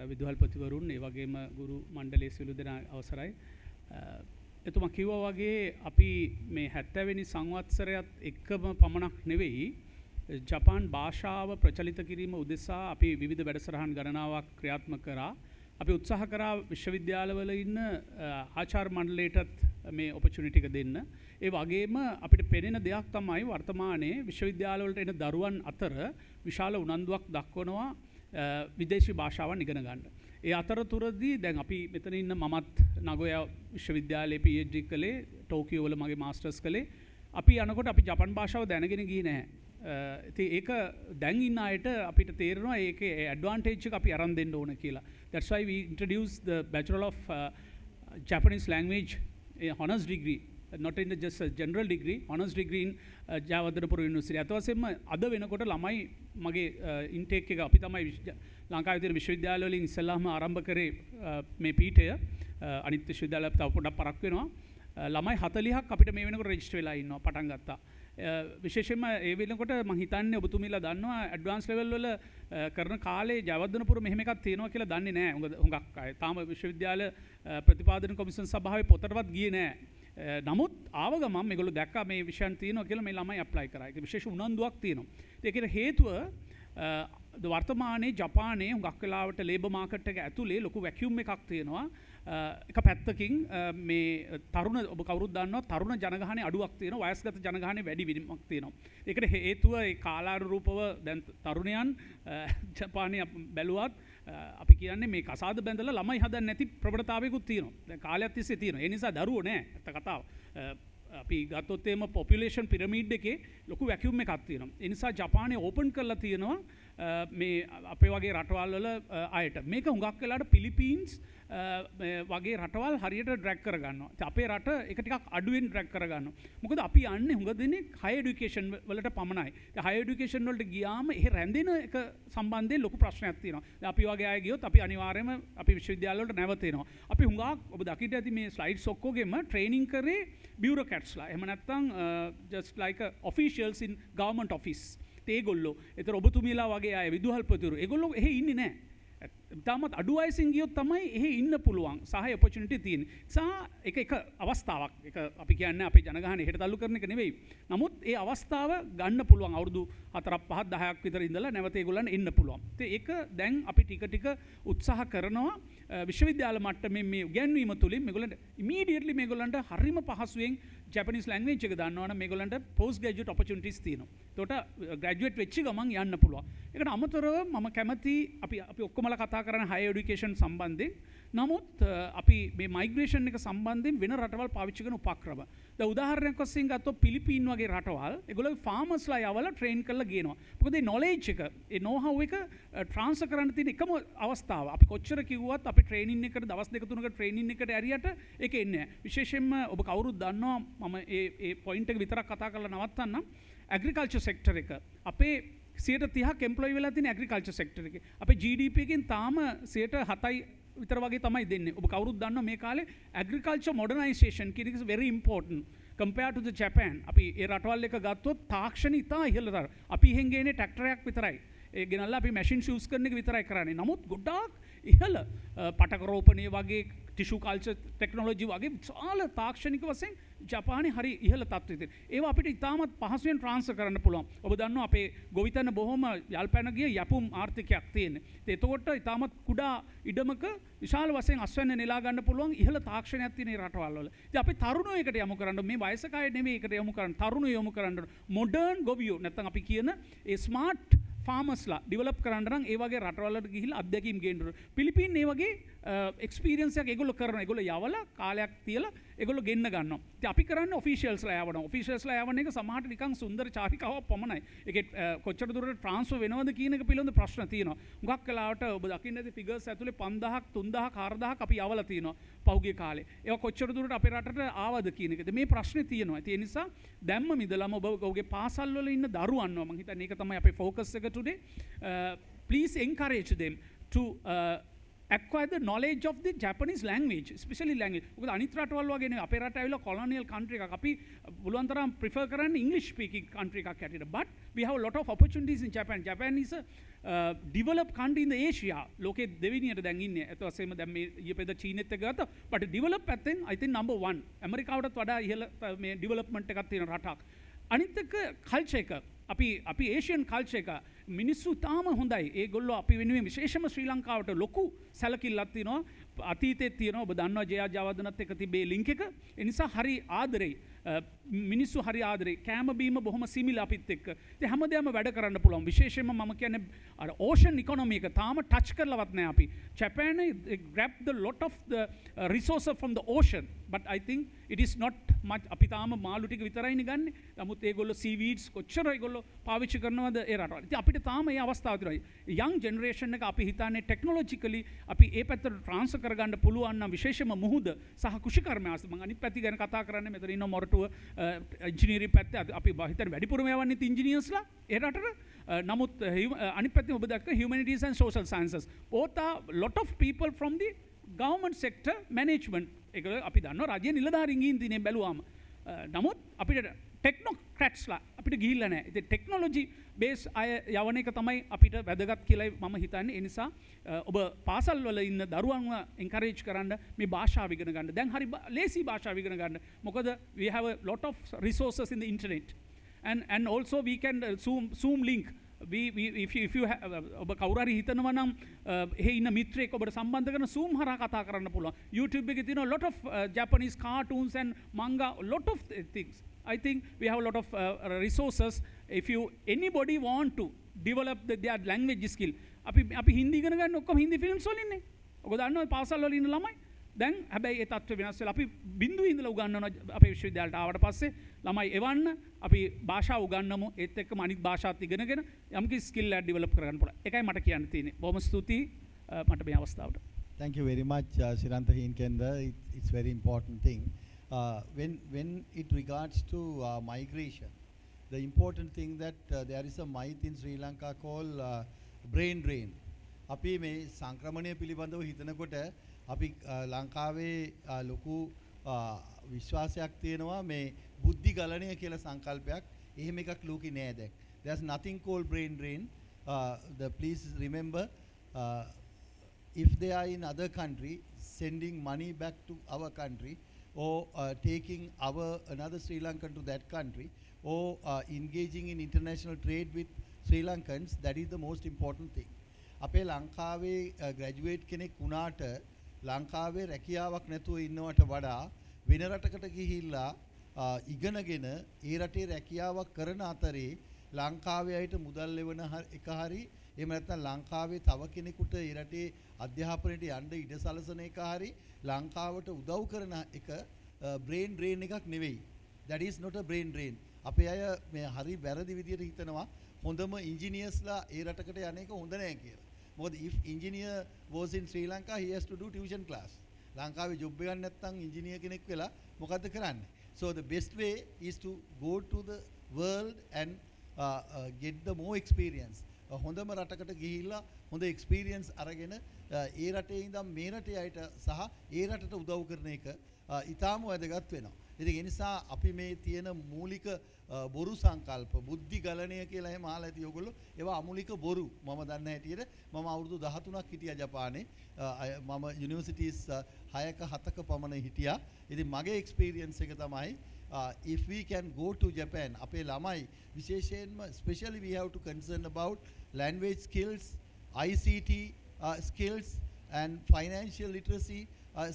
විදුහල්පතිවරුන්, ඒ වගේම ගුරු මණ්ඩලයේ සියලු දෙනා අවසරයි. එතුමා කිව්වා වගේ අපි මේ 70 වෙනි සංවත්සරයත් එක්කම පමණක් නෙවෙයි ජපාන් භාෂාව ප්‍රචලිත කිරීම උදෙසා අපි විවිධ වැඩසටහන් ගණනාවක් ක්‍රියාත්මක කරා. අපි උත්සාහ කරා විශ්වවිද්‍යාලවල ඉන්න ආචාර්ය මණ්ඩලයටත් මේ ඔපචුනිටි එක දෙන්න. ඒ වගේම අපිට පෙනෙන දෙයක් තමයි වර්තමානයේ විශ්වවිද්‍යාලවලට එන දරුවන් අතර විශාල උනන්දුවක් දක්වනවා විදේශී භාෂාවන් ඉගෙන ගන්න. ඒ අතරතුරදී දැන් අපි මෙතන ඉන්න මමත් නගෝයා විශ්වවිද්‍යාලයේ PhD කළේ, ටෝකියෝ වල මගේ මාස්ටර්ස් කළේ. අපි යනකොට අපි ජපන් භාෂාව දැනගෙන ගියේ නැහැ. ඉතින් ඒක දැන් ඉන්න අයට අපිට තේරෙනවා ඒකේ ඇඩ්වාන්ටේජ් එක අපි අරන් දෙන්න ඕන කියලා. That's why we introduced the Bachelor of Japanese Language honors degree, not in just a general degree, honors degree in Jayawardhanapura University. අත වශයෙන්ම අද වෙනකොට ළමයි මගේ ඉන්ටේක් එක අපි තමයි ලංකාවේ තියෙන විශ්වවිද්‍යාල වලින් ඉස්සෙල්ලාම ආරම්භ කරේ මේ පීඨය. අනිත් විශ්වවිද්‍යාල තව පොඩ්ඩක් පරක් වෙනවා. ළමයි 40ක් අපිට මේ වෙනකොට රෙජිස්ටර් වෙලා ඉන්නවා, පටන් ගත්තා. විශේෂයෙන්ම ඒ වෙනකොට මම හිතන්නේ ඔබතුමීලා දන්නවා ඇඩ්වාන්ස් ලෙවල් වල කරන කාලේ ජයවර්ධනපුර මෙහෙම එකක් තියෙනවා කියලා දන්නේ නැහැ. හුඟක් අය තාම විශ්වවිද්‍යාල ප්‍රතිපාදන කොමිෂන් සභාවේ පොතටවත් ගියේ නැහැ. නමුත් ආව ගමන් මේගොල්ලෝ දැක්කා මේ විෂයන් තියෙනවා කියලා මේ ළමයි ඇප්ලයි කරා. ඒක විශේෂ උනන්දුවක් තියෙනවා. ඒකට හේතුව වර්තමානයේ ජපානයේ හුඟක් වෙලාවට ලේබර් මාකට් එක ඇතුලේ ලොකු වැකියුම් එකක් තියෙනවා. එක පැත්තකින් මේ තරුණ ඔබ කවුරුත් දන්නවා තරුණ ජනගහනය අඩුවක් තියෙනවා වයස්ගත ජනගහනය වැඩි වීමක් තියෙනවා. ඒකට හේතුව ඒ කාලානුරූපව දැන් තරුණයන් ජපානයේ බැලුවත් අපි කියන්නේ මේ කසාද බැඳලා ළමයි හදන්න නැති ප්‍රවණතාවයකුත් තියෙනවා. දැන් කාලයක් තිස්සේ තියෙනවා. ඒ නිසා දරුවෝ නෑ අත කතාව. අපි ගත්තොත් එම පොපියුලේෂන් පිරමීඩ් එකේ ලොකු වැකියුම් එකක් තියෙනවා. ඒ නිසා ජපානයේ ඕපන් කරලා තියෙනවා මේ අපේ වගේ රටවල් වල අයට. මේක හුඟක් වෙලාවට පිලිපීන්ස් වගේ රටවල් හරියට ඩ්‍රැග් කරගන්නවා. අපේ රට එක ටිකක් අඩුවෙන් ඩ්‍රැග් කරගන්නවා. මොකද අපි යන්නේ හුඟ දෙනෙක් හයි එඩියුකේෂන් වලට පමණයි. හයි එඩියුකේෂන් වලට ගියාම එහෙ රැඳෙන එක සම්බන්ධයෙන් ලොකු ප්‍රශ්නයක් තියෙනවා. දැන් අපි වගේ අය ගියොත් අපි අනිවාර්යයෙන්ම අපි විශ්වවිද්‍යාල වලට නැවතෙනවා. අපි හුඟක් ඔබ දකින්න ඇති මේ ස්ලයිඩ්ස් ඔක්කොගෙම ට්‍රේනින් කරේ බියුරොක්‍රැට්ස්ලා. එහෙම නැත්නම් just like officials in government office. ඒගොල්ලෝ එතන ඔබතුමීලා වගේ අය විදුහල්පතිවරු ඒගොල්ලෝ එහෙ ඉන්නේ නැහැ. තාමත් අඩු වයසින් ගියොත් තමයි එහෙ ඉන්න පුළුවන් සහ ඔපචුනිටි තියෙන්නේ. එක අවස්ථාවක්. ඒක අපි කියන්නේ අපේ ජනගහනය හෙට තල්ලු කරන එක නෙවෙයි. නමුත් ඒ අවස්ථාව ගන්න පුළුවන් අවුරුදු 4ක් 5ක් 10ක් විතර ඉඳලා නැවත ඒගොල්ලන් එන්න පුළුවන්. ඒක දැන් අපි ටික උත්සාහ කරනවා විශ්වවිද්‍යාල මට්ටමේ මේ උගන්වීම තුලින් මේගොල්ලන්ට ඉමීඩියට්ලි මේගොල්ලන්ට හරිම පහසුවෙන් ජැපනීස් ලැන්ග්වේජ් එක දන්නවනම් මේගොල්ලන්ට පෝස්ට් ග්‍රැජුවේට් ඔපචුනිටිස් තියෙනවා. ඒකට ග්‍රැජුවේට් වෙච්ච ගමන් යන්න පුළුවන්. ඒකට අමතරව මම කැමති අපි ඔක්කොමලා කතා කරන හයර් එඩියුකේෂන් සම්බන්ධයෙන්. නමුත් අපි මේ මයිග්‍රේෂන් එක සම්බන්ධයෙන් වෙන රටවල් පාවිච්චි කරන උපක්‍රම. දැන් උදාහරණයක් වශයෙන් ගත්තොත් පිලිපීන් වගේ රටවල් ඒගොල්ලෝ ෆාමර්ස්ලා යවලා ට්‍රේන් කරලා ගේනවා. මොකද මේ නොලෙජ් එක, ඒ නෝහව් එක ට්‍රාන්ස්ෆර් කරන්න තියෙන එකම අවස්ථාව. අපි කොච්චර කිව්වත් අපි ට්‍රේනින් එකට දවස් 2-3ක ට්‍රේනින් එකට ඇරියට ඒක එන්නේ නැහැ. විශේෂයෙන්ම ඔබ කවුරුත් දන්නවා මම ඒ පොයින්ට් එක විතරක් කතා කරලා නවත්තන්නම්. ඇග්‍රිකල්චර් සෙක්ටර් එක අපේ 30% එම්ප්ලොයි වෙලා තියෙන ඇග්‍රිකල්චර් සෙක්ටර් එකේ. අපේ GDP එකෙන් තාම 7% විතර වගේ තමයි දෙන්නේ. ඔබ කවුරුත් දන්නවා මේ කාලේ ඇග්‍රිකල්චර් මොඩර්නයිසේෂන් කියන එක very important compared to the Japan. අපි ඒ රටවල් එක ගත්තොත් තාක්ෂණ ඉතා ඉහළතර. අපි එහෙන් ගේන්නේ ට්‍රැක්ටරයක් විතරයි. ඒ ගෙනල්ලා අපි මැෂින් යූස් කරන එක විතරයි කරන්නේ. නමුත් ගොඩාක් ඉහළ පටක රෝපණය වගේ ටිෂු කල්චර් ටෙක්නොලොජි වගේ විශාල තාක්ෂණික වශයෙන් ජපානයේ හරි ඉහළ තත්ත්වයේ තියෙන. ඒවා අපිට ඉතාමත් පහසුවෙන් ට්‍රාන්ස්ෆර් කරන්න පුළුවන්. ඔබ දන්නවා අපේ ගොවිතැන බොහොම යල්පැන ගිය යපුම් ආර්ථිකයක් තියෙන්නේ. එතකොට ඉතාමත් කුඩා ඉඩමක විශාල වශයෙන් අස්වැන්න නෙලා ගන්න පුළුවන් ඉහළ තාක්ෂණයක් තියෙන මේ රටවල් වල. ඉතින් අපි තරුණයෝ එකට යොමු කරන්න මේ වයසක අය නෙමෙයි එකට යොමු කරන්න. තරුණයෝ යොමු කරන්න මොඩර්න් ගොවියෝ නැත්නම් අපි කියන ඒ ස්මාර්ට් ෆාමර්ස්ලා ඩිවලොප් කරන්න නම් ඒ වගේ රටවල් වලට ගිහිල්ලා අත්දැකීම් ගේන්න ඕන. පිලිපීන් මේ වගේ එක්ස්පීරියන්ස් එකක් ඒගොල්ලෝ කරනවා. ඒගොල්ලෝ යවලා කාලයක් තියලා ඒගොල්ලෝ ගෙන්න ගන්නවා. ඉතින් අපි කරන්නේ ඔෆිෂියල්ස්ලා යවනවා. ඔෆිෂියල්ස්ලා යවන එක සමහරට නිකන් සුන්දර චාරිකාවක් පමණයි. ඒකේ කොච්චර දුරට ට්‍රාන්ස්ෆර් වෙනවද කියන එක පිළිබඳ ප්‍රශ්න තියෙනවා. හුඟක් වෙලාවට ඔබ දකින්න ඇති ෆිගර්ස් ඇතුලේ 5000ක් 3000ක් 4000ක් අපි යවලා තියෙනවා පහුගිය කාලේ. ඒවා කොච්චර දුරට අපේ රටට ආවද කියන එකද මේ ප්‍රශ්නේ තියෙනවා. ඒ නිසා දැම්ම මිදලම ඔබගේ පාසල් වල ඉන්න දරුවන්ව මම හිතන්නේ ඒක තමයි අපේ ફોකස් එක today. Please encourage them to acquire the knowledge of the Japanese language, especially language. මොකද අනිත් රටවල් වගේ නෙවෙයි අපේ රට ඇවිල්ලා colonial country එකක්. අපි පුළුවන් තරම් prefer කරන්නේ English speaking country එකක් හැටියට. But we have a lot of opportunities in Japan. Japan is a developed country in the Asia. ලෝකේ දෙවෙනියට දැන් ඉන්නේ. ඒත් වශයෙන්ම දැන් මේ ඊපෙද චීනෙත් එක ගත්තා. But develop පැත්තෙන් I think number 1. ඇමරිකාවටත් වඩා ඉහළ මේ development එකක් තියෙන රටක්. අනිත් එක culture එක. අපි ඒෂියන් කල්චර් එක මිනිස්සු තාම හොඳයි. ඒගොල්ලෝ අපි වෙනුවෙන් විශේෂම ශ්‍රී ලංකාවට ලොකු සැලකිල්ලක් තියෙනවා. අතීතයේ තියෙනවා ඔබ දන්නවා ජයා ජයවර්ධනත් එක්ක තිබේ ලින්ක් එක. ඒ නිසා හරි ආදරෙයි. මිනිස්සු හරි ආදරෙයි. කෑම බීම බොහොම සිමිල අපිත් එක්ක. ඉතින් හැමදේම වැඩ කරන්න පුළුවන්. විශේෂයෙන්ම මම කියන්නේ අර ඕෂන් ඉකොනොමි එක තාම ටච් කරලවත් නැහැ අපි. Japan grab the lot of the resources from the ocean. But I think it is not much. අපි තාම මාළු ටික විතරයිනේ ගන්නෙ. නමුත් ඒගොල්ලෝ seaweeds කොච්චර ඒගොල්ලෝ පාවිච්චි කරනවද ඒ රටවල. ඉතින් අපිට තාම මේ අවස්ථාව තියෙනවා. young generation එක අපි හිතන්නේ technologically අපි ඒ පැත්තට transfer කරගන්න පුළුවන් නම් විශේෂම මුහුද සහ කුෂිකර්ම ආස මම අනිත් පැති ගැන කතා කරන්නේ මෙතන ඉන්න මොරටුව engineering පැත්තේ අපි හිතන්නේ වැඩිපුරම යවන්නේ engineersලා ඒ රටට. නමුත් අනිත් පැත්තෙන් ඔබ දැක්ක humanities and social sciences. both are lot of people from the government sector management. ඒක අපි දන්නවා රජයේ නිලධාරීන් ඉන්නේ බැලුවාම. නමුත් අපිට ටෙක්නොක්‍රැට්ස්ලා අපිට ගිහිල්ලා නැහැ. ඉතින් ටෙක්නොලොජි බේස් අය යවන එක තමයි අපිට වැදගත් කියලා මම හිතන්නේ. ඒ නිසා ඔබ පාසල් වල ඉන්න දරුවන්ව එන්කරේජ් කරන්න මේ භාෂාව ඉගෙන ගන්න. දැන් හරි ලේසි භාෂාව ඉගෙන ගන්න. මොකද we have a lot of resources in the internet. And also we can zoom link. If you ඔබ කවුරු හරි හිතනවා නම් එහෙ ඉන්න මිත්‍රයෙක් ඔබට සම්බන්ධ කරන zoom හරහා කතා කරන්න පුළුවන්. YouTube එකේ තියෙනවා lot of Japanese cartoons and manga, lot of things. I think we have a lot of resources. If anybody want to develop their language skill, අපි හින්දි ඉගෙන ගන්න ඔක්කොම හින්දි ෆිල්ම්ස් වලින් නේ. ඔබ දන්නවා පාසල් වල ඉන්න ළමයි දැන් හැබැයි ඒ තත්ත්වය වෙනස් වෙලා අපි බිඳුවේ ඉඳලා උගන්වනවා අපේ විශ්වවිද්‍යාලයට ආවට පස්සේ ළමයි එවන්න අපි භාෂාව උගන්වමු ඒත් එක්කම අනිත් භාෂාත් ඉගෙනගෙන යම්කි ස්කිල් එකක් ඩෙවලොප් කරගන්න පුළුවන්. ඒකයි මට කියන්න තියෙන්නේ. බොහොම ස්තුතියි මට මේ අවස්ථාවට. Thank you very much, Shirantha Hinkenda. It's very important thing. When it regards to migration, the important thing that there is a myth in Sri Lanka called brain drain. අපි මේ සංක්‍රමණය පිළිබඳව හිතනකොට අපි ලංකාවේ ලොකු විශ්වාසයක් තියෙනවා මේ බුද්ධි ගලණය කියලා සංකල්පයක්. එහෙම එකක් ලෝකේ නෑ දැන්. There's nothing called brain drain. Please remember, if they are in other country sending money back to our country or taking another Sri Lankan to that country or engaging in international trade with Sri Lankans, that is the most important thing. අපේ ලංකාවේ graduate කෙනෙක් වුණාට ලංකාවේ රැකියාවක් නැතුව ඉන්නවට වඩා වෙන රටකට ගිහිල්ලා ඉගෙනගෙන ඒ රටේ රැකියාවක් කරන අතරේ ලංකාවේ අයට මුදල් ලැබෙන එක හරි එහෙම නැත්නම් ලංකාවේ තව කෙනෙකුට ඒ රටේ අධ්‍යාපනයට යන්න ඉඩ සලසන එක හරි ලංකාවට උදව් කරන එක brain drain එකක් නෙවෙයි. That is not a brain drain. අපේ අය මේ හරි වැරදි විදියට හිතනවා හොඳම ඉංජිනියර්ස්ලා ඒ රටකට යන එක හොඳ නෑ කියලා. මොකද if engineer was in Sri Lanka, he has to do tuition class. ලංකාවේ ජොබ් එකක් නැත්නම් ඉංජිනියර් කෙනෙක් වෙලා මොකද්ද කරන්නේ? So the best way is to go to the world and get the more experience. හොඳම රටකට ගිහිල්ලා හොඳ experience අරගෙන ඒ රටේ ඉඳන් මේ රටේ අයට සහ ඒ රටට උදව් කරන එක ඊටාම වැදගත් වෙනවා. ඉතින් ඒ නිසා අපි මේ තියෙන මූලික බොරු සංකල්ප බුද්ධි ගලණය කියලා එහෙම අහලා ඇති ඔයගොල්ලෝ ඒවා අමූලික බොරු. මම දන්න හැටියට මම අවුරුදු 13ක් හිටියා ජපානයේ. මම යුනිවර්සිටිස් 6ක 7ක පමණ හිටියා. ඉතින් මගේ එක්ස්පීරියන්ස් එක තමයි if we can go to Japan, අපේ ළමයි විශේෂයෙන්ම especially we have to concern about language skills, ICT skills and financial literacy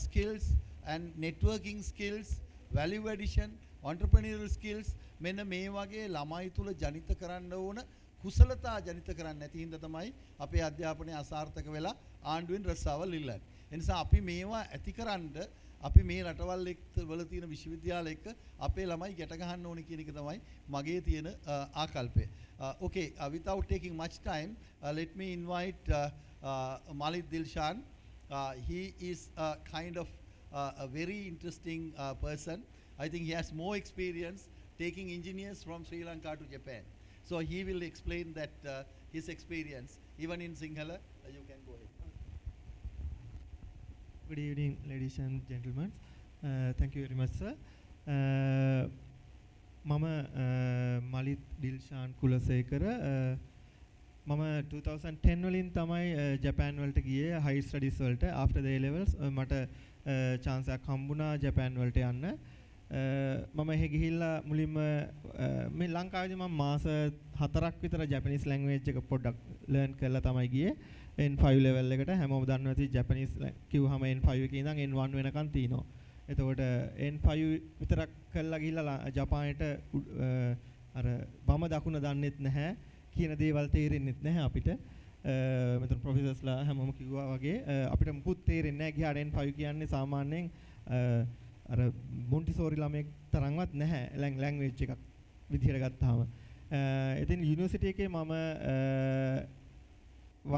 skills and networking skills, value addition, entrepreneurial skills, මෙන්න මේ වගේ ළමයි තුල ජනිත කරන්න ඕන කුසලතා ජනිත කරන්න නැති හින්දා තමයි අපේ අධ්‍යාපනය අසාර්ථක වෙලා ආණ්ඩුවෙන් රස්සාවල් ඉල්ලන්නේ. ඒ නිසා අපි මේවා ඇතිකරන්න අපි මේ රටවල් වල තියෙන විශ්වවිද්‍යාල එක්ක අපේ ළමයි ගැට ගහන්න ඕනේ කියන එක තමයි මගේ තියෙන ආකල්පය. Okay, without taking much time, let me invite Malik Dilshan. He is kind of a very interesting person. I think he has more experience taking engineers from Sri Lanka to Japan. So he will explain that his experience, even in Sinhala. You can go ahead. Good evening, ladies and gentlemen. Thank you very much, sir. Mama Malik Dilshan Kulasekara. Mama 2010 වලින් තමයි ජපාන් වලට ගියේ high studies වලට. After the A levels මට chance එකක් හම්බුණා ජපාන් වලට යන්න. මම එහෙ ගිහිල්ලා මුලින්ම මේ ලංකාවේදී මම මාස 4ක් විතර ජැපනීස් ලැන්ග්වේජ් එක පොඩ්ඩක් ලර්න් කරලා තමයි ගියේ. N5 level එකට හැමෝම දන්නවා ඇති ජැපනීස් කිව්වහම N5 එකේ ඉඳන් N1 වෙනකන් තියෙනවා. එතකොට N5 විතරක් කරලා ගිහිල්ලා ජපානයට අර වම දකුණ දන්නෙත් නැහැ කියන දේවල් තේරෙන්නෙත් නැහැ අපිට. මෙතන ප්‍රොෆෙසර්ස්ලා හැමෝම කිව්වා වගේ අපිට මුකුත් තේරෙන්නේ නැහැ. ගියාට N5 කියන්නේ සාමාන්‍යයෙන් අර මොන්ටිසෝරි ළමෙක් තරම්වත් නැහැ ලැන්ග්වේජ් එකක් විදිහට ගත්තාම. ඉතින් යුනිවර්සිටි එකේ මම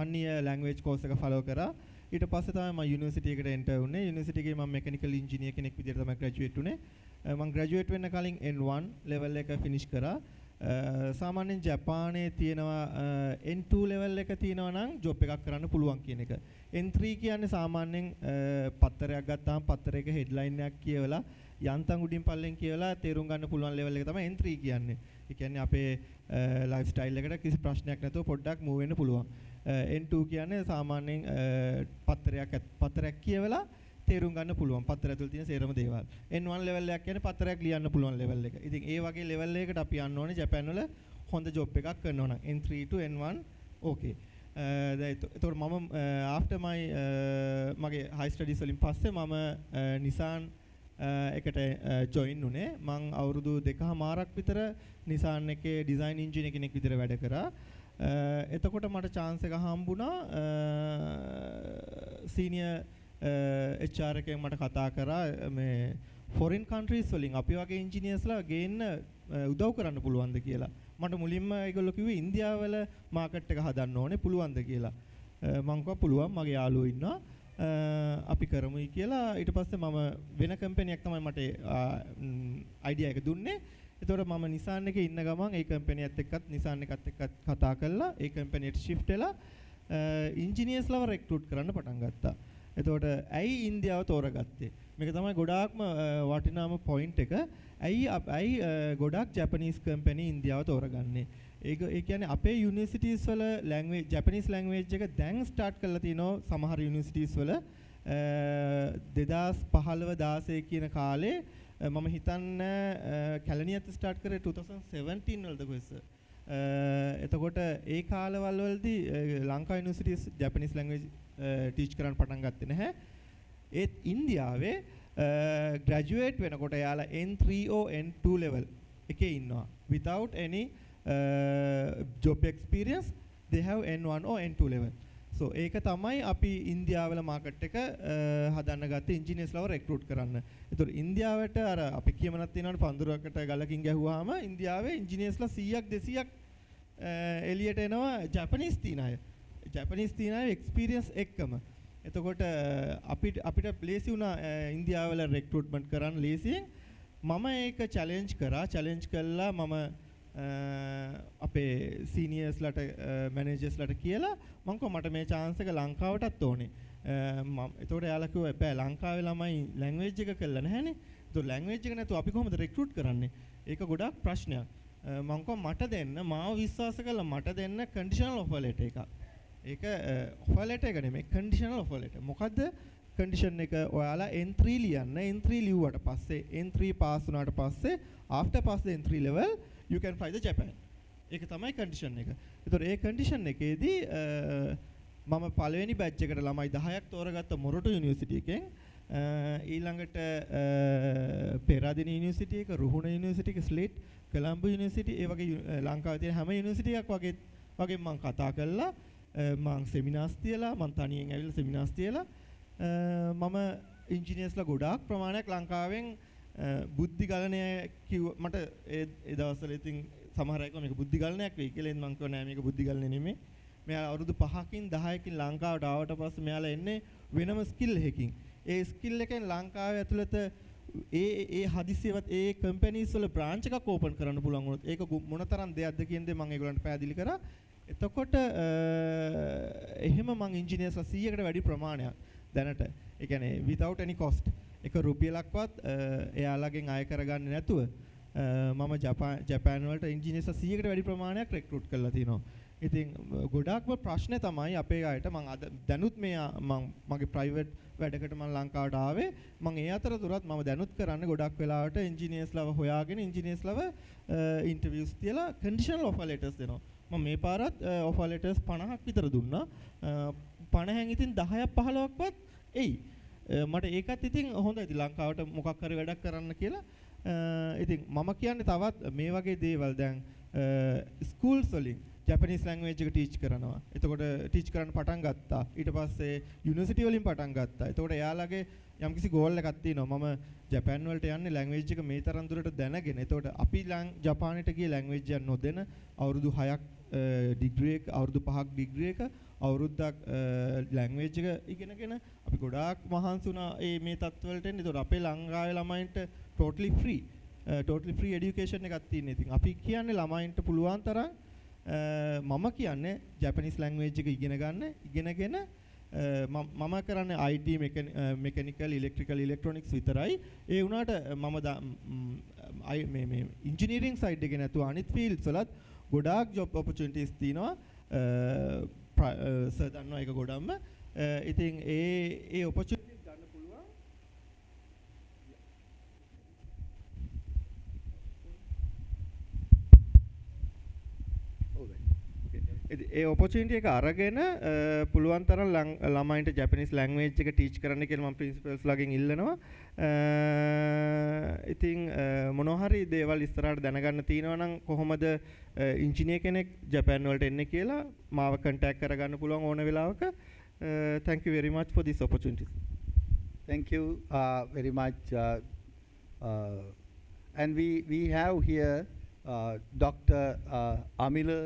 1 year language course එක follow කරා. ඊට පස්සේ තමයි මම යුනිවර්සිටි එකට enter වුණේ. යුනිවර්සිටි එකේ මම mechanical engineer කෙනෙක් විදිහට තමයි graduate වුණේ. මම graduate වෙන්න කලින් N1 level එක finish කරා. සාමාන්‍යයෙන් ජපානයේ තියෙනවා N2 level එක තියෙනවා නම් job එකක් කරන්න පුළුවන් කියන එක. N3 කියන්නේ සාමාන්‍යයෙන් පත්තරයක් ගත්තාම පත්තරයක headline එකක් කියවලා යන්තම් උඩින් පල්ලෙන් කියලා තේරුම් ගන්න පුළුවන් ලෙවල් එක තමයි N3 කියන්නේ. ඒ කියන්නේ අපේ ලයිෆ් ස්ටයිල් එකට කිසි ප්‍රශ්නයක් නැතුව පොඩ්ඩක් මූව් වෙන්න පුළුවන්. N2 කියන්නේ සාමාන්‍යයෙන් පත්‍රයක් කියවලා තේරුම් ගන්න පුළුවන්. පත්‍රය ඇතුළේ තියෙන සේරම දේවල්. N1 level එකක් කියන්නේ පත්‍රයක් ලියන්න පුළුවන් level එක. ඉතින් ඒ වගේ level එකකට අපි යන්න ඕනේ ජපාන් වල හොඳ job එකක් කරනවා නම් N3 to N1 okay. එතකොට මම after my මගේ high studies වලින් පස්සේ මම Nissan එකට join වුණේ. මම අවුරුදු 2කමාරක් විතර Nissan එකේ design engineer කෙනෙක් විතර වැඩ කරා. එතකොට මට chance එක හම්බුණා senior HR එකෙන් මට කතා කරා මේ foreign countries වලින් අපි වගේ engineersලා ගේන්න උදව් කරන්න පුළුවන්ද කියලා. මට මුලින්ම ඒගොල්ලෝ කිව්වේ ඉන්දියාව වල මාකට් එක හදන්න ඕනේ පුළුවන්ද කියලා. මම කිව්වා පුළුවන් මගේ යාළුවෝ ඉන්නවා. අපි කරමුයි කියලා. ඊට පස්සේ මම වෙන කම්පැනි එකක් තමයි මට අයිඩියා එක දුන්නේ. ඒතකොට මම Nissan එකේ ඉන්න ගමන් ඒ කම්පැනියත් එක්කත් Nissan එකත් එක්කත් කතා කළා. ඒ කම්පැනියට shift වෙලා engineersලව recruit කරන්න පටන් ගත්තා. එතකොට ඇයි ඉන්දියාව තෝරගත්තේ? මේක තමයි ගොඩාක්ම වටිනාම point එක. ඇයි ගොඩාක් Japanese company ඉන්දියාව තෝරගන්නේ? ඒ කියන්නේ අපේ universities වල language Japanese language එක දැන් start කරලා තිනවා සමහර universities වල 2015-16 කියන කාලේ මම හිතන්නේ කැලණියත් start කරේ 2017 වලද කොහෙද? එතකොට ඒ කාලවල වලදී Lanka universities Japanese language teach කරන්න පටන් ගත්තේ නැහැ. ඒත් ඉන්දියාවේ graduate වෙනකොට යාලා N3 or N2 level එකේ ඉන්නවා. Without any job experience they have N1 or N2 level. So ඒක තමයි අපි ඉන්දියාවල මාකට් එක හදන්න ගත්තේ engineersලව recruit කරන්න. ඒතකොට ඉන්දියාවට අර අපි කියමනක් තියෙනවානේ පඳුරකට ගලකින් ගැහුවාම ඉන්දියාවේ engineersලා 100ක් 200ක් එළියට එනවා Japanese තියන අය. Japanese තියන අය experience එක්කම. එතකොට අපිට ලේසි වුණා ඉන්දියාවල recruitment කරන්න ලේසියෙන්. මම ඒක challenge කළා මම අපේ සීනියර්ස්ලට මැනේජර්ස්ලට කියලා මම කිව්වා මට මේ chance එක ලංකාවටත් ඕනේ. එතකොට එයාලා කිව්වා එපා ලංකාවේ ළමයි language එක කළා නැහැනේ. ඒතකොට language එක නැතුව අපි කොහොමද recruit කරන්නේ? ඒක ගොඩක් ප්‍රශ්නයක්. මම කිව්වා මට දෙන්න මාව විශ්වාස කළා මට දෙන්න conditional offer letter එකක්. ඒක offer letter එක නෙමෙයි conditional offer letter. මොකද්ද condition එක? ඔයාලා N3 ලියන්න. N3 ලිව්වට පස්සේ N3 pass වුණාට පස්සේ after pass the N3 level you can fly the Japan. ඒක තමයි condition එක. ඒතකොට ඒ condition එකේදී මම පළවෙනි batch එකට ළමයි 10ක් තෝරගත්ත මොරටු යුනිවර්සිටි එකෙන් ඊළඟට පෙරාදෙණි යුනිවර්සිටි එක, රුහුණ යුනිවර්සිටි එක, ස්ලේට්, කොළඹ යුනිවර්සිටි ඒ වගේ ලංකාවේ තියෙන හැම යුනිවර්සිටි එකක් වගේ මම කතා කළා. මම සෙමිනාර්ස් තියලා මම තනියෙන් ඇවිල්ලා සෙමිනාර්ස් තියලා මම ඉන්ජිනියර්ස්ලා ගොඩාක් ප්‍රමාණයක් ලංකාවෙන් බුද්ධි ගලණය කිව්ව මට ඒ දවස්වල ඉතින් සමහර අය මේක බුද්ධි ගලණයක් වෙයි කියලා මම කිව්වා නෑ මේක බුද්ධි ගලණය නෙමෙයි. මෙයා අවුරුදු 5කින් 10කින් ලංකාවට ආවට පස්සේ මෙයාලා එන්නේ වෙනම ස්කිල් එකකින්. ඒ ස්කිල් එකෙන් ලංකාවේ ඇතුළත ඒ හදිසියවත් ඒ කම්පැනිස් වල බ්‍රාන්ච් එකක් ඕපන් කරන්න පුළුවන් වුණොත් ඒක මොනතරම් දෙයක්ද කියන දේ මම ඒගොල්ලන්ට පැහැදිලි කරා. එතකොට එහෙම මම ඉන්ජිනියර්ස්ලා 100කට වැඩි ප්‍රමාණයක් දැනට ඒ කියන්නේ without any cost එක රුපියලක්වත් එයාලගෙන් අය කරගන්නේ නැතුව මම ජපාන් වලට ඉන්ජිනියර්ස්ලා 100කට වැඩි ප්‍රමාණයක් recruit කරලා තිනවා. ඉතින් ගොඩාක්ම ප්‍රශ්නේ තමයි අපේ අයට මම අද දැනුත් මගේ private වැඩකට මම ලංකාවට ආවේ. මම ඒ අතරතුරත් මම දැනුත් කරන්නේ ගොඩක් වෙලාවට ඉන්ජිනියර්ස්ලාව හොයාගෙන ඉන්ජිනියර්ස්ලාව ඉන්ටර්විව්ස් තියලා conditional offer letters දෙනවා. මම මේ පාරත් offer letters 50ක් විතර දුන්නා. 50න් ඉතින් 10ක් 15ක්වත් එයි. මට ඒකත් ඉතින් හොඳයි. ඉතින් ලංකාවට මොකක් හරි වැඩක් කරන්න කියලා. ඉතින් මම කියන්නේ තවත් මේ වගේ දේවල් දැන් schools වලින් Japanese language එක teach කරනවා. එතකොට teach කරන්න පටන් ගත්තා. ඊට පස්සේ university වලින් පටන් ගත්තා. එතකොට එයාලගේ යම්කිසි goal එකක් තියෙනවා. මම ජපාන් වලට යන්නේ language එක මේ තරම් දුරට දැනගෙන. එතකොට අපි ජපානයට ගිය language එක නොදෙන අවුරුදු 6ක් degree එක, අවුරුදු 5ක් degree එක, අවුරුද්දක් language එක ඉගෙනගෙන අපි ගොඩාක් මහන්සි වුණා මේ තත්ත්වවලට එන්න. එතකොට අපේ ලංකාවේ ළමයින්ට totally free education එකක් තියෙනවා. ඉතින් අපි කියන්නේ ළමයින්ට පුළුවන් තරම් මම කියන්නේ Japanese language එක ඉගෙන ගන්න. ඉගෙනගෙන මම කරන්නේ IT mechanical electrical electronics විතරයි. ඒ වුණාට මම මේ engineering side එකේ නැතුව අනිත් fields වලත් ගොඩාක් job opportunities තියෙනවා. සර් දන්නවා ඒක ගොඩක්ම. ඉතින් ඒ opportunities ගන්න පුළුවන්. ඒ opportunity එක අරගෙන පුළුවන් තරම් ළමයින්ට Japanese language එක teach කරන්න කියලා මම principals ලාගෙන් ඉල්ලනවා. ඉතින් මොනවා හරි දේවල් ඉස්සරහට දැනගන්න තියෙනවා නම් කොහොමද engineer කෙනෙක් Japan වලට එන්නේ කියලා මාව contact කරගන්න පුළුවන් ඕන වෙලාවක. Thank you very much for this opportunity. Thank you very much. And we have here Dr. Amila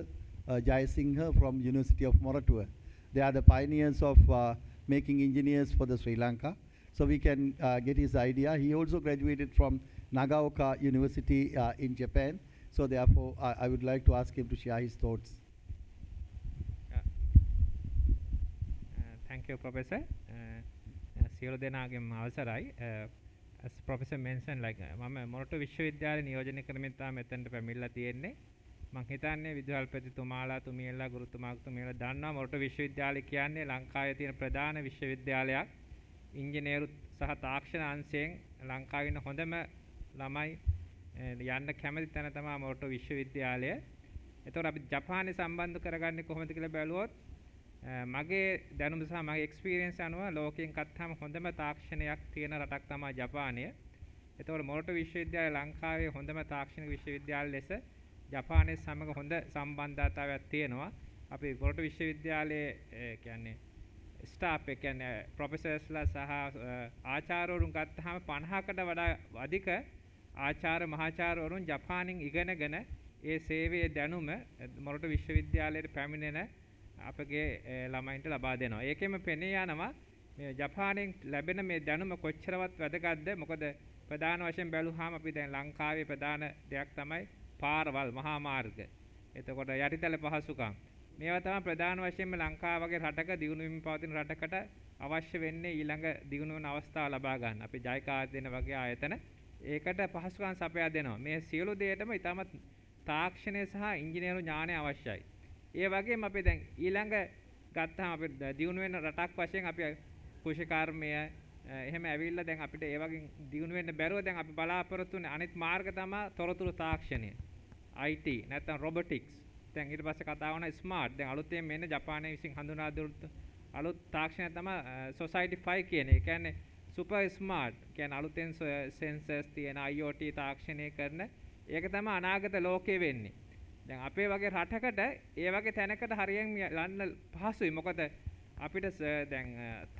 Jayasinghe from University of Moratuwa. They are the pioneers of making engineers for the Sri Lanka. So we can get his idea. He also graduated from Nagaoka University in Japan. So therefore, I would like to ask him to share his thoughts. Thank you, Professor. සියලු දෙනාගේම අවසරයි. As Professor mentioned, like මම මොරටු විශ්වවිද්‍යාලේ නියෝජනය කරමින් තමයි මෙතනට පැමිණලා තියෙන්නේ. මම හිතන්නේ විදුහල්පතිතුමාලා තුමියලා ගුරුතුමාතුමියලා දන්නවා මොරටු විශ්වවිද්‍යාලය කියන්නේ ලංකාවේ තියෙන ප්‍රධාන විශ්වවිද්‍යාලයක්. ඉංජිනේරු සහ තාක්ෂණ අංශයෙන් ලංකාවේ ඉන්න හොඳම ළමයි යන්න කැමති තැන තමයි මොරටු විශ්වවිද්‍යාලය. ඒතකොට අපි ජපානයේ සම්බන්ධ කරගන්නේ කොහොමද කියලා බැලුවොත් මගේ දැනුම සහ මගේ එක්ස්පීරියන්ස් අනුව ලෝකයෙන් ගත්තාම හොඳම තාක්ෂණයක් තියෙන රටක් තමයි ජපානය. ඒතකොට මොරටු විශ්වවිද්‍යාලය ලංකාවේ හොඳම තාක්ෂණික විශ්වවිද්‍යාල ලෙස ජපානයේ සමග හොඳ සම්බන්ධතාවයක් තියෙනවා. අපි මොරටු විශ්වවිද්‍යාලයේ කියන්නේ ස්ටාෆ් එක කියන්නේ ප්‍රොෆෙසර්ස්ලා සහ ආචාර්යවරුන් ගත්තාම 50කට වඩා අධික ආචාර්ය මහාචාර්යවරුන් ජපානින් ඉගෙනගෙන ඒ සේවයේ දැනුම මොරටු විශ්වවිද්‍යාලයට පැමිණෙන අපගේ ළමයින්ට ලබා දෙනවා. ඒකෙම පෙනී යනවා මේ ජපානයෙන් ලැබෙන මේ දැනුම කොච්චරවත් වැදගත්ද? මොකද ප්‍රධාන වශයෙන් බැලුවාම අපි දැන් ලංකාවේ ප්‍රධාන දෙයක් තමයි පාරවල් මහා මාර්ග. එතකොට යටිතල පහසුකම්. මේවා තමයි ප්‍රධාන වශයෙන්ම ලංකාව වගේ රටක දියුණු වෙමින් පවතින රටකට අවශ්‍ය වෙන්නේ ඊළඟ දියුණු වෙන අවස්ථාව ලබා ගන්න. අපි ජයිකා දෙන වගේ ආයතන ඒකට පහසුකම් සපයා දෙනවා. මේ සියලු දේටම ඉතාමත් තාක්ෂණය සහ ඉංජිනේරු ඥානය අවශ්‍යයි. ඒ වගේම අපි දැන් ඊළඟ ගත්තාම අපි දියුණු වෙන රටක් වශයෙන් අපි කෘෂිකර්මය එහෙම ඇවිල්ලා දැන් අපිට ඒ වගේ දියුණු වෙන්න බැරුව දැන් අපි බලාපොරොත්තු වෙන අනිත් මාර්ග තමයි තොරතුරු තාක්ෂණය. IT නැත්නම් robotics. දැන් ඊට පස්සේ කතා වුණා smart. දැන් අලුතෙන් මෙන්න ජපානයේ විසින් හඳුනා දුන්නු අලුත් තාක්ෂණය තමයි society 5 කියන්නේ. ඒ කියන්නේ super smart. කියන්නේ අලුතෙන් sensors තියෙන IoT තාක්ෂණය කරන ඒක තමයි අනාගත ලෝකේ වෙන්නේ. දැන් අපේ වගේ රටකට ඒ වගේ තැනකට හරියෙන් යන්න පහසුයි. මොකද අපිට දැන්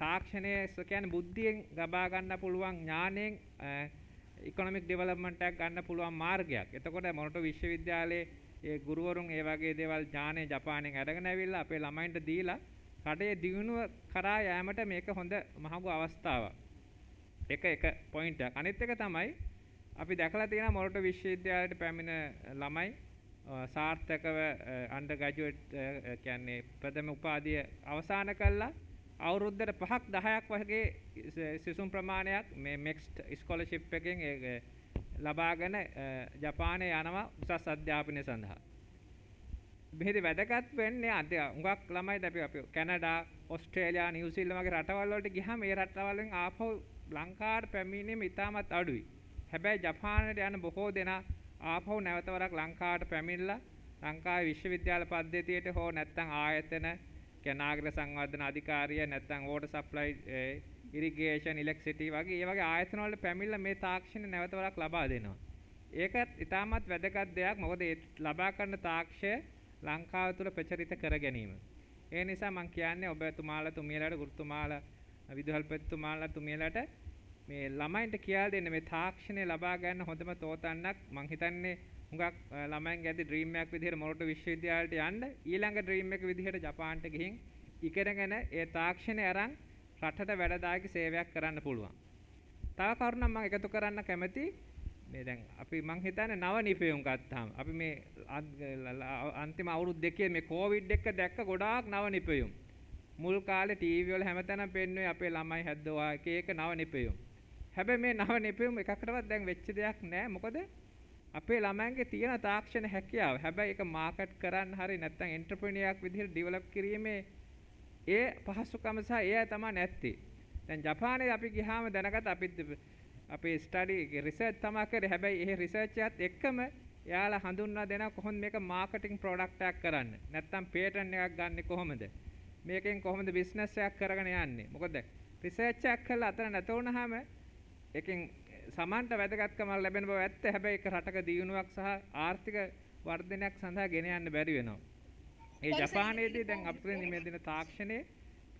තාක්ෂණය කියන්නේ බුද්ධියෙන් ලබා ගන්න පුළුවන් ඥාණයෙන් ඉකොනොමික් ඩෙවලොප්මන්ට් එකක් ගන්න පුළුවන් මාර්ගයක්. එතකොට මොරටු විශ්වවිද්‍යාලයේ ඒ ගුරුවරුන් ඒ වගේ දේවල් ඥාණය ජපානයෙන් අරගෙන ඇවිල්ලා අපේ ළමයින්ට දීලා රටේ දියුණුව කරා යෑමට මේක හොඳ මහඟු අවස්ථාවක්. එක පොයින්ට් එකක්. අනිත් එක තමයි අපි දැකලා තියෙනවා මොරටු විශ්වවිද්‍යාලයට පැමිණ ළමයි සාර්ථකව අන්ඩර්ග්‍රැජුවේට් කියන්නේ ප්‍රථම උපාධිය අවසන් කළා. අවුරුද්දට 5ක් 10ක් වගේ සිසුන් ප්‍රමාණයක් මේ MEXT ස්කෝලර්ෂිප් එකෙන් ලබාගෙන ජපානයේ යනවා උසස් අධ්‍යාපනය සඳහා. මෙහෙදි වැදගත් වෙන්නේ හුඟක් ළමයි අපි කැනඩා, ඕස්ට්‍රේලියා, නිව්සීලන්ත වගේ රටවල් වලට ගියාම ඒ රටවල් වලින් ආපහු ලංකාවට පැමිණීම ඉතාමත් අඩුයි. හැබැයි ජපානයට යන බොහෝ දෙනා ආපහු නැවත වරක් ලංකාවට පැමිණලා ලංකාවේ විශ්වවිද්‍යාල පද්ධතියට හෝ නැත්නම් ආයතන නාගර සංවර්ධන අධිකාරිය නැත්නම් වෝටර් සප්ලයි ඉරිගේෂන් ඉලෙක්ට්‍රිසිටි වගේ ඒ වගේ ආයතන වල පැමිණලා මේ තාක්ෂණ නැවත වරක් ලබා දෙනවා. ඒකත් ඉතාමත් වැදගත් දෙයක්. මොකද ඒ ලබා ගන්න තාක්ෂය ලංකාව තුළ ප්‍රචලිත කර ගැනීම. ඒ නිසා මම කියන්නේ ඔබතුමාලා තුමියලාට ගුරුතුමාලා විදුහල්පතිතුමාලා තුමියලාට මේ ළමයින්ට කියලා දෙන්න මේ තාක්ෂණය ලබා ගන්න හොඳම තෝතන්නක් මම හිතන්නේ හුඟක් ළමයින්ගේ ඇති ඩ්‍රීම් එකක් විදිහට මොරටු විශ්වවිද්‍යාලයට යන්න ඊළඟ ඩ්‍රීම් එක විදිහට ජපානට ගිහින් ඉගෙනගෙන ඒ තාක්ෂණය අරන් රටට වැඩදායක සේවයක් කරන්න පුළුවන්. තව කරුණක් මම එකතු කරන්න කැමති මේ දැන් අපි මං හිතන්නේ නව නිපැයුම් ගත්තාම අපි මේ අන්තිම අවුරුදු දෙකේ මේ කොවිඩ් එක දැක්ක ගොඩාක් නව නිපැයුම්. මුල් කාලේ ටීවී වල හැමතැනම පෙන්වුවේ අපේ ළමයි හැද්දවා එක නව නිපැයුම්. හැබැයි මේ නව නිපැයුම් එකකටවත් දැන් වෙච්ච දෙයක් නැහැ. මොකද අපේ ළමයන්ගේ තියෙන තාක්ෂණ හැකියාව. හැබැයි ඒක මාකට් කරන්න හරි නැත්නම් එන්ටර්ප්‍රිනියර් විදිහට ඩෙවලොප් කිරීමේ ඒ පහසුකම සහ ඒ තමයි නැත්තේ. දැන් ජපානයේ අපි ගියාම දැනගත්ත අපේ ස්ටඩි රිසර්ච් තමයි කරේ. හැබැයි ඒ රිසර්ච් එකත් එක්කම එයාලා හඳුන්වා දෙනවා කොහොමද මේක මාකටිං ප්‍රොඩක්ට් එකක් කරන්න. නැත්නම් පේටන්ට් එකක් ගන්නෙ කොහොමද? මේකෙන් කොහොමද බිස්නස් එකක් කරගෙන යන්නේ? මොකද රිසර්ච් එකක් කරලා අතන නැත වුණාම ඒකෙන් සමාන්ත වැදගත්කම ලැබෙන බව ඇත්ත. හැබැයි ඒක රටක දියුණුවක් සහ ආර්ථික වර්ධනයක් සඳහා ගෙන යන්න බැරි වෙනවා. ඒ ජපානයේදී දැන් අපිට මේ දින තාක්ෂණයේ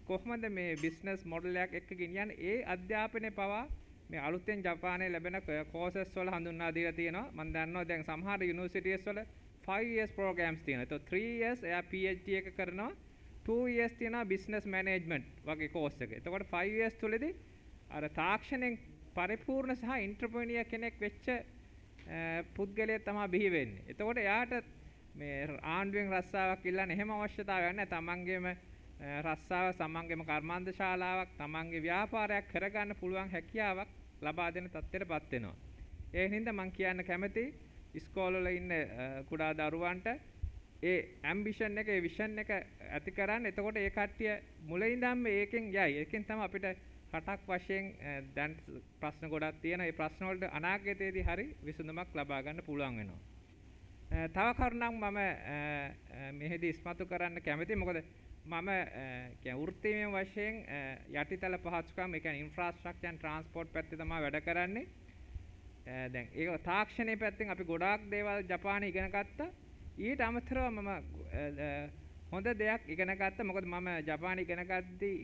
කොහොමද මේ බිස්නස් මොඩල් එකක් එක්ක ගෙනියන්නේ? ඒ අධ්‍යාපනයේ පවා මේ අලුතෙන් ජපානයේ ලැබෙන කෝසස් වල හඳුන්වා දීලා තියෙනවා. මම දන්නවා දැන් සමහර යුනිවර්සිටිස් වල 5 years programs තියෙනවා. ඒතකොට 3 years එයා PhD එක කරනවා. 2 years තියෙනවා business management වගේ course එක. එතකොට 5 years තුලදී අර තාක්ෂණයෙන් පරිපූර්ණ සහ එන්ටර්ප්‍රිනියර් කෙනෙක් වෙච්ච පුද්ගලයෙක් තමයි බිහි වෙන්නේ. එතකොට එයාට මේ ආණ්ඩුවෙන් රස්සාවක් ඉල්ලන්න එහෙම අවශ්‍යතාවයක් නැහැ. තමන්ගේම රස්සාව, තමන්ගේම කර්මාන්ත ශාලාවක්, තමන්ගේ ව්‍යාපාරයක් කරගන්න පුළුවන් හැකියාවක් ලබා දෙන තත්ත්වයටපත් වෙනවා. ඒ හින්දා මම කියන්න කැමතියි ඉස්කෝලවල ඉන්න කුඩා දරුවන්ට ඒ ඇම්බිෂන් එක, ඒ විෂන් එක ඇති කරන්න. එතකොට ඒ කට්ටිය මුලින් ඉඳන්ම ඒකෙන් යයි. ඒකෙන් තමයි අපිට රටක් වශයෙන් දැන් ප්‍රශ්න ගොඩක් තියෙනවා. ඒ ප්‍රශ්න වලට අනාගතයේදී හරි විසඳුමක් ලබා ගන්න පුළුවන් වෙනවා. තව කරුණක් මම මෙහෙදී ඉස්මතු කරන්න කැමතියි. මොකද මම කියන්නේ වෘත්තීය වශයෙන් යටිතල පහසුකම්, ඒ කියන්නේ ඉන්ෆ්‍රාස්ට්‍රක්චර් ඇන්ඩ් ට්‍රාන්ස්පෝර්ට් පැත්තේ තමයි වැඩ කරන්නේ. දැන් ඒක තාක්ෂණයේ පැත්තෙන් අපි ගොඩාක් දේවල් ජපානයේ ඉගෙන ගත්තා. ඊට අමතරව මම හොඳ දෙයක් ඉගෙන ගත්තා. මොකද මම ජපානයේ ඉගෙන ගද්දී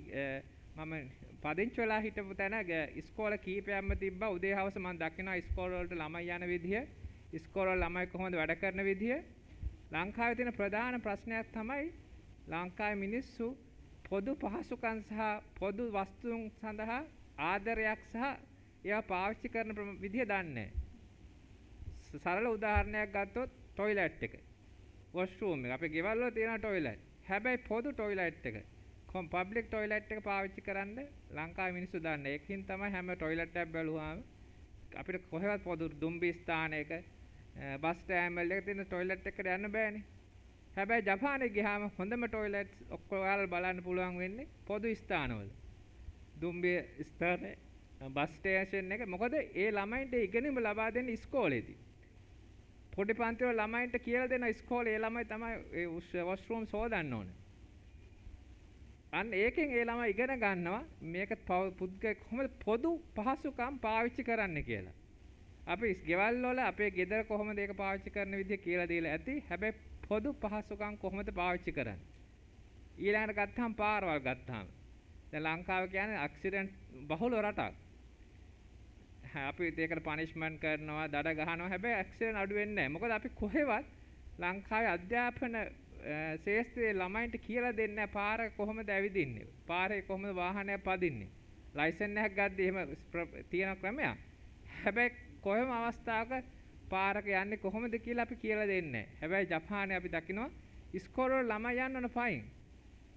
මම පදිංචි වෙලා හිටපු තැන ඉස්කෝල කීපයක්ම තිබ්බා. උදේ හවස මම දකිනවා ඉස්කෝල වලට ළමයි යන විදිය, ඉස්කෝල වල ළමයි කොහොමද වැඩ කරන විදිය. ලංකාවේ තියෙන ප්‍රධාන ප්‍රශ්නයක් තමයි ලංකාවේ මිනිස්සු පොදු පහසුකම් සහ පොදු වස්තුන් සඳහා ආදරයක් සහ ඒවා පාවිච්චි කරන විදිය දන්නේ නැහැ. සරල උදාහරණයක් ගත්තොත් টয়ලට් එක. වොෂ්රූම් එක. අපේ ගෙවල් වල තියෙන টয়ලට්. හැබැයි පොදු টয়ලට් එක. පබ්ලික් টয়ලට් එක පාවිච්චි කරන්න ලංකාවේ මිනිස්සු දන්නේ. ඒකකින් තමයි හැම টয়ලට් එකක් බැලුවාම අපිට කොහෙවත් පොදු දුම්බි ස්ථානයක බස් ස්ටෑන්ඩ් වල තියෙන টয়ලට් එකට යන්න බෑනේ. හැබැයි ජපානයේ ගියාම හොඳම টয়ලට් ඔක්කොම ඔයාලා බලන්න පුළුවන් වෙන්නේ පොදු ස්ථානවල. දුම්බි ස්ථානේ, බස් ස්ටේෂන් එක. මොකද ඒ ළමයින්ට ඉගෙනීම ලබා දෙන්නේ ඉස්කෝලේදී. පොඩි පන්ති වල ළමයින්ට කියලා දෙන ඉස්කෝලේ ඒ ළමයි තමයි ඒ වොෂ්රූම් සෝදන්න ඕනේ. අන්න ඒකෙන් ඒ ළමයි ඉගෙන ගන්නවා මේක කොහොමද පොදු පහසුකම් පාවිච්චි කරන්න කියලා. අපි ගෙවල් වල අපේ ගෙදර කොහොමද ඒක පාවිච්චි කරන විදිය කියලා දීලා ඇති. හැබැයි පොදු පහසුකම් කොහොමද පාවිච්චි කරන්නේ? ඊළඟට ගත්තාම පාරවල් ගත්තාම දැන් ලංකාව කියන්නේ ඇක්සිඩන්ට් බහුල රටක්. අපි ඒකට පනිෂ්මන්ට් කරනවා, දඩ ගහනවා. හැබැයි ඇක්සිඩන්ට් අඩු වෙන්නේ නැහැ. මොකද අපි කොහෙවත් ලංකාවේ අධ්‍යාපන ශාස්ත්‍රයේ ළමයින්ට කියලා දෙන්නේ නැහැ පාර කොහොමද ඇවිදින්නේ, පාරේ කොහොමද වාහනයක් පදින්නේ. ලයිසන් එකක් ගද්දී එහෙම තියෙන ක්‍රමයක්. හැබැයි කොහෙම අවස්ථාවක පාරක යන්නේ කොහොමද කියලා අපි කියලා දෙන්නේ නැහැ. හැබැයි ජපානයේ අපි දකිනවා ඉස්කෝලේ ළමයි යන්න ඕන පයින්.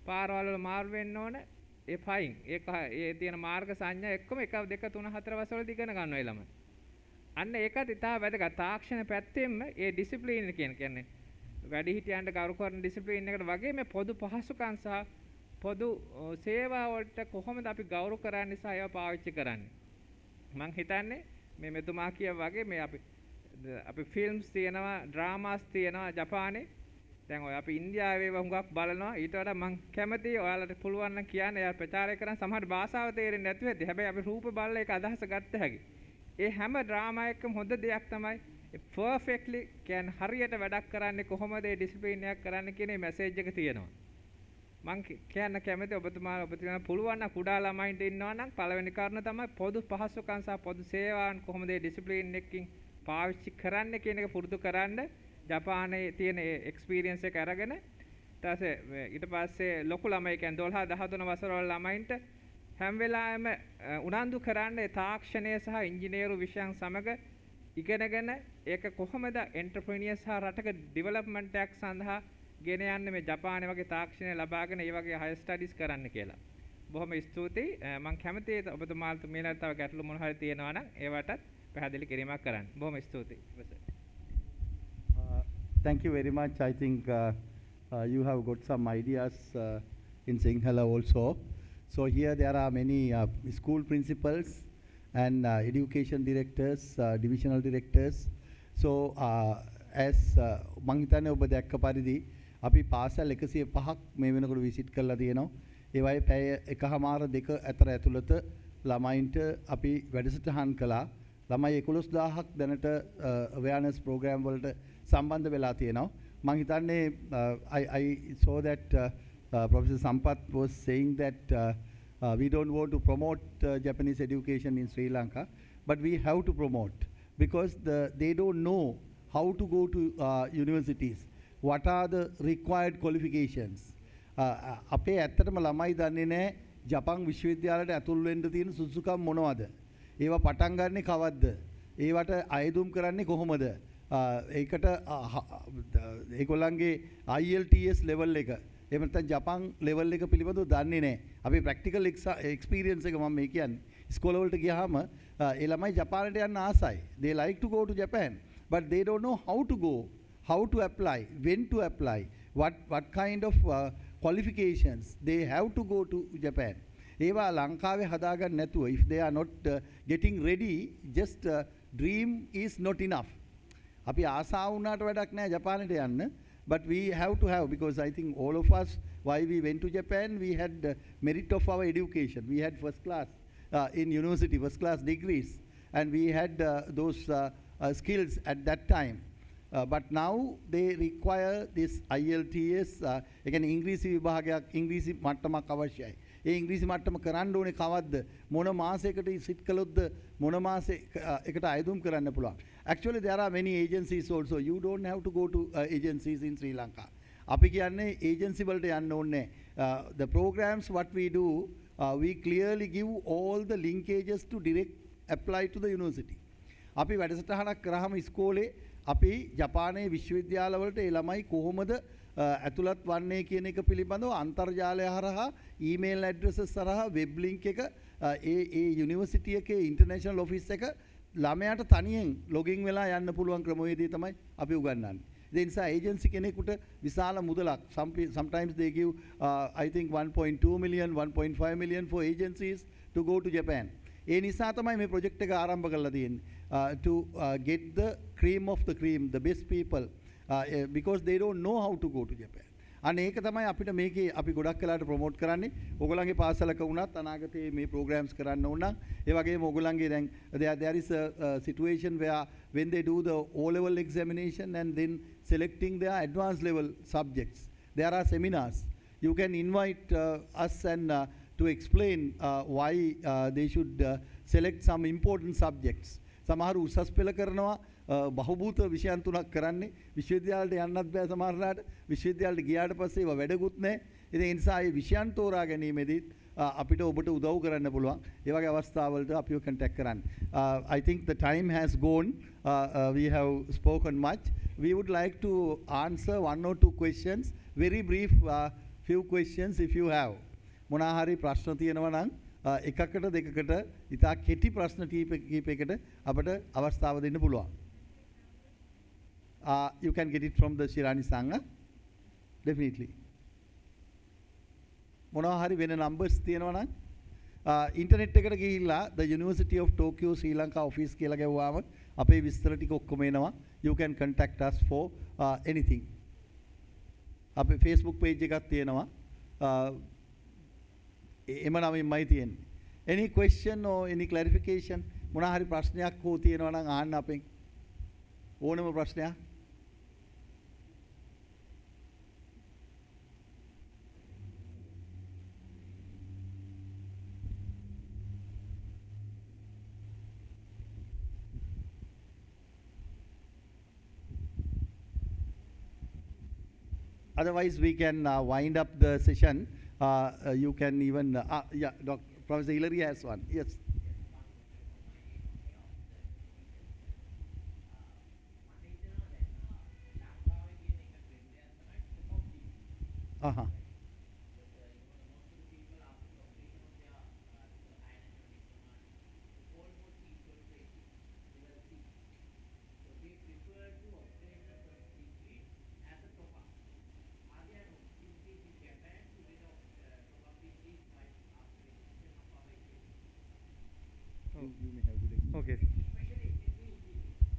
පාරවල වල මාරු වෙන්න ඕන ඒ පයින්. ඒ තියෙන මාර්ග සංඥා එක්කම 1 2 3 4 වසරවලදී ඉගෙන ගන්නවා ඒ ළමයි. අන්න ඒකත් ඉතාල වැදගත්. තාක්ෂණ පැත්තෙම ඒ ඩිසිප්ලින් කියන්නේ වැඩිහිටියන්ට ගරු කරන ඩිසිප්ලින් එකට වගේ මේ පොදු පහසුකම් සහ පොදු සේවා වලට කොහොමද අපි ගෞරව කරන්නේ සහ ඒවා පාවිච්චි කරන්නේ. මම හිතන්නේ මේ මෙතුමා කියව වගේ මේ අපි ෆිල්ම්ස් තියෙනවා, ඩ්‍රාමාස් තියෙනවා ජපානයේ. දැන් ඔය අපි ඉන්දියාවේ වුණක් බලනවා. ඊට වඩා මම කැමතියි ඔයාලට පුළුවන් නම් කියන්න. එයා ප්‍රචාරය කරන සමහර භාෂාව තේරෙන්නේ නැති වෙද්දි. හැබැයි අපි රූප බලලා ඒක අදහස ගත්ත හැකි. ඒ හැම ඩ්‍රාමා එකම හොඳ දෙයක් තමයි perfectly කියන්නේ හරියට වැඩක් කරන්නේ කොහොමද ඒ ඩිසිප්ලින් එකක් කරන්න කියන මැසේජ් එක තියෙනවා. මම කියන්න කැමති ඔබතුමාලා පුළුවන් නම් කුඩා ළමයින්ට ඉන්නවා නම් පළවෙනි කාරණා තමයි පොදු පහසුකම් සහ පොදු සේවාවන් කොහොමද ඒ ඩිසිප්ලින් එකකින් පාවිච්චි කරන්න කියන එක පුරුදු කරන්න. ජපානයේ තියෙන එක්ස්පීරියන්ස් එක අරගෙන ඊට පස්සේ ලොකු ළමයි කියන්නේ 12 13 වසර වල ළමයින්ට හැම වෙලාවෙම උනන්දු කරන්නේ තාක්ෂණය සහ ඉංජිනේරු විෂයන් සමග ඉගෙනගෙන ඒක කොහොමද එන්ටර්ප්‍රිනියර් සහ රටක ඩෙවලොප්මන්ට් එකක් සඳහා ගෙන යන්න මේ ජපානයේ වගේ තාක්ෂණය ලබාගෙන ඒ වගේ හයර් ස්ටඩීස් කරන්න කියලා. බොහොම ස්තුතියි. මම කැමතියි ඔබතුමාලට මේලා තව ගැටලු මොන හරි තියෙනවා නම් ඒවටත් පැහැදිලි කිරීමක් කරන්න. බොහොම ස්තුතියි. Thank you very much. I think you have got some ideas in Sinhala also. So here there are many school principals and education directors, divisional directors. So as මං හිතන්නේ ඔබ දැක්ක පරිදි අපි පාසල් 105ක් මේ වෙනකොට විසිට් කරලා තියෙනවා. ඒ වගේ පැය එකහමාර දෙක අතර ඇතුළත ළමයින්ට අපි වැඩසටහන් කළා. ළමයි 11000ක් දැනට awareness program වලට සම්බන්ධ වෙලා තියෙනවා. මං හිතන්නේ I saw that Professor Sampath was saying that we don't want to promote Japanese education in Sri Lanka, but we have to promote because they don't know how to go to universities. What are the required qualifications? අපේ ඇත්තටම ළමයි දන්නේ නැහැ ජපාන් විශ්වවිද්‍යාලයට ඇතුල් වෙන්න තියෙන සුසුකම් මොනවද? ඒවා පටන් ගන්නෙ කවද්ද? ඒවට අයදුම් කරන්නේ කොහොමද? ඒකට ඒගොල්ලන්ගේ IELTS level එක එහෙම නැත්නම් ජපාන් level එක පිළිබඳව දන්නේ නැහැ. අපි practical experience එක මම මේ කියන්නේ. ඉස්කෝල වලට ගියාම ඒ ළමයි ජපානයට යන්න ආසයි. They like to go to Japan, but they don't know how to go, how to apply, when to apply, what kind of qualifications they have to go to Japan. ඒවා ලංකාවේ හදාගන්න නැතුව if they are not getting ready, just dream is not enough. අපි ආසාව වුණාට වැඩක් නැහැ ජපානයට යන්න. But we have to have, because I think all of us, why we went to Japan, we had merit of our education. We had first class in university, first class degrees, and we had those skills at that time. But now they require this IELTS, again ඉංග්‍රීසි විභාගයක් ඉංග්‍රීසි මට්ටමක් අවශ්‍යයි. ඒ ඉංග්‍රීසි මට්ටම කරන්න ඕනේ කවද්ද? මොන මාසයකට seat කළොත්ද මොන මාසයකට අයදුම් කරන්න පුළුවන්? Actually there are many agencies also. You don't have to go to agencies in Sri Lanka. අපි කියන්නේ agency වලට යන්න ඕනේ. The programs what we do, we clearly give all the linkages to direct apply to the university. අපි වැඩසටහනක් කරාම ඉස්කෝලේ අපි ජපානයේ විශ්වවිද්‍යාලවලට ඒ ළමයි කොහොමද ඇතුළත් වන්නේ කියන එක පිළිබඳව අන්තර්ජාලය හරහා ඊමේල් ඇඩ්‍රසස් හරහා වෙබ් ලින්ක් එක ඒ යුනිවර්සිටි එකේ ඉන්ටර්නැෂනල් ඔෆිස් එක ළමයාට තනියෙන් ලොගින් වෙලා යන්න පුළුවන් ක්‍රමවේදය තමයි අපි උගන්වන්නේ. ඒ නිසා ඒජන්සි කෙනෙකුට විශාල මුදලක් sometimes they give I think 1.2 million 1.5 million for agencies to go to Japan. ඒ නිසා තමයි මේ ප්‍රොජෙක්ට් එක ආරම්භ කරලා තියෙන්නේ to get the cream of the cream, the best people because they don't know how to go to Japan. අන්න ඒක තමයි අපිට මේකේ අපි ගොඩක් වෙලාට ප්‍රොමෝට් කරන්නේ. ඔයගොල්ලන්ගේ පාසලක වුණත් අනාගතයේ මේ programs කරන්න ඕන නම් ඒ වගේම ඔයගොල්ලන්ගේ දැන් there is a situation where when they do the O level examination and then selecting their advanced level subjects, there are seminars. You can invite us and to explain why they should select some important subjects. සමහර උසස් පෙළ කරනවා බහුබූත විෂයන් තුනක් කරන්නේ විශ්වවිද්‍යාලයට යන්නත් බෑ සමහරලාට විශ්වවිද්‍යාලයට ගියාට පස්සේ ඒවා වැඩකුත් නැහැ. ඉතින් ඒ නිසා මේ විෂයන් තෝරා ගැනීමේදී අපිට ඔබට උදව් කරන්න පුළුවන්. ඒ වගේ අවස්ථාවලට අපිව contact කරන්න. I think the time has gone. We have spoken much. We would like to answer one or two questions, very brief few questions if you have. මොනවා හරි ප්‍රශ්න තියෙනවා නම් එකකට දෙකකට ඉතා කෙටි ප්‍රශ්න කීපයකට අපට අවස්ථාව දෙන්න පුළුවන්. You can get it from the Shirani Sangha, definitely. මොනවා හරි වෙන numbers තියෙනවා නම් ඉන්ටර්නෙට් එකට ගිහිල්ලා the University of Tokyo Sri Lanka office කියලා ගැව්වාම අපේ විස්තර ටික ඔක්කොම එනවා. You can contact us for anything. අපේ Facebook page එකක් තියෙනවා. එම නමින්මයි තියෙන්නේ. Any question or any clarification? මොනවා හරි ප්‍රශ්නයක් හෝ තියෙනවා නම් අහන්න අපෙන්. ඕනම ප්‍රශ්නයක්. Otherwise, we can wind up the session. You can even, yeah, Professor Hillary has one. Yes. Uh-huh. Okay.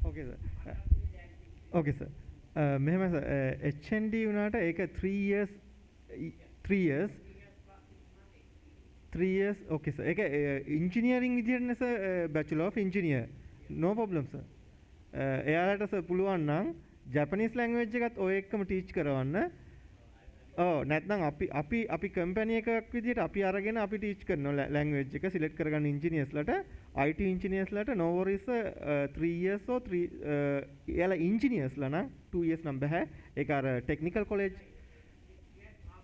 Okay, sir. Okay, sir. මෙහෙම HND වුණාට ඒක 3 years 3 years 3 years okay sir. ඒක engineering විදියටනේ sir bachelor of engineer. No problem sir. එයාලට sir පුළුවන් නම් Japanese language එකත් ඔය එක්කම teach කරවන්න. ඔව් නැත්නම් අපි company එකක් විදියට අපි අරගෙන අපි teach කරනවා language එක select කරගන්න engineers ලට IT engineers ලට no worries 3 years or 3 එයාලා engineers ලා නම් 2 years නම් බෑ ඒක අර technical college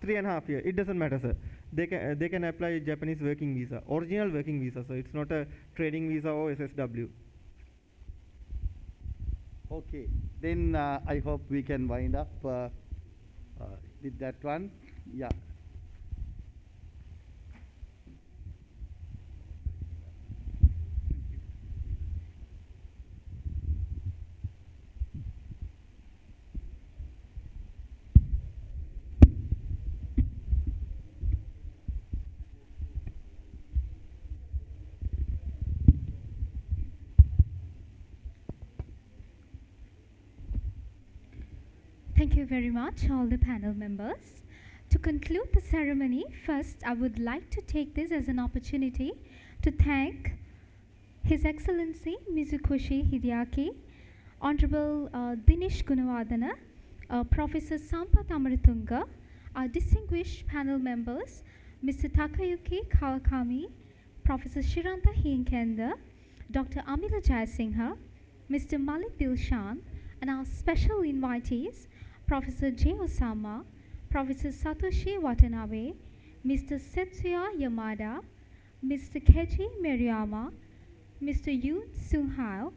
3.5 years it doesn't matter sir they can apply Japanese working visa original working visa so it's not a training visa or SSW. Okay, then I hope we can wind up with that one. Yeah. Thank you very much, all the panel members. To conclude the ceremony, first I would like to take this as an opportunity to thank His Excellency Mizukoshi Hideaki, Honorable Dinesh Gunawardana, Professor Sampath Amaratunga, our distinguished panel members, Mr. Takayuki Kawakami, Professor Shiranta Hinkenda, Dr. Amila Jayasinghe, Mr. Malik Dilshan, and our special invitees, Professor J. Osama, Professor Satoshi Watanabe, Mr. Setsuya Yamada, Mr. Keiji Mariyama, Mr. Yoon Sung-hao.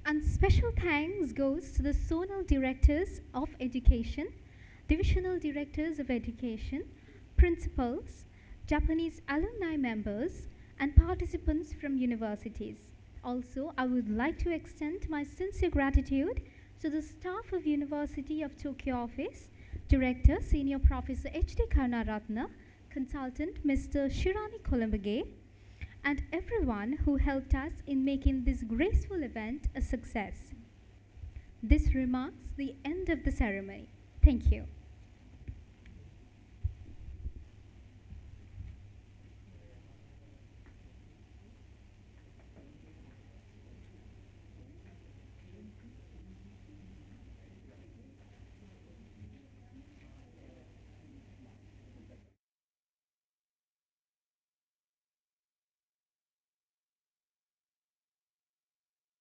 And special thanks goes to the zonal directors of education, divisional directors of education, principals, Japanese alumni members, and participants from universities. Also, I would like to extend my sincere gratitude to the staff of University of Tokyo office, Director, Senior Professor H.D. Karunaratne, Consultant Mr. Shirani Kolumbage, and everyone who helped us in making this graceful event a success. This remarks the end of the ceremony. Thank you.